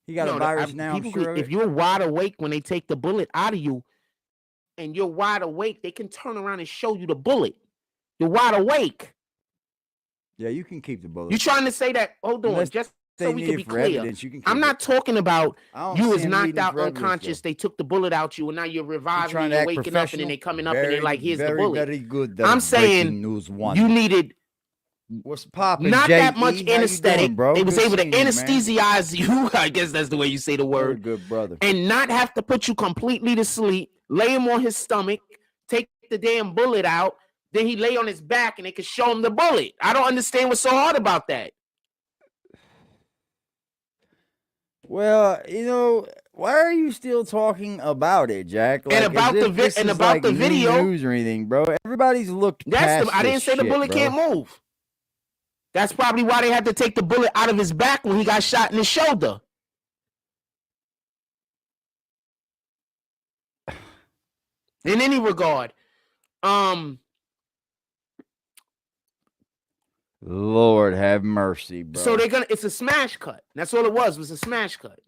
He got a virus now. I'm sure if you're wide awake when they take the bullet out of you and you're wide awake, they can turn around and show you the bullet. You're wide awake. Yeah, you can keep the bullet. You're trying to say that, hold on, just so we can be clear. I'm not talking about you was knocked out unconscious, they took the bullet out you, and now you're reviving and you're waking up, and then they coming up and they're like, here's the bullet. Very good. I'm saying you needed what's popping? Not J. that much anesthetic. Bro? They was able to anesthesize you. I guess that's the way you say the word. Good brother. And not have to put you completely to sleep. Lay him on his stomach. Take the damn bullet out. Then he lay on his back, and they could show him the bullet. I don't understand what's so hard about that. Well, you know, why are you still talking about it, Jack? Like, and about the video, news or anything, bro. Everybody's looked past I didn't say the bullet can't move. That's probably why they had to take the bullet out of his back when he got shot in the shoulder. In any regard, Lord have mercy, bro. So it's a smash cut. That's all it was a smash cut.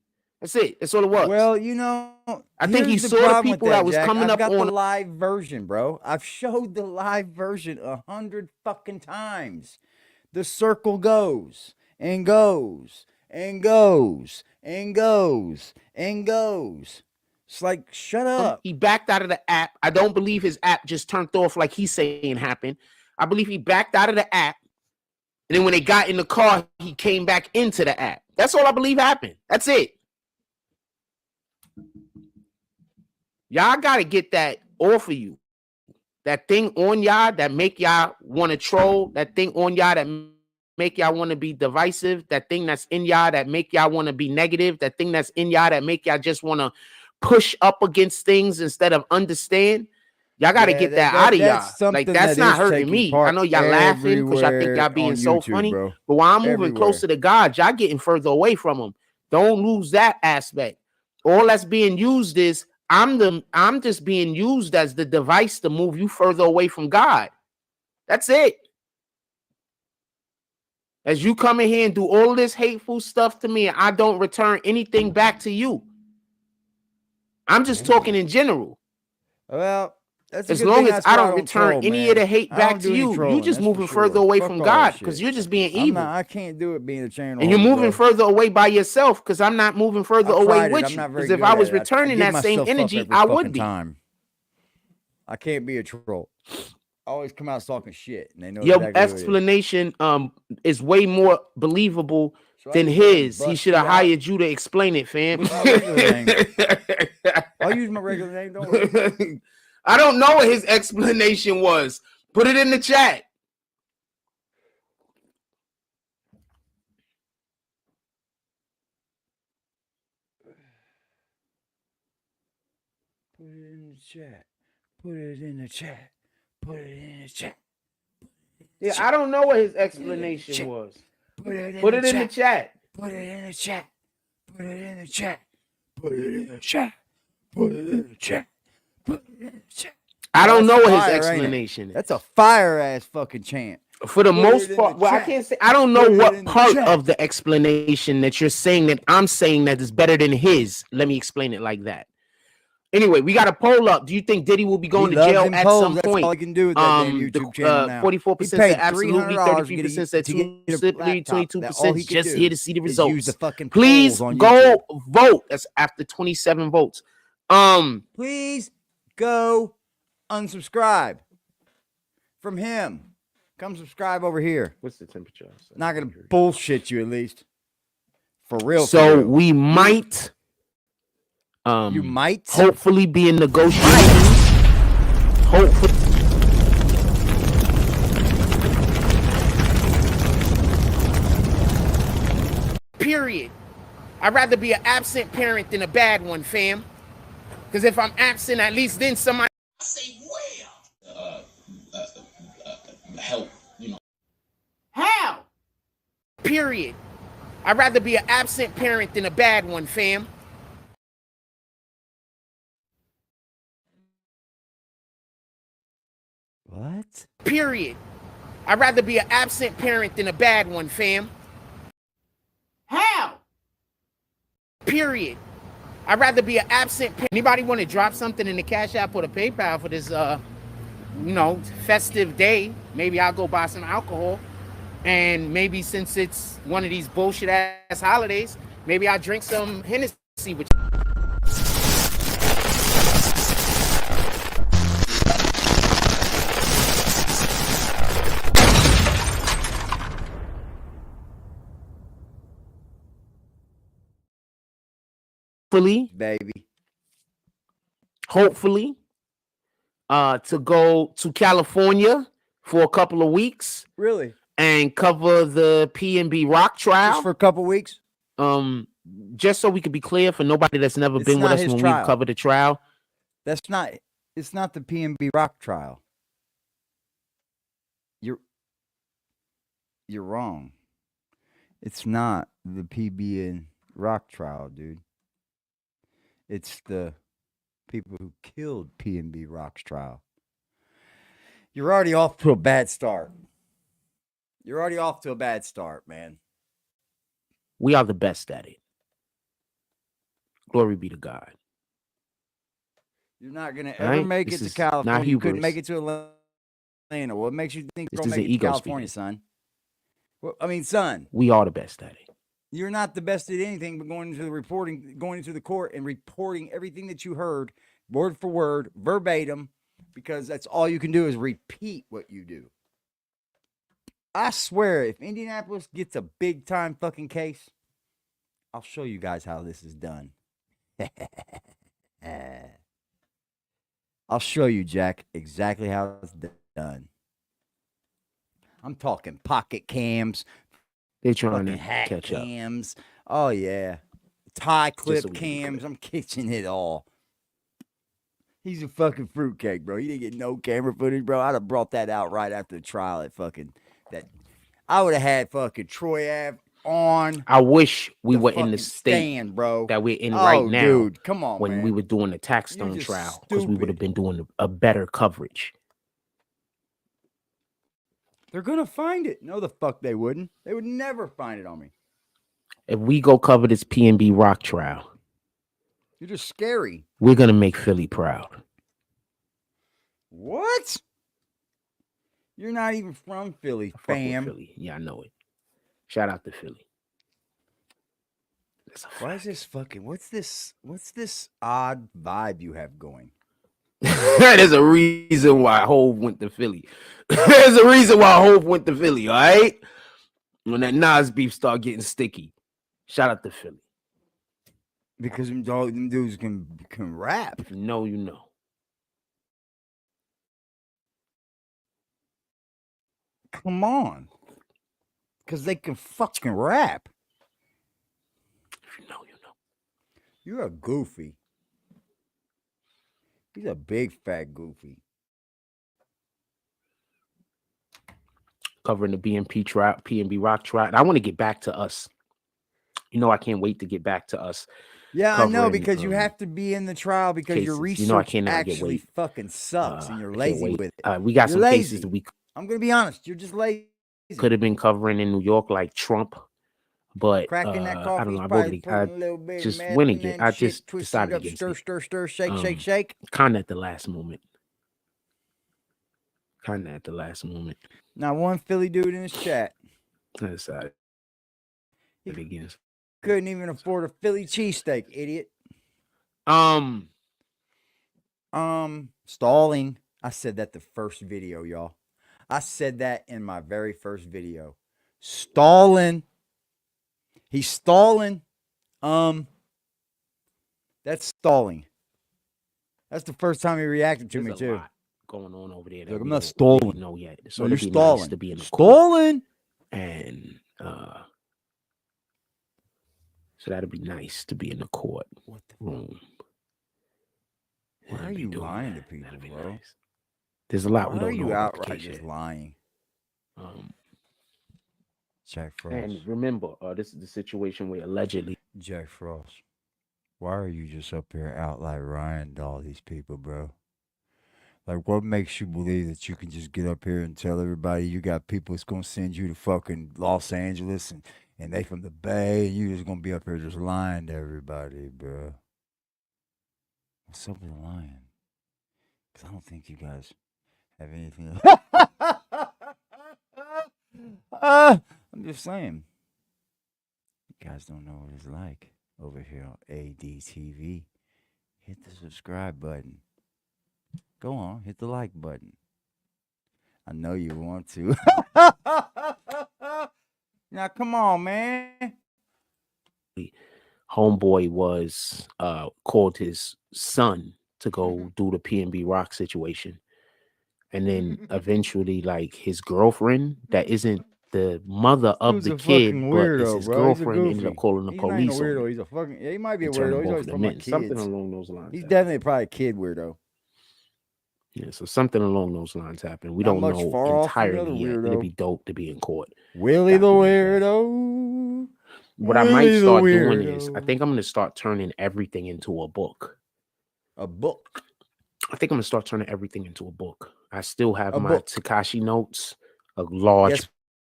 That's it. That's all it was. Well, you know, I think he saw the people that was coming up on the live version, bro. I've showed the live version 100 fucking times. The circle goes and goes and goes and goes and goes. It's like, shut up. He backed out of the app. I don't believe his app just turned off like he's saying happened. I believe he backed out of the app. And then when they got in the car, he came back into the app. That's all I believe happened. That's it. Y'all got to get that off of you. That thing on y'all that make y'all want to troll. That thing on y'all that make y'all want to be divisive. That thing that's in y'all that make y'all want to be negative. That thing that's in y'all that make y'all just want to push up against things instead of understand. Y'all got to get that out of y'all. Like, that's not hurting me. I know y'all laughing because y'all think y'all being so funny. But while I'm moving closer to God, y'all getting further away from him. Don't lose that aspect. All that's being used is I'm just being used as the device to move you further away from God. That's it. As you come in here and do all this hateful stuff to me, I don't return anything back to you. I'm just talking in general. Well, that's as long as I don't return any of the hate back to you, you're just moving further away from God because you're just being evil. I can't do it being a channel. And you're moving further away by yourself because I'm not moving further away with you. Because if I was returning that same energy, I would be. I can't be a troll. I always come out talking shit. And they know your explanation is way more believable than his. He should have hired you to explain it, fam. I'll use my regular name. Don't worry. I don't know what his explanation was. Put it in the chat. Put it in the chat. Put it in the chat. Put it in the chat. Yeah, I don't know what his explanation was. Put it in the chat. Put it in the chat. Put it in the chat. Put it in the chat. Put it in the chat. I don't know what his explanation is. That's a fire ass fucking chant. For the most part, well, I can't say. I don't know what part of the explanation that you're saying that I'm saying that is better than his. Let me explain it like that. Anyway, we got a poll up. Do you think Diddy will be going to jail at some point? That's all he can do with that damn YouTube channel now. 44% said absolutely, 33% said 22% just here to see the results. Please go vote. That's after 27 votes. Please go unsubscribe from him. Come subscribe over here. What's the temperature? Not gonna bullshit you, at least for real. So we might. You might hopefully be in negotiations. Hopefully. Period. I'd rather be an absent parent than a bad one, fam. Because if I'm absent, at least then somebody say where? Help, you know. How? Period. I'd rather be an absent parent than a bad one, fam. What? Period. I'd rather be an absent parent than a bad one, fam. How? Period. I'd rather be an absent parent. Anybody want to drop something in the Cash App or the PayPal for this, festive day? Maybe I'll go buy some alcohol. And maybe since it's one of these bullshit ass holidays, maybe I'll drink some Hennessy with you. Hopefully, to go to California for a couple of weeks. Really? And cover the PNB Rock trial. Just for a couple weeks? Just so we could be clear for nobody that's never been with us when we covered the trial. It's not the PNB Rock trial. You're wrong. It's not the PBN Rock trial, dude. It's the people who killed PNB Rock's trial. You're already off to a bad start. You're already off to a bad start, man. We are the best at it. Glory be to God. You're not going to ever make it to California. You couldn't make it to Atlanta. What makes you think you're going to make it to California, son? Well, I mean, son. We are the best at it. You're not the best at anything but going into the court and reporting everything that you heard, word for word, verbatim, because that's all you can do is repeat what you do. I swear, if Indianapolis gets a big-time fucking case, I'll show you guys how this is done. I'll show you, Jack, exactly how it's done. I'm talking pocket cams. They're trying to hack catch cams. Oh, yeah. Tie clip cams. I'm catching it all. He's a fucking fruitcake, bro. He didn't get no camera footage, bro. I'd have brought that out right after the trial at fucking... I would have had fucking Troy Ave on. I wish we were in the state bro. that we're in right now. Dude, come on, when man. we were doing the Taxstone trial, because we would have been doing a better coverage. They're gonna find it. No, the fuck they wouldn't. They would never find it on me. If we go cover this PNB Rock trial, you're just scary. We're gonna make Philly proud. What? You're not even from Philly, fam. Philly. Yeah, I know it. Shout out to Philly. Why is this fucking... What's this odd vibe you have going? There's a reason why Hove went to Philly. There's a reason why Hove went to Philly, all right? When that Nas beef start getting sticky. Shout out to Philly. Because them dudes can rap. If you know, you know. Come on. Because they can fucking rap. If you know, you know. You're a goofy. He's a big fat goofy. Covering the PNB Rock trial. And I want to get back to us. You know, I can't wait to get back to us. Yeah, I know, because you have to be in the trial because your research actually fucking sucks and you're lazy with it. We got some cases that I'm going to be honest. You're just lazy. Could have been covering in New York like Trump, but cracking that coffee, I don't know. I just went again. I just decided against it. Stir, shake. Kind of at the last moment. Not one Philly dude in his chat. That's he begins. Couldn't even afford a Philly cheesesteak, idiot. Stalling. I said that the first video, y'all. I said that in my very first video. Stalling. He's stalling. That's stalling. That's the first time he reacted to me too. Going on over there. Look, I'm not stalling. No, yet. So you're stalling. Nice to be in the stalling. And so that'd be nice to be in the court room. Why are you lying to people, bro? Nice. There's a lot Why we don't know. Why are you outright just lying? Jack Frost. And remember, this is the situation where allegedly Jack Frost. Why are you just up here out like Ryan to all these people, bro? Like, what makes you believe that you can just get up here and tell everybody you got people that's gonna send you to fucking Los Angeles and they from the Bay and you just gonna be up here just lying to everybody, bro? What's up with the lying? Because I don't think you guys have anything. I'm just saying. You guys don't know what it's like over here on ADTV. Hit the subscribe button. Go on, hit the like button. I know you want to. Now, come on, man. homeboy was called his son to go do the PNB Rock situation. And then eventually, like, his girlfriend, that isn't the mother of Dude's the a kid, fucking but weirdo, it's his bro. He's a girlfriend, ended up goofy. calling the He's not even a police on weirdo. him He's a fucking. Yeah, he might be a and turning weirdo. He's both always of them talking about in. kids. Something along those lines. He's happened. definitely probably a kid weirdo. Yeah, so something along those lines happened. We Not don't much know far off from the other entirely yet. It'd weirdo. be dope to be in court. Willie the Document that. weirdo. What I Willie might the start doing is, I weirdo. think I'm going to start turning everything into a book. A book. I think I'm going to start turning everything into a book. I still have A my book. Takashi notes, a large Guess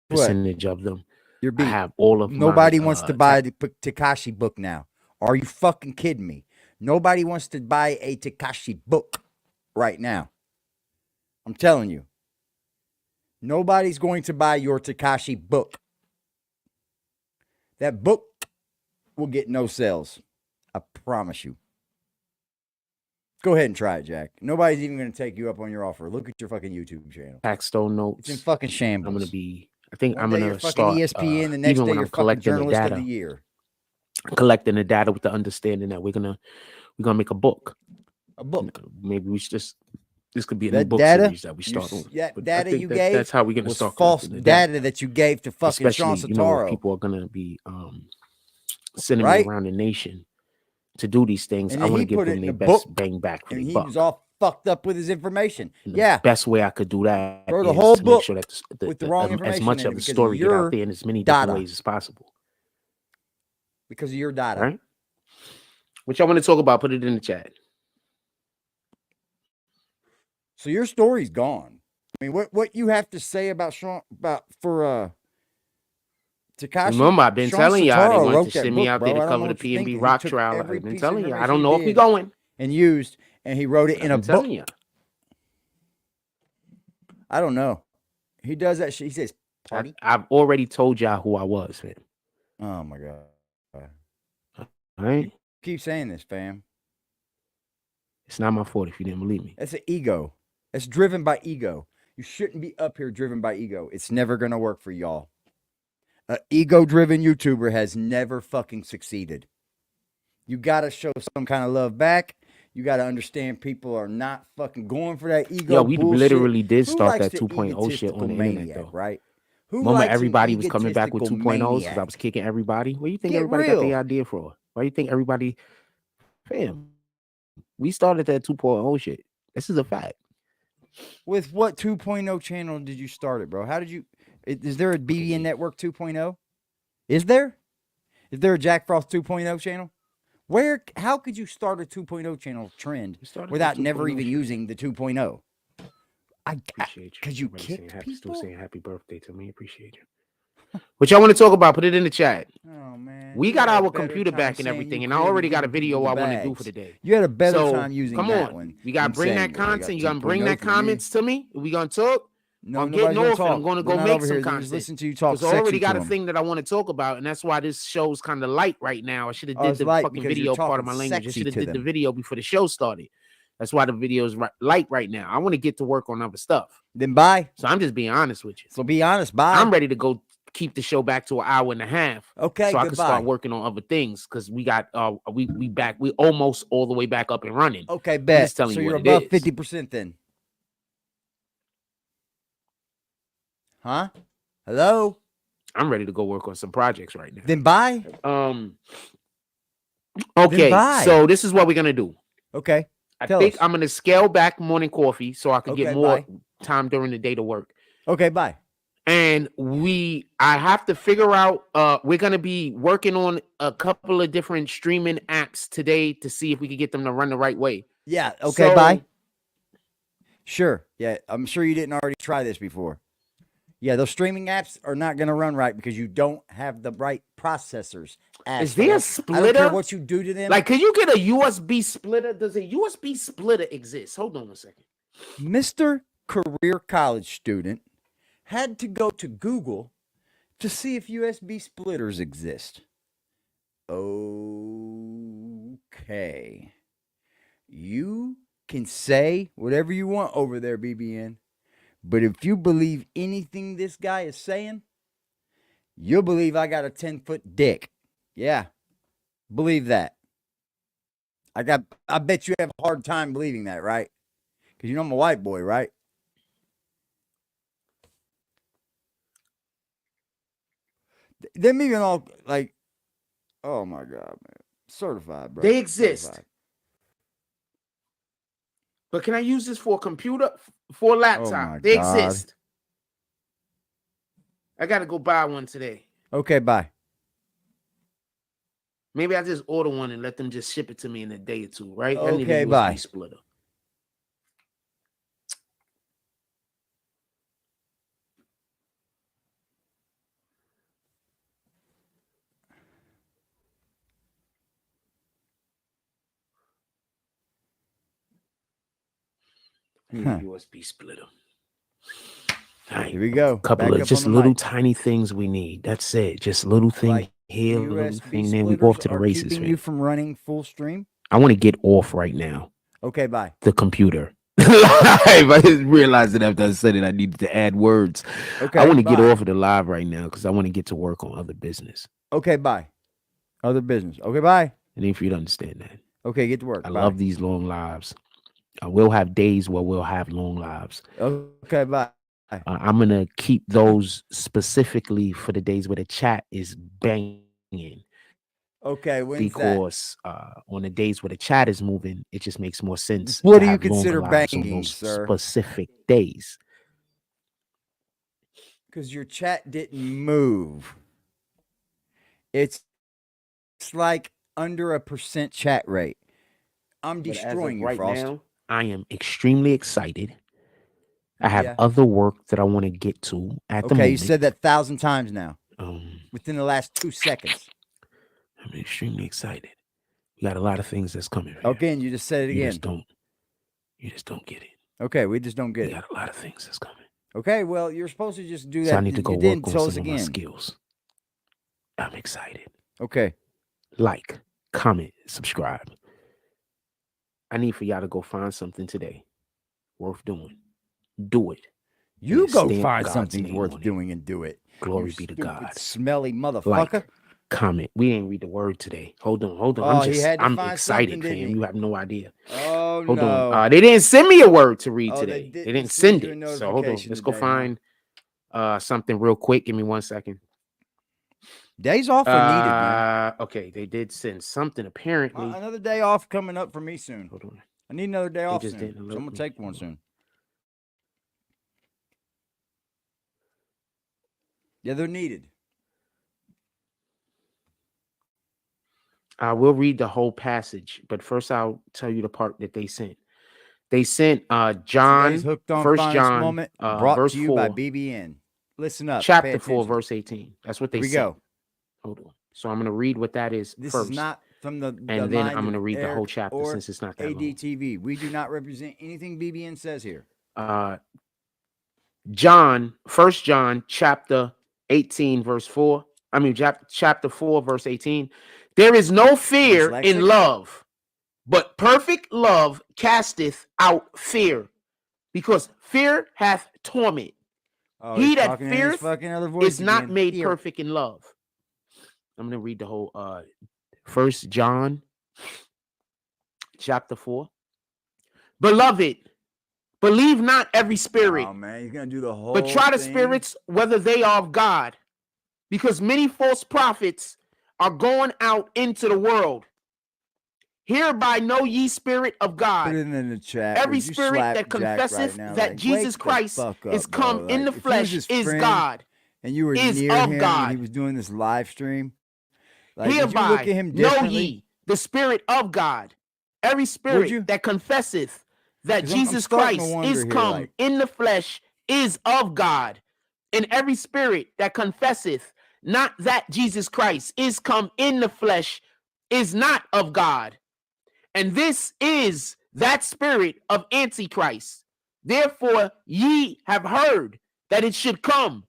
what? percentage of them. You're I beat. have all of Nobody my, wants to buy the Takashi book now. Are you fucking kidding me? Nobody wants to buy a Takashi book right now. I'm telling you. Nobody's going to buy your Takashi book. That book will get no sales. I promise you. Go ahead and try it, Jack. Nobody's even going to take you up on your offer. Look at your fucking YouTube channel. Paxstone notes. It's in fucking shambles. I'm going to be, I think One I'm day going you're to fucking start, ESPN, the next even day when you're I'm fucking collecting the journalist of data, the year. collecting the data with the understanding that we're gonna make a book. A book. Maybe we should just, this could be a new That book data, series that we start on. that But I data think you that gave that's how we're gonna was start false collecting the data that you gave to fucking especially, Sean you know, if Sataro, people are gonna be sending right? me around the nation to do these things. And I then want to he give put it them in their a best book, bang back for and their he buck. was all fucked up with his information. And the Yeah, best way I could do that throw the is whole to make book sure that with the wrong as information much in it of the because of story get out your there in as many different data. ways as possible. Because of your data. Right? What y'all want to talk about? Put it in the chat. So your story's gone. I mean, what you have to say about Sean for Tekashi? Remember, I've been Sean telling y'all they Sataro wanted wrote to that send me book, out bro. there to I don't know cover the what you think. PNB He Rock took trial. every I've been piece of telling you. I information don't he know if we did going. and used, and he wrote it in a I'm telling book. you. I don't know. He does that shit. He says party. I've already told y'all who I was, man. Oh my god! All right? Keep saying this, fam. It's not my fault if you didn't believe me. That's an ego. That's driven by ego. You shouldn't be up here driven by ego. It's never gonna work for y'all. An ego-driven YouTuber has never fucking succeeded. You gotta show some kind of love back. You gotta understand people are not fucking going for that ego. Yo, we bullshit. literally did Who start likes that the 2.0 shit on egotistical the internet, maniac, though. right? Who Remember likes an everybody was coming back with egotistical 2.0s because I maniac? was kicking everybody? Where you think Get everybody got real. the idea for? Why you think everybody, fam? We started that 2.0 shit. This is a fact. With what 2.0 channel did you start it, bro? How did you? Is there a BBN Network 2.0? Is there? Is there a Jack Frost 2.0 channel? Where? How could you start a 2.0 channel trend without never even using the 2.0? I appreciate you. Because you Everybody saying kicked happy, still people. saying happy birthday to me. Appreciate you. What y'all want to talk about? Put it in the chat. Oh man, We you got had a our better computer time back and saying everything, you and I clearly already got a giving people video the I want to do bags. for the day. You had a better So time using come that on, one. we gotta than bring saying, that "Well, I got content. You gotta 2.0 bring that for me." comments to me. We gonna talk. No, I'm nobody's getting gonna off, talk. and I'm gonna We're go not make over some here. They're just content. listening to you talk Because I already sexy got to a them. thing that I want to talk about, and that's why this show's kind of light right now. I should have Oh, did it's the light fucking because you're video part of talking my language. I sexy should have to did the them. video before the show started. That's why the video is light right now. I want to get to work on other stuff. Then bye. So I'm just being honest with you. So be honest. Bye. I'm ready to go keep the show back to an hour and a half. Okay, so I can goodbye. start working on other things because we got we back. We almost all the way back up and running. Okay, I'm bet. just telling So you you're what above it is. 50% then. Huh? Hello? I'm ready to go work on some projects right now. Then bye. Okay, bye. so this is what we're gonna do. Okay. I Tell think us. I'm gonna scale back morning coffee so I can get Okay, more bye. time during the day to work. Okay, bye. And I have to figure out, we're going to be working on a couple of different streaming apps today to see if we can get them to run the right way. Yeah. Okay. Bye. Sure. Yeah. I'm sure you didn't already try this before. Yeah. Those streaming apps are not going to run right because you don't have the right processors. Is there a splitter? I don't care what you do to them. Like, can you get a USB splitter? Does a USB splitter exist? Hold on a second. Mr. Career College student had to go to Google to see if USB splitters exist. Okay. You can say whatever you want over there, BBN. But if you believe anything this guy is saying, you'll believe I got a 10-foot dick. Yeah. Believe that. I bet you have a hard time believing that, right? Because you know I'm a white boy, right? Them even all like, oh my God, man. Certified, bro. They exist. Certified. But can I use this for a computer? For a laptop? Oh they God. exist. I got to go buy one today. Okay, bye. Maybe I just order one and let them just ship it to me in a day or two, right? Okay, I need a USB bye. splitter. I need a USB splitter. Here we go. Couple of just little tiny things we need. That's it. Just little thing Like here, USB little thing there. We go off to the races. Keeping you from running full stream. I want to get off right now. Okay, bye. The computer. I just realized that after I said it, I needed to add words. Okay, I want to get off of the live right now because I want to get to work on other business. Okay, bye. Other business. Okay, bye. And if you don't understand that. Okay, get to work. I love these long lives. I will have days where we'll have long lives. Okay, bye. I'm going to keep those specifically for the days where the chat is banging. Okay, because on the days where the chat is moving, it just makes more sense. What do you consider banging, sir? Specific days. Because your chat didn't move. It's like under 1% chat rate. I'm destroying you, right Frost. Now, I am extremely excited. I have other work that I want to get to at the moment. Okay, you said that 1,000 times now. Within the last 2 seconds. I'm extremely excited. We got a lot of things that's coming. Right okay, and you just said it again. You just don't get it. Okay, we just don't get it. We got a lot of things that's coming. Okay, well, you're supposed to just do that. So I need to go work on some of my skills. I'm excited. Okay. Like, comment, subscribe. I need for y'all to go find something today worth doing. Do it. You go find something worth doing and do it. Glory be to God. Smelly motherfucker. Like, comment. We ain't read the word today. Hold on. I'm excited, fam. You have no idea. Oh, hold on. They didn't send me a word to read today. They didn't send it. So hold on. Let's go find something real quick. Give me 1 second. Days off are needed, man. Okay, they did send something apparently. Another day off coming up for me soon. Hold on. I need another day off soon. So I'm gonna take one soon. Yeah, they're needed. I will read the whole passage, but first I'll tell you the part that they sent. They sent John, First John, moment, brought verse to you 4, by BBN. Listen up. Chapter 4, verse 18. That's what they Here we sent. go. Hold on. So I'm going to read what that is this first. Is not from the and then I'm going to read the whole chapter since it's not that ADTV. Long. We do not represent anything BBN says here. First John, chapter 18, verse 4. I mean, chapter 4, verse 18. There is no fear in love, but perfect love casteth out fear, because fear hath torment. He that feareth is not made perfect in love. I'm going to read the whole First John chapter 4. Beloved, believe not every spirit. Oh, man, he's going to do the whole but try the thing. Spirits whether they are of God, because many false prophets are going out into the world. Hereby know ye spirit of Put God. it in the chat. Every Would you spirit slap that Jack right confesseth now? that Like, Jesus wake the Christ fuck up, is come bro. in Like, the if he was flesh his is friend God. and you were Is near of him God. and he was doing this live stream, like, would you look Hereby at him know differently? ye the spirit of God. Every you? spirit that confesseth that 'Cause I'm Jesus starting to Christ wonder is here, come like, in the flesh is of God. And every spirit that confesseth not that Jesus Christ is come in the flesh is not of God. And this is that spirit of Antichrist. Therefore, ye have heard that it should come,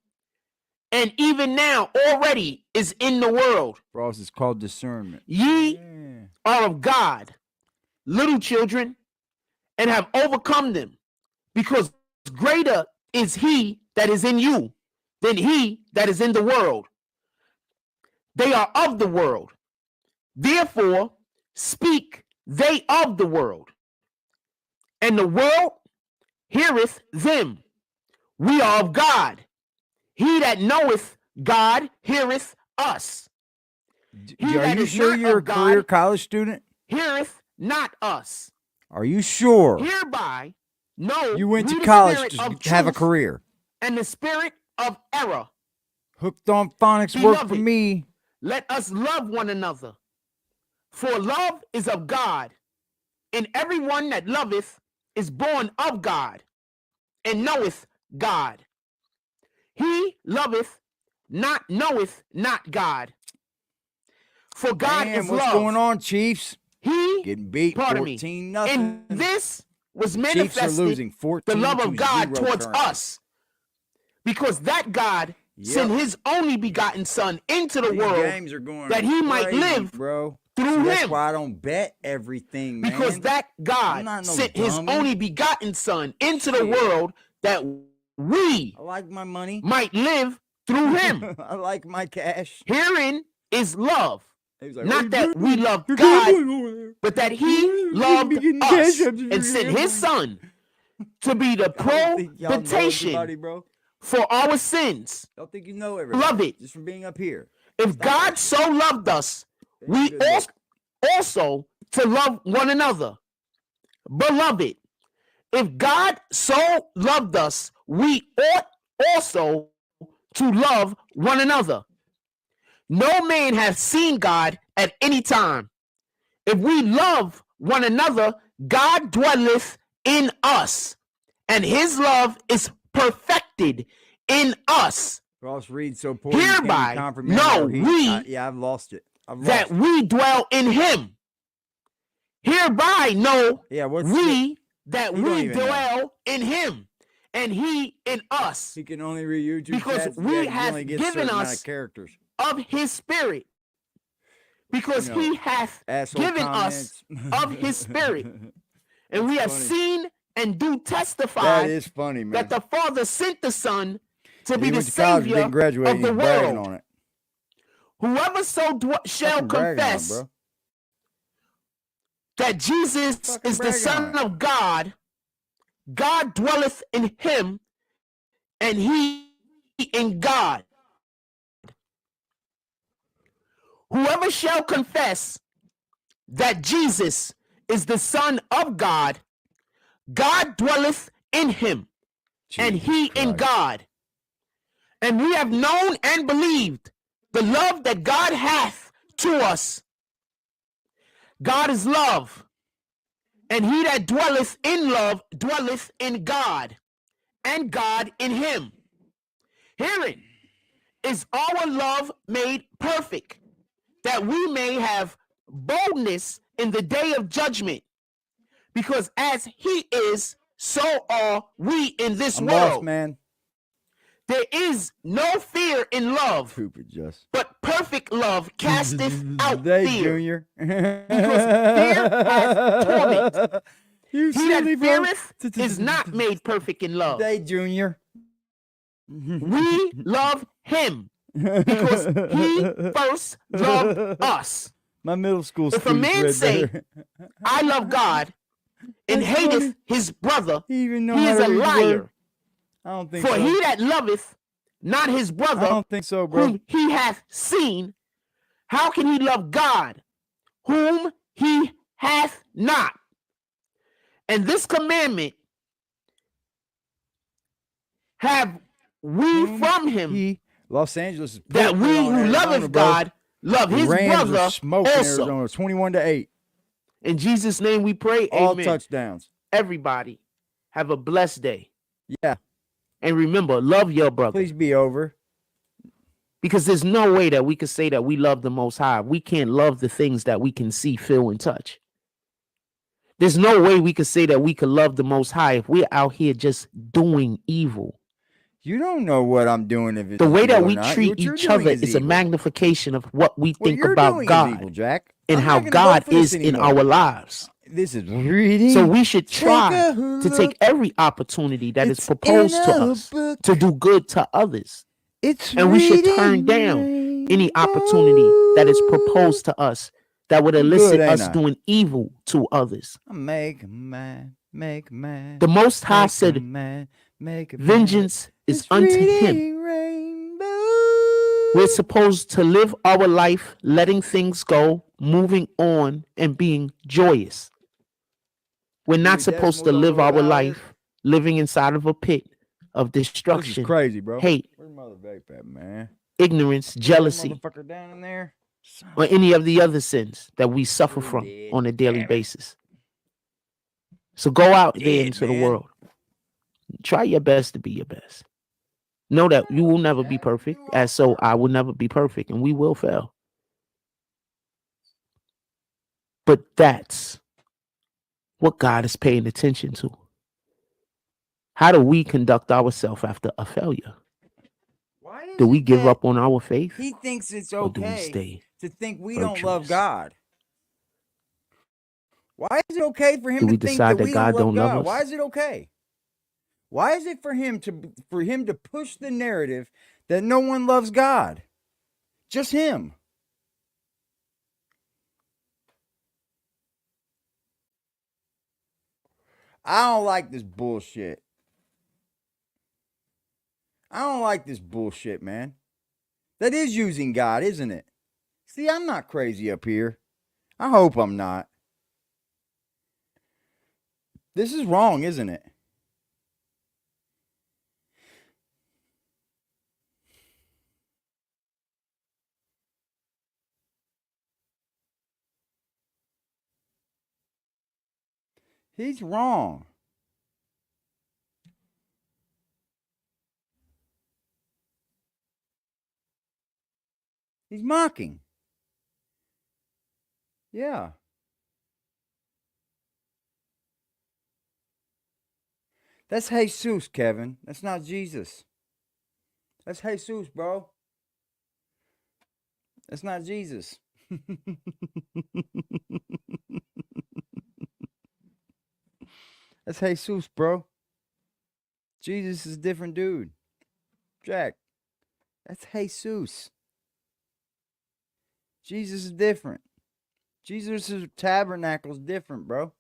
and even now already is in the world. Ross, it's called discernment. Ye Yeah. are of God, little children, and have overcome them, because greater is he that is in you than he that is in the world. They are of the world. Therefore, speak they of the world, and the world heareth them. We are of God. He that knoweth God heareth us. He Are that you is sure not you're a of career God college student? heareth not us. Are you sure Hereby know you went to we the college spirit to of have a truth career? and the spirit of error. Hooked on phonics work for Beloved, me. let us love one another. For love is of God, and everyone that loveth is born of God, and knoweth God. He loveth not knoweth not God. For God Damn, is what's love. going on, Chiefs? He, Getting beat pardon me, 14-0. and this was The Chiefs are manifested losing 14-0 the love of God towards currently. us, because that God sent his only begotten Son into the These world games are going that he might crazy, live bro. through That's him. why I don't bet everything, man. Because that I'm God not no sent his dummy. only begotten Son into the Shit. world that we I like my money. might live through him. I like my cash. Herein is love. He was like, Not that we love You're God, gambling over there. but that he You loved be getting us cash after you're and sent his gambling. Son to be the I don't think y'all know propitiation everybody, bro. for our sins. Y'all think you know everybody. Love it. Just from being up here. If God so loved us, we Good look. also to love one another. Beloved, if God so loved us, we ought also to love one another. No man hath seen God at any time. If we love one another, God dwelleth in us, and his love is perfected in us. Ross Reed so poor you can't Hereby be complimented. know or he- we I've lost it. I've lost that it. we dwell in him. Hereby know Yeah, what's we that You don't we even know. dwell in him, and he in us, He can only read YouTube because chats. we Yeah, you hath only get given certain amount us of characters. of his spirit. Because You know, he hath Asshole given us comments. of his spirit. And we have funny. seen and do testify That is funny, man. that the Father sent the Son to He be the went to college, Savior didn't graduate, of and the he's bragging world. on it. Whoever so shall Fucking bragging on it, confess bro. that Jesus Fucking is the bragging on Son it. of God, God dwelleth in him, and he in God. Whoever shall confess that Jesus is the Son of God, God dwelleth in him, and he Jesus in Christ. God. And we have known and believed the love that God hath to us. God is love, and he that dwelleth in love dwelleth in God, and God in him. Herein is our love made perfect, that we may have boldness in the day of judgment. Because as he is, so are we in this I'm world. lost, man. There is no fear in love, Stupid, just. but perfect love casteth out They, fear. Junior. Because fear has torment. You He silly, that bro. feareth is not made perfect in love. They, Junior. We love him because he first loved us. My middle school If a students man read say, better. I love God, and That's hateth funny. his brother, He even know he how is to a read the word. liar. I don't think For so. he that loveth not his I brother, don't think so, bro. whom he hath seen, how can he love God, whom he hath not. And this commandment have we from him, Los Angeles is that putting we it on who Arizona, loveth bro. God love The his Rams brother are smoking also. Arizona 21-8. In Jesus' name we pray. All Amen. touchdowns. Everybody, have a blessed day. Yeah. And remember, love your brother. Please be over. Because there's no way that we could say that we love the Most High. We can't love the things that we can see, feel, and touch. There's no way we could say that we could love the Most High if we're out here just doing evil. You don't know what I'm doing if it's the way that we not. treat What you're each other doing is a evil. magnification of what we What think you're about doing is God evil, Jack. and I'm how not gonna God vote for this is in anymore. our lives. This is reading. So we should try Take a to look. take every opportunity that is It's proposed in to a us book. to do good to others. It's And we should reading turn down any opportunity that is proposed to us that would I'm elicit good, ain't us I? doing evil to others. Make a man, make a man. The Most High Make a said, man, make a man. vengeance is It's unto him. reading rainbow. We're supposed to live our life letting things go, moving on, and being joyous. We're not Dewey supposed to Decimal live don't know our about life living inside of a pit of This destruction, is crazy, bro. hate, Where's mother vape at, man? ignorance, Put that jealousy, motherfucker down in there. Son or of any of the other sins that we suffer We're from dead. on a daily Damn it. basis. So go out there Dead, into the man. world. Try your best to be your best. Know that you will never be perfect, as so I will never be perfect, and we will fail. But that's what God is paying attention to. How do we conduct ourselves after a failure? Why is Do we it give that up on our faith, he thinks it's or do we okay stay to think we don't love virtuous? God? Why is it okay for him Do to we think decide that that we God don't don't love love God? us? Why is it okay? Why is it for him to push the narrative that no one loves God? Just him. I don't like this bullshit. I don't like this bullshit, man. That is using God, isn't it? See, I'm not crazy up here. I hope I'm not. This is wrong, isn't it? He's wrong. He's mocking. Yeah. That's Jesus, Kevin. That's not Jesus. That's Jesus, bro. That's not Jesus. That's Jesus, bro. Jesus is a different dude. Jack, that's Jesus. Jesus is different. Jesus' tabernacle is different, bro.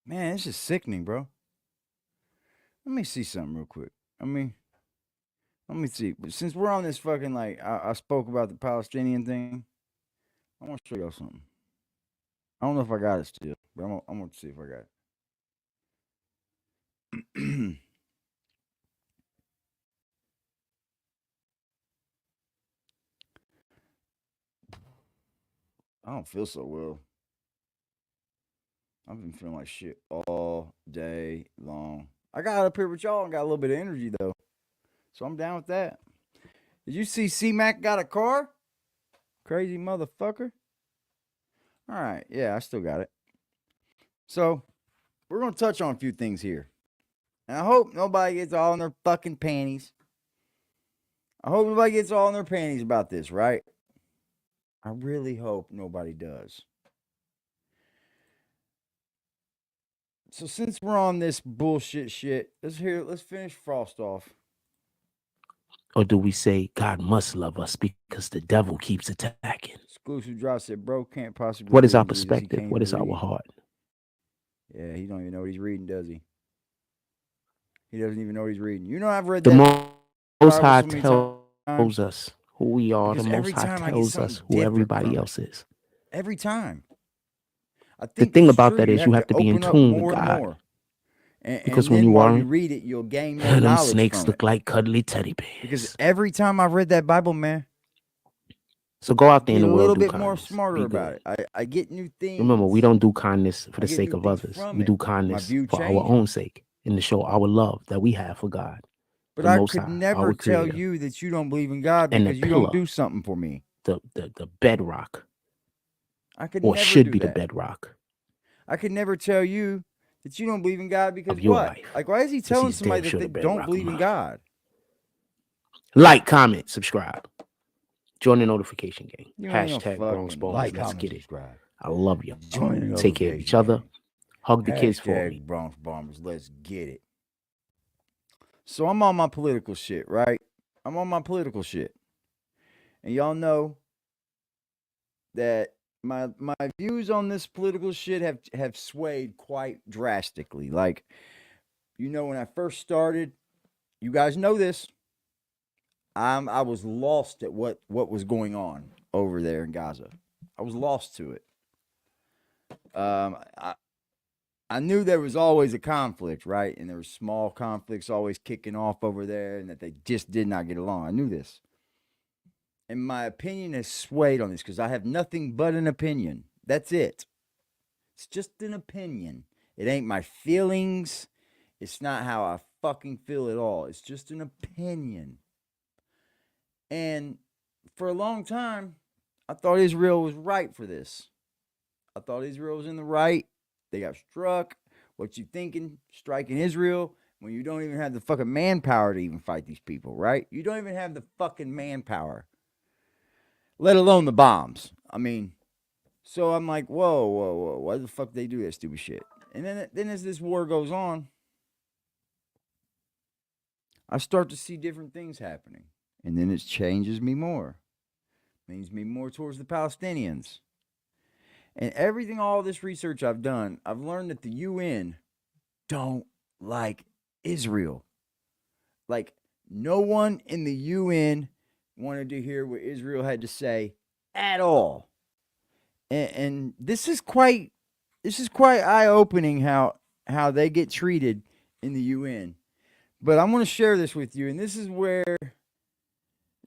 Man, it's just sickening, bro. Let me see something real quick. Let me see. Since we're on this fucking, like, I spoke about the Palestinian thing, I want to show y'all something. I don't know if I got it still, but I'm going to see if I got it. I don't feel so well. I've been feeling like shit all day long. I got up here with y'all and got a little bit of energy, though. So I'm down with that. Did you see C-Mac got a car? Crazy motherfucker. All right. Yeah, I still got it. So we're going to touch on a few things here. And I hope nobody gets all in their fucking panties. I hope nobody gets all in their panties about this, right? I really hope nobody does. So since we're on this bullshit shit, let's finish Frost off. Or do we say God must love us because the devil keeps attacking? Exclusive Drop said, bro, can't possibly. What is our believe in Jesus. He perspective? can't What is read. our heart? Yeah, he don't even know what he's reading, does he? He doesn't even know what he's reading. You know, I've read The that Most Bible High so many tells times. us who we are. Because The Most every High time I get tells something us who different everybody from it. else is. Every time. I The think thing it's about true. that is you have to be in open up tune with more and God. more. Because And when then you while you aren't, read it, you'll gain more them knowledge snakes from look it. like cuddly teddy Because bears. every time I've read that Bible, man, So go out there in get the a world, little do bit more kindness. smarter Be about good. it. I get new things. Remember, we don't do kindness for I the get sake new of things others. from We it. do My kindness view for our changes. own sake and to show our love that we have for God, But the I Most could High, never our tell Creator, you that you don't believe in God and the because you don't pillar, do something for me. the bedrock, I could or never should do be the that. bedrock I could never tell you that you don't believe in God because of your what? life. Like, why is he Since telling he's somebody damn that sure they the don't bedrock believe of in mine. God? Like, comment, subscribe. Join the notification gang. You ain't no Hashtag Bronx fucking Balls. like, Let's comment, get it. subscribe. I love you. Join the Take care of each notification other. gang. Hug the kids for me. Hashtag Bronx Bombers. Let's get it. So I'm on my political shit, right? I'm on my political shit. And y'all know that my views on this political shit have swayed quite drastically. Like, when I first started, you guys know this. I was lost at what was going on over there in Gaza. I was lost to it. I knew there was always a conflict, right? And there were small conflicts always kicking off over there, and that they just did not get along. I knew this. And my opinion has swayed on this because I have nothing but an opinion. That's it. It's just an opinion. It ain't my feelings. It's not how I fucking feel at all. It's just an opinion. And for a long time, I thought Israel was right for this. I thought Israel was in the right. They got struck. What you thinking? Striking Israel when you don't even have the fucking manpower to even fight these people, right? You don't even have the fucking manpower, let alone the bombs. I mean, so I'm like, whoa. Why the fuck they do that stupid shit? And then as this war goes on, I start to see different things happening. And then it changes me more. Leans me more towards the Palestinians. And all this research I've done, I've learned that the UN don't like Israel. Like, no one in the UN wanted to hear what Israel had to say at all. And this is quite eye-opening how they get treated in the UN. But I'm going to share this with you, and this is where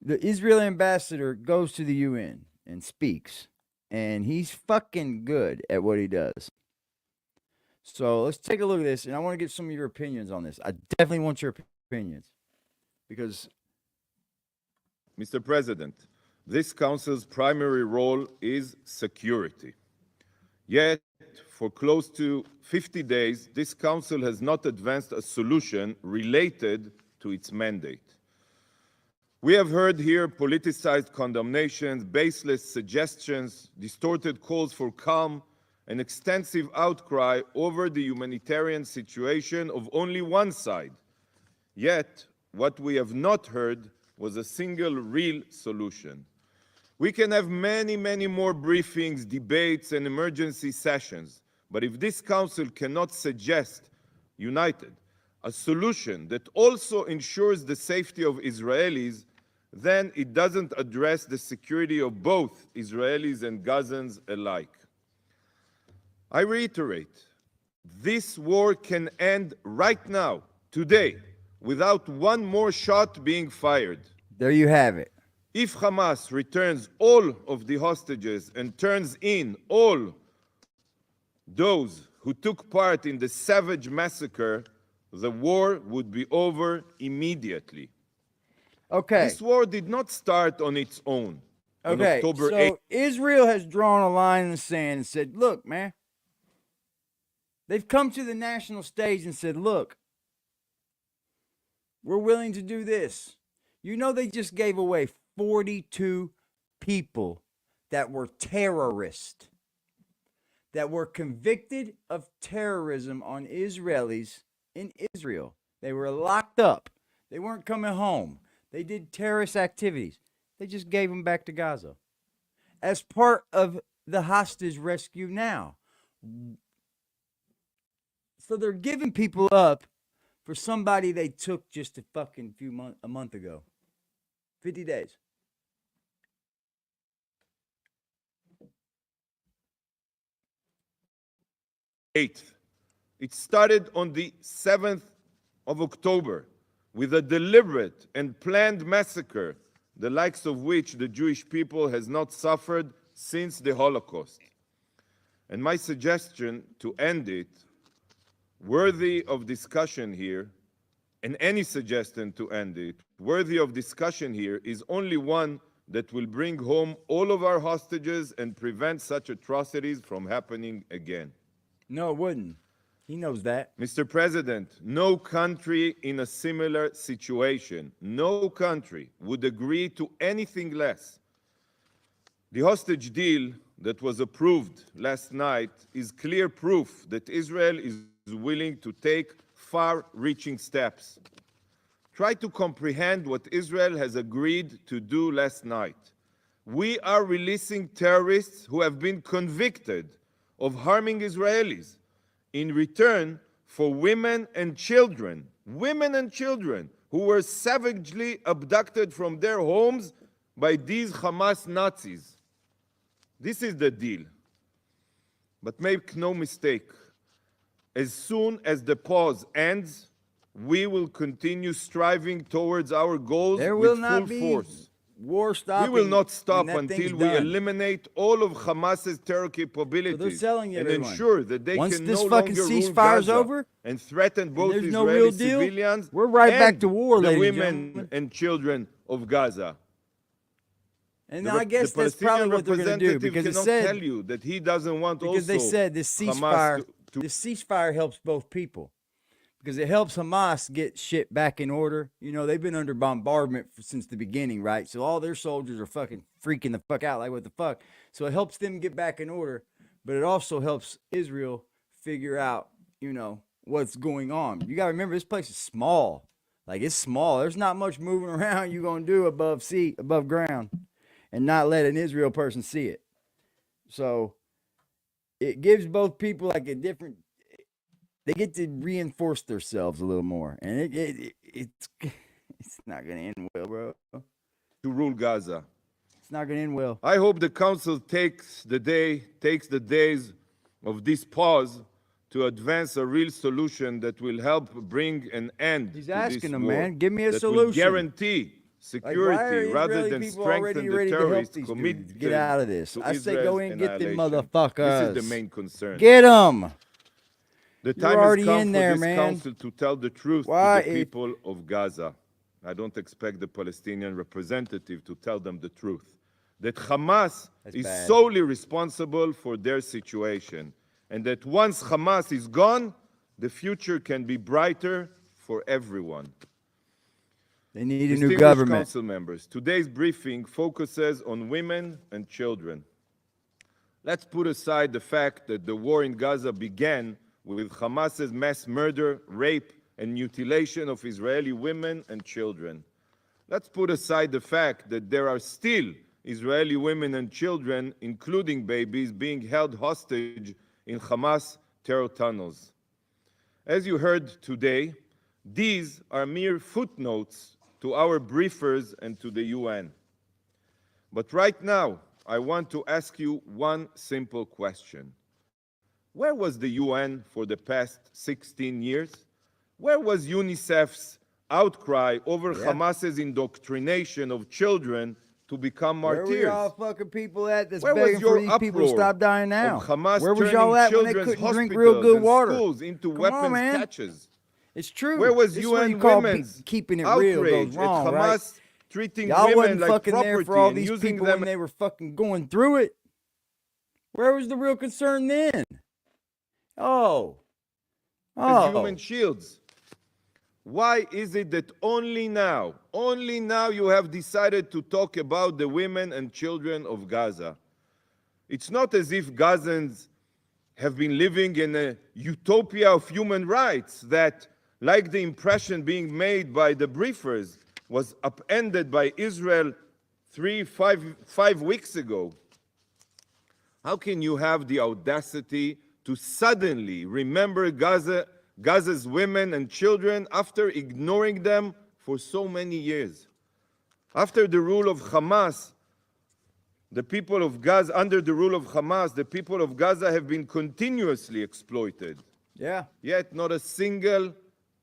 the Israeli ambassador goes to the UN and speaks. And he's fucking good at what he does. So let's take a look at this, and I want to get some of your opinions on this. I definitely want your opinions because, Mr. President, this council's primary role is security. Yet, for close to 50 days, this council has not advanced a solution related to its mandate. We have heard here politicized condemnations, baseless suggestions, distorted calls for calm, an extensive outcry over the humanitarian situation of only one side. Yet, what we have not heard was a single real solution. We can have many more briefings, debates, and emergency sessions, but if this council cannot suggest, united, a solution that also ensures the safety of Israelis, then it doesn't address the security of both Israelis and Gazans alike. I reiterate, this war can end right now, today, without one more shot being fired. there you have it. If Hamas returns all of the hostages and turns in all those who took part in the savage massacre, the war would be over immediately. Okay. This war did not start on its own. On Okay. October So 8th, Israel has drawn a line in the sand and said, look, man, they've come to the national stage and said, look, we're willing to do this. They just gave away 42 people that were terrorists, that were convicted of terrorism on Israelis in Israel. They were locked up. They weren't coming home. They did terrorist activities. They just gave them back to Gaza as part of the hostage rescue now. So they're giving people up for somebody they took just a fucking a month ago. 50 days. 8th. It started on the 7th of October with a deliberate and planned massacre, the likes of which the Jewish people has not suffered since the Holocaust. And my suggestion to end it, worthy of discussion here, and any suggestion to end it, worthy of discussion here, is only one that will bring home all of our hostages and prevent such atrocities from happening again. No, it wouldn't. He knows that. Mr. President, no country in a similar situation, no country would agree to anything less. The hostage deal that was approved last night is clear proof that Israel is willing to take far-reaching steps. Try to comprehend what Israel has agreed to do last night. We are releasing terrorists who have been convicted of harming Israelis in return for women and children who were savagely abducted from their homes by these Hamas Nazis. This is the deal. But make no mistake, as soon as the pause ends, we will continue striving towards our goals with full force. War stopping. We will not stop until we eliminate all of Hamas's terror capabilities and ensure that they can no longer rule Gaza and threaten both Israeli civilians we're right and back to war, the ladies women and children of Gaza. And I guess that's probably what they're going to do, because it said, tell you that he doesn't want because they said this ceasefire helps both people. Because it helps Hamas get shit back in order. You know, they've been under bombardment since the beginning, right? So all their soldiers are fucking freaking the fuck out, like, what the fuck? So it helps them get back in order, but it also helps Israel figure out, you know, what's going on. You got to remember, this place is small. Like, it's small. There's not much moving around you're going to do above ground, and not let an Israel person see it. So it gives both people like a different, they get to reinforce themselves a little more, and it's not gonna end well, bro. To rule Gaza. It's not gonna end well. I hope the council takes the days of this pause to advance a real solution that will help bring an end He's to asking this him, war, man, give me a that solution. will guarantee security rather than strengthen the terrorists committed get out of this. I say go in and get them motherfuckers. This is the main concern. Get them. The time has come for this council to tell the truth to the people of Gaza. I don't expect the Palestinian representative to tell them the truth. That Hamas is solely responsible for their situation. And that once Hamas is gone, the future can be brighter for everyone. They need a new government. Council members, today's briefing focuses on women and children. Let's put aside the fact that the war in Gaza began with Hamas's mass murder, rape, and mutilation of Israeli women and children. Let's put aside the fact that there are still Israeli women and children, including babies, being held hostage in Hamas terror tunnels. As you heard today, these are mere footnotes to our briefers and to the UN. But right now, I want to ask you one simple question. Where was the UN for the past 16 years? Where was UNICEF's outcry over Hamas's indoctrination of children to become martyrs? Where were y'all fucking people at that's begging for these people to stop dying now? Where was y'all at when they couldn't drink real good water? Into weapons catches. It's true. Where was UN women's keeping it real goes wrong, Hamas right? treating y'all women wasn't like fucking property there for all and these using people them when they were fucking going through it. Where was the real concern then? as human shields? Why is it that only now you have decided to talk about the women and children of Gaza? It's not as if Gazans have been living in a utopia of human rights that, like the impression being made by the briefers, was upended by Israel 5 weeks ago. How can you have the audacity to suddenly remember Gaza's women and children after ignoring them for so many years? After the rule of Hamas, The people of Gaza, under the rule of Hamas, the people of Gaza have been continuously exploited. Yeah. Yet not a single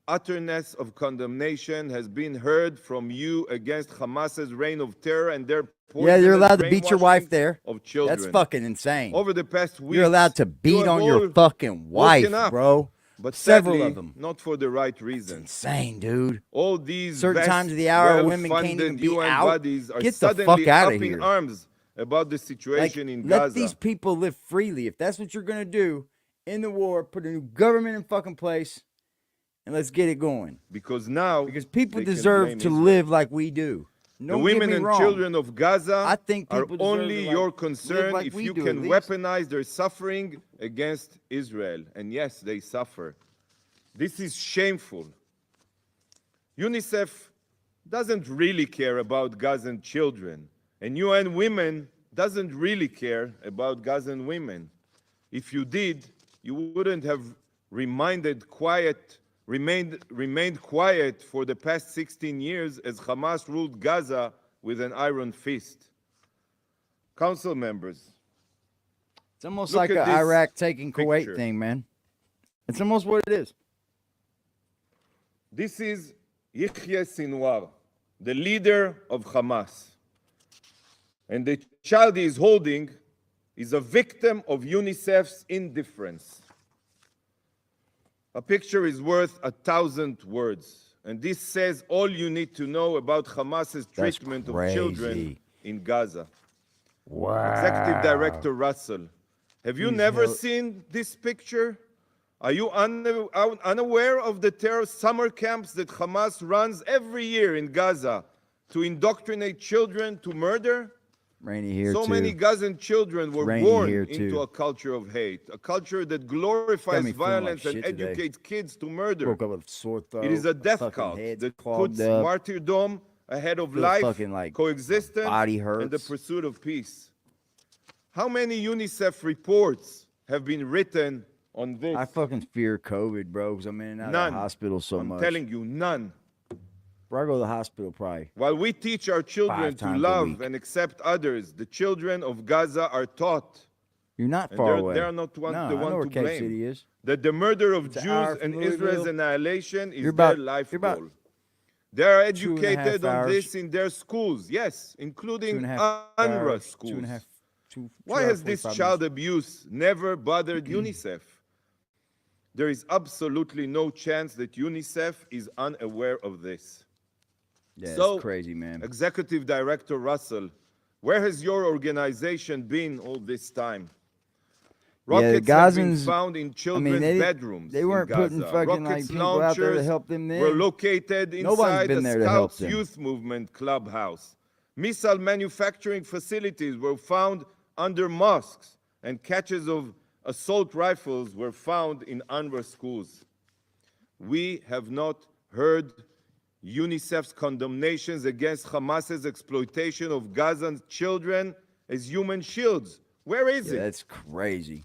utterness of condemnation has been heard from you against Hamas's reign of terror and their Yeah, you're allowed to poisonous beat your wife brainwashing there. of children. That's fucking insane. Over the past weeks, You're allowed to you beat have on your all fucking wife, woken up, bro. but Several sadly, of them. not for the right It's reasons. insane, dude. All these Certain times of the hour, women can't even well-funded be UN out. bodies are Get the suddenly fuck outta up in here. arms about the Like, situation in let Gaza. these people live freely. If that's what you're gonna do in the war, put a new government in fucking place, and let's get it going. Because now, Because people they can deserve blame to Israel. live like we do. The Don't women get me and wrong. children of Gaza I think are people deserve only to, like, your live concern like if we you do, can at least. weaponize their suffering against Israel. And yes, they suffer. This is shameful. UNICEF doesn't really care about Gazan children, and UN Women doesn't really care about Gazan women. If you did, you wouldn't have remained quiet for the past 16 years as Hamas ruled Gaza with an iron fist. Council members, It's almost Look like at an this Iraq taking Kuwait picture. thing, man. It's almost what it is. this is Yahya Sinwar, the leader of Hamas. And the child he is holding is a victim of UNICEF's indifference. A picture is worth 1,000 words. And this says all you need to know about Hamas's That's treatment of crazy. children in Gaza. Wow. Executive Director Russell, have you He's never held- seen this picture? Are you unaware of the terror summer camps that Hamas runs every year in Gaza to indoctrinate children to murder? Rainy here So too. many Gazan children were Rainy born here, into too. a culture of hate, a culture that Got glorifies me feeling like violence and shit today. educates kids to murder. Woke up with a sore throat. It is a death fucking cult head's that clogged puts up. martyrdom ahead of Feel life, fucking like coexistence, my body and the hurts. pursuit of peace. How many UNICEF reports have been written on this? I fucking fear COVID, bro, because I'm in and out None. of the hospital so I'm much. telling you, none. Bro, I go to the hospital probably. While we teach our children 5 to times a love week. and accept others, the children of Gaza are taught, You're not and far away. they're not no, the I know one where to Cave blame, City is. that the murder of It's an Jews hour and from Israel's Louisville. annihilation is You're their about- life you're about goal. They are 2.5 educated on hours. this in their schools, yes, including 2.5 UNRWA hours, schools. 2.5 2 Why hours, has this 45 child minutes. abuse never bothered UNICEF? There is absolutely no chance that UNICEF is unaware of this. Yeah, So, it's crazy, man. Executive Director Russell, where has your organization been all this time? Yeah, the Rockets have been Gazans- found in children's they didn't- bedrooms. they in weren't putting Gaza. fucking, like, Rockets people out there to launchers help them were then. located Nobody's inside been the there to help Scouts them. Youth Movement clubhouse. Missile manufacturing facilities were found under mosques, and catches of assault rifles were found in UNRWA schools. We have not heard UNICEF's condemnations against Hamas's exploitation of Gazan children as human shields. Where is Yeah, it? that's crazy.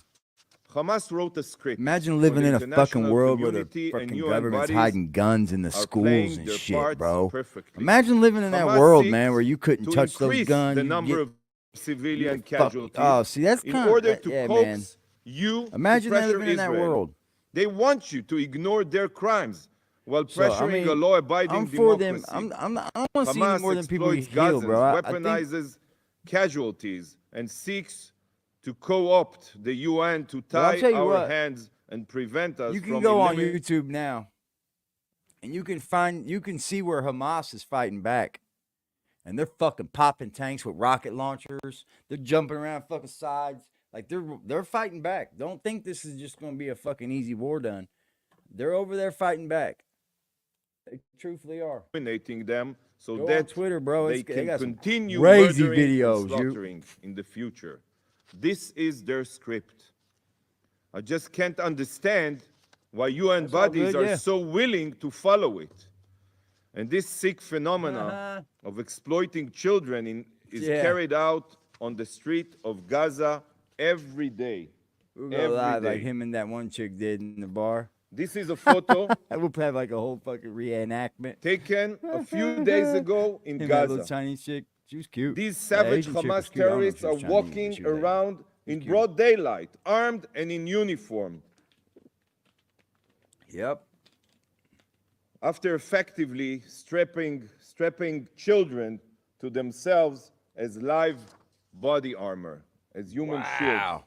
Hamas wrote a script. Imagine for living the in a fucking international world where the community and fucking UN government's bodies hiding guns in the are schools playing and their shit, parts bro. perfectly. Imagine living in that Hamas world, seeks man, where you couldn't to touch those increase guns. the you number get- of civilian fuck- casualties. Oh, see, that's in kind order of to yeah, coax man. you Imagine to that pressure living in that Israel. world. They want you to ignore their crimes while So, I pressuring mean, a law-abiding I'm for them. democracy. I don't want to see any Hamas more than people exploits heal, Gazans, bro. I think weaponizes casualties, and seeks to co-opt the UN to Well, I'll tie tell you our what. hands and prevent us You can from go on eliminating. YouTube now, and you can see where Hamas is fighting back, and they're fucking popping tanks with rocket launchers. They're jumping around fucking sides, like they're fighting back. Don't think this is just gonna be a fucking easy war done. They're over there fighting back. They truthfully are. eliminating them so Go on that Twitter, bro. they They can got some continue crazy murdering videos, and you- slaughtering in the future. This is their script. I just can't understand why UN That's all bodies good, are yeah. so willing to follow it. And this sick phenomena Uh-huh. of exploiting children is Yeah. carried out on the street of Gaza every day. We'll go Every live like day. him and that one chick did in the bar. This is a photo I will have like a whole fucking reenactment. taken a few days ago in Him and that little Gaza. Chinese chick. She was cute. These That savage Asian chick was Hamas cute. I don't know if terrorists she are was Chinese, but walking she was Asian. around in cute. broad daylight, armed and in uniform, Yep. after effectively strapping children to themselves as live body armor, as human shields. Wow.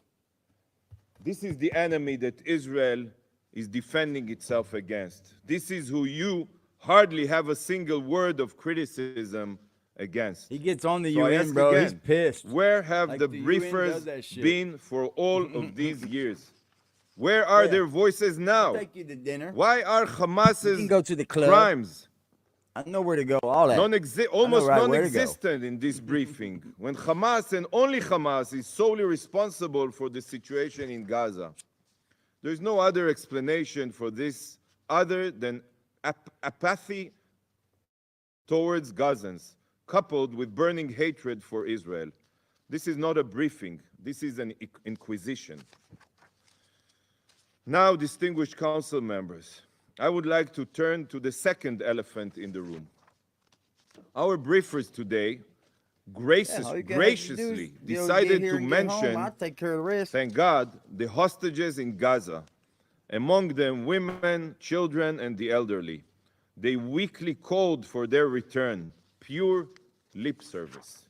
This is the enemy that Israel is defending itself against. This is who you hardly have a single word of criticism against. He gets on the So I UN, ask bro. He's again, pissed. where have Like the the UN does briefers that shit. been for all of these years? Where are Yeah. their voices now? Take you to dinner. Why are You can Hamas's go to the club. crimes I know where to go. All that. almost right where to go. non-existent in this briefing, when Hamas and only Hamas is solely responsible for the situation in Gaza? There's no other explanation for this other than apathy towards Gazans, coupled with burning hatred for Israel. This is not a briefing. This is an inquisition. Now, distinguished council members, I would like to turn to the second elephant in the room. Our briefers today graciously decided to mention, I'll take care of the rest. thank God, the hostages in Gaza, among them women, children, and the elderly. They weakly called for their return, pure lip service.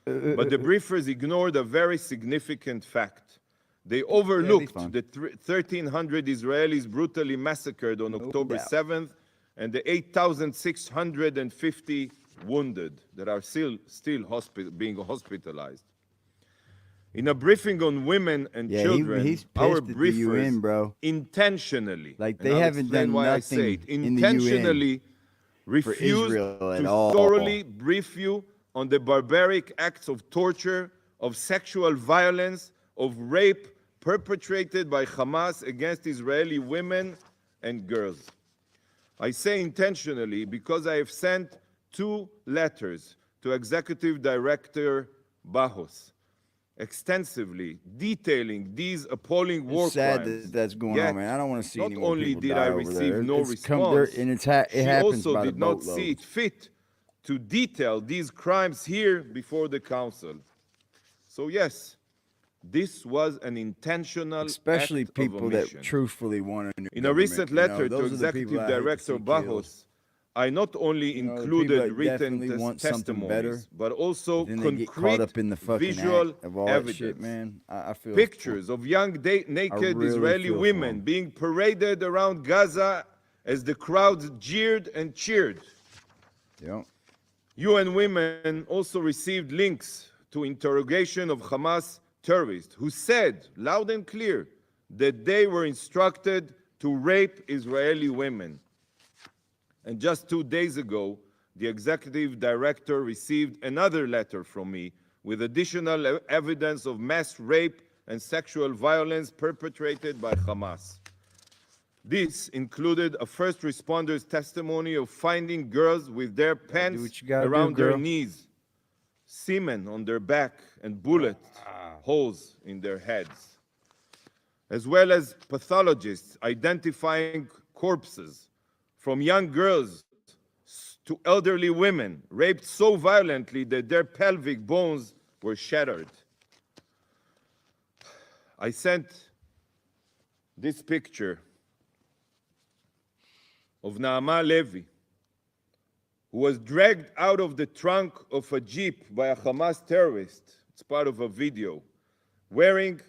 But the briefers ignored a very significant fact. They overlooked the 1,300 Israelis brutally massacred on October 7th and the 8,650 wounded that are still being hospitalized. In a briefing on women and children, he's our pissed at the briefers UN, bro. intentionally, Like, and they I'll haven't explain done why I nothing say it, in the UN intentionally refused Israel at to all. thoroughly brief you on the barbaric acts of torture, of sexual violence, of rape perpetrated by Hamas against Israeli women and girls. I say intentionally because I have sent 2 letters to Executive Director Barros, extensively detailing these appalling war It's sad crimes. that that's going Yet, on, man. I don't want to see not any more only people did die I over receive there. no It's come there, response, and it she happens also by did the not boatload. see it fit to detail these crimes here before the council. So yes, this was an intentional Especially act people of omission. that truthfully want a new In a government, recent you know? letter to Those are the Executive people I hate to Director see killed. Barros, I not only You know, the people included that written definitely want something better, testimonies, but also Then they get caught concrete up in the fucking visual act of all that evidence. shit, man. I feel Pictures of young naked really Israeli feel for women them. being paraded around Gaza as the crowds jeered and cheered. Yep. UN Women also received links to interrogation of Hamas terrorists who said loud and clear that they were instructed to rape Israeli women. And just 2 days ago, the executive director received another letter from me with additional evidence of mass rape and sexual violence perpetrated by Hamas. This included a first responder's testimony of finding girls with their pants around their knees, semen on their back, and bullet holes in their heads, as well as pathologists identifying corpses from young girls to elderly women raped so violently that their pelvic bones were shattered. I sent this picture of Naama Levy, who was dragged out of the trunk of a jeep by a Hamas terrorist. It's part of a video, wearing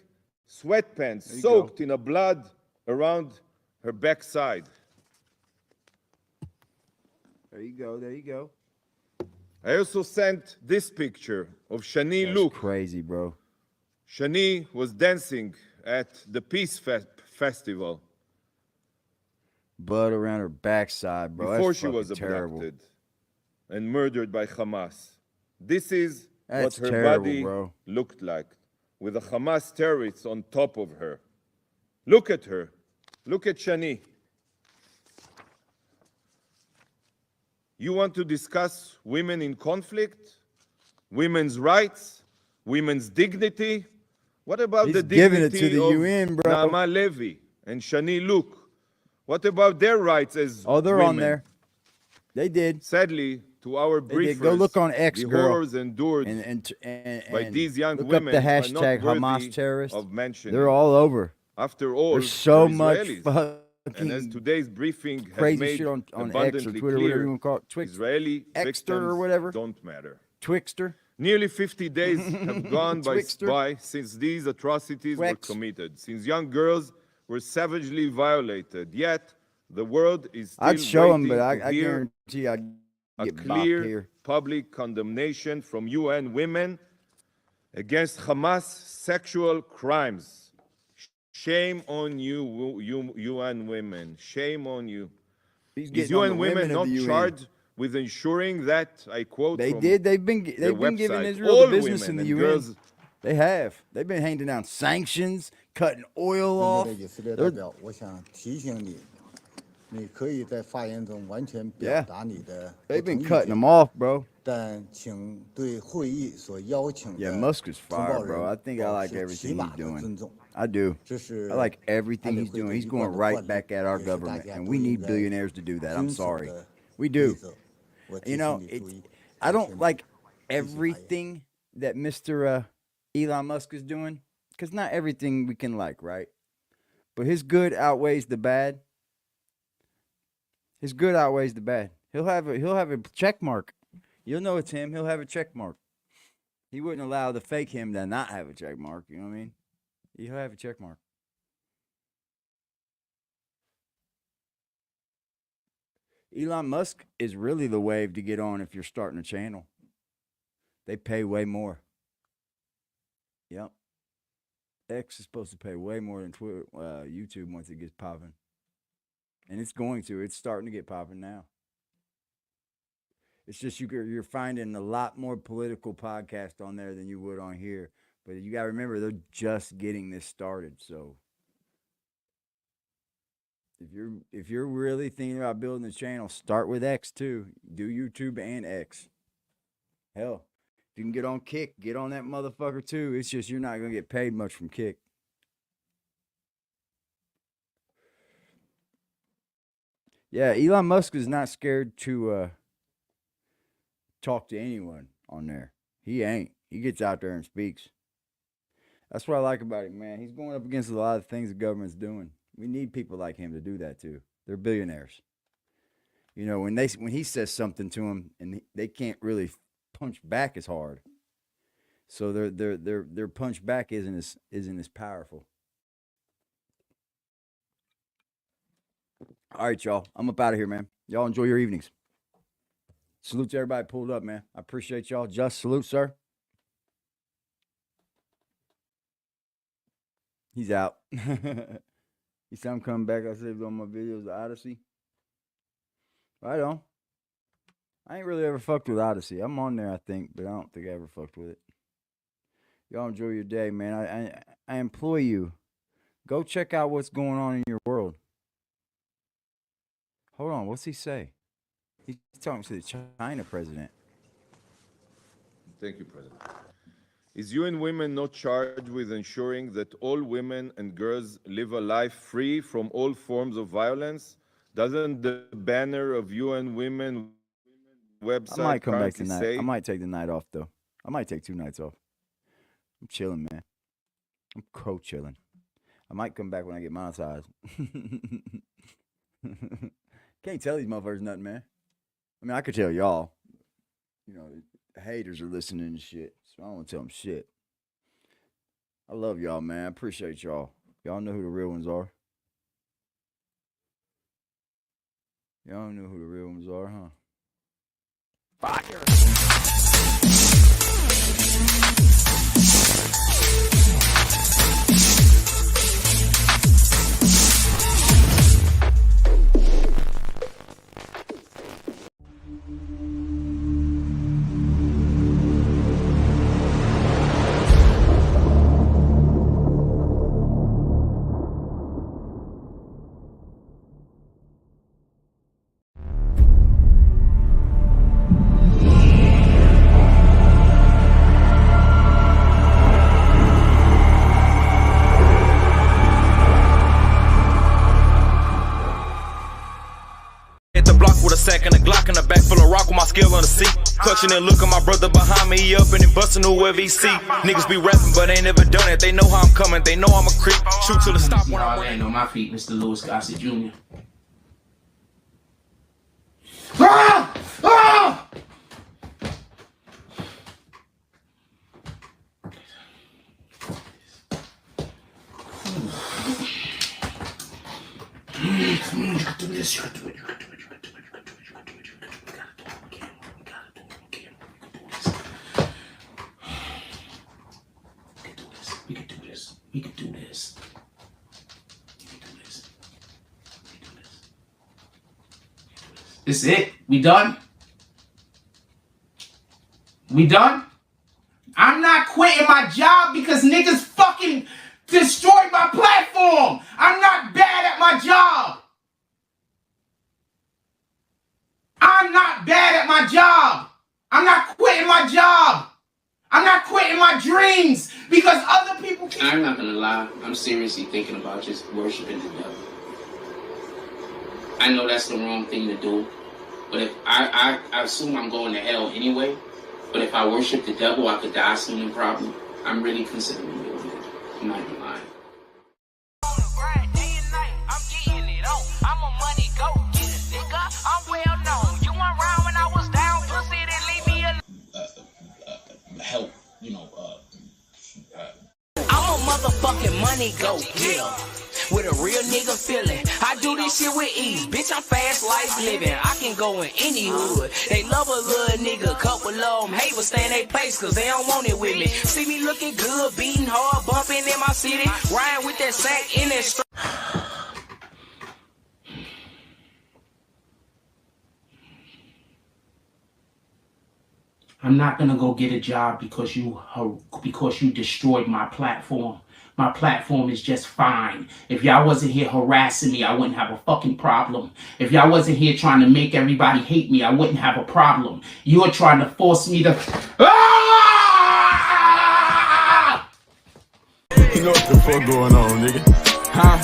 sweatpants soaked in a blood around her backside. There you go. There you go. I also sent this picture of Shani That's Luke. crazy, bro. Shani was dancing at the Peace Festival Blood around her backside, bro. before That's she was fucking terrible. abducted and murdered by Hamas. This is That's what her terrible, body bro. looked like, with a Hamas terrorist on top of her. Look at her. Look at Shani. You want to discuss women in conflict, women's rights, women's dignity? What about He's the giving it dignity to the of UN, bro. Naama Levy and Shani Luke? What about their rights as Oh, they're women? on there. They did. Sadly, to our They did. briefers, Go look on X, the girl, horrors endured and these young look up women the are not hashtag Hamas worthy terrorists. of mentioning. They're all over. After all, There's so they're much Israelis. And as fucking today's briefing has crazy made shit on X or abundantly Twitter, whatever you clear, want to call it. Israeli Xter victims or whatever. don't matter. Twixter. Nearly 50 days have gone Twixter. by since these atrocities were Twex. committed, since young girls were savagely violated. Yet the world is still I'd show them, waiting but to I hear guarantee I'd a get bopped clear here. public condemnation from UN women against Hamas sexual crimes. Shame on you, UN women. Shame on you. He's Is getting on the UN women of not the UN. charged with ensuring that, I quote They from did. They've been their giving website, Israel all the business in women the and UN. girls They have. They've been handing down sanctions, cutting oil off. 以色列代 They're- 表，我想提醒你，你可以在发言中完全 Yeah. 表达你的不 They've 同 been 意 cutting 见 them off, bro. 但请对会议所邀请 Yeah, 的 Musk is 同胞 fired, bro. I 人 think I 保 like 持起 everything 码 he's 的 doing. 尊重。 I do. 这是 I like everything 安理 he's 会的 doing. 一 He's 贯 going 的 right 惯例， back at our 也是大 government, 家 and 都 we 应 need 该 billionaires to do that. I'm 遵守 sorry. 的 We 规 do. 则。我 You 提 know, 醒你注意 I don't 安全 like 发言。 everything that Mr. Elon Musk is doing, because not everything we can like, right? But his good outweighs the bad. His good outweighs the bad. He'll have a check mark. You'll know it's him. He'll have a check mark. He wouldn't allow the fake him to not have a check mark. You know what I mean? He'll have a check mark. Elon Musk is really the wave to get on if you're starting a channel. They pay way more. Yep. X is supposed to pay way more than Twitter, YouTube once it gets popping. And it's going to. It's starting to get popping now. It's just you're finding a lot more political podcasts on there than you would on here. But you got to remember, they're just getting this started. So if you're really thinking about building a channel, start with X too. Do YouTube and X. Hell, if you can get on Kick, get on that motherfucker too. It's just you're not gonna get paid much from Kick. Yeah, Elon Musk is not scared to talk to anyone on there. He ain't. He gets out there and speaks. That's what I like about him, man. He's going up against a lot of things the government's doing. We need people like him to do that too. They're billionaires. You know, when he says something to them and they can't really punch back as hard, so their punch back isn't as powerful. All right, y'all. I'm up out of here, man. Y'all enjoy your evenings. Salute to everybody pulled up, man. I appreciate y'all. Just salute, sir. He's out. He said I'm coming back. I saved all my videos of Odyssey. Right on. I ain't really ever fucked with Odyssey. I'm on there, I think, but I don't think I ever fucked with it. Y'all enjoy your day, man. I implore you, go check out what's going on in your world. Hold on, what's he say? He's talking to the China president. Thank you, President. Is UN Women not charged with ensuring that all women and girls live a life free from all forms of violence? Doesn't the banner of UN Women website I might come back currently tonight. say? I might take the night off, though. I might take 2 nights off. I'm chilling, man. I'm co-chilling. I might come back when I get monetized. Can't tell these motherfuckers nothing, man. I mean, I could tell y'all. You know, the haters are listening and shit, so I don't want to tell them shit. I love y'all, man. I appreciate y'all. Y'all know who the real ones are. Y'all know who the real ones are, huh? Clutching and look at my brother behind me, he up and he busting whoever he see. Niggas be rapping, but ain't never done it. They know how I'm coming, they know I'm a creep. Shoot till the stop when I land on my feet, Mr. Louis Gossett Jr. Come on, you can do this, you can do it, you can do it, you can do it, you can do it, you can do it, you can do it, we gotta do it, we gotta do it, we can do this. We can do this, we can do this, we can do this, we can do this, we can do this. This is it? We done? We done? I'm not quitting my job because niggas fucking destroyed my platform. I'm not bad at my job. I'm not bad at my job. I'm not quitting my job. I'm not quitting my dreams because other people can. I'm not gonna lie. I'm seriously thinking about just worshiping the devil. I know that's the wrong thing to do, but if I assume I'm going to hell anyway. But if I worship the devil, I could die soon and probably. I'm really considering doing it. I'm not even lying. Help, you know, I'm a motherfucking money go getter with a real nigga feeling. I do this shit with ease, bitch. I'm fast life living. I can go in any hood. They love a little nigga, couple of them hate but stay in their place cause they don't want it with me. See me looking good, beating hard, bumping in my city, riding with that sack in that strap. I'm not gonna go get a job because you destroyed my platform. My platform is just fine. If y'all wasn't here harassing me, I wouldn't have a fucking problem. If y'all wasn't here trying to make everybody hate me, I wouldn't have a problem. You're trying to force me to. You know what the fuck going on, nigga? Huh?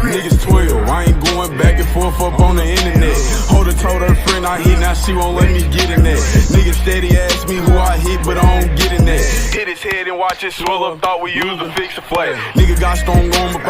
Niggas 12, I ain't going back and forth up on the internet. Holder told her friend I hit, now she won't let me get in that. Niggas steady ask me who I hit, but I don't get in that. Hit his head and watch it swell up, thought we used to fix a flat. Nigga got strong on my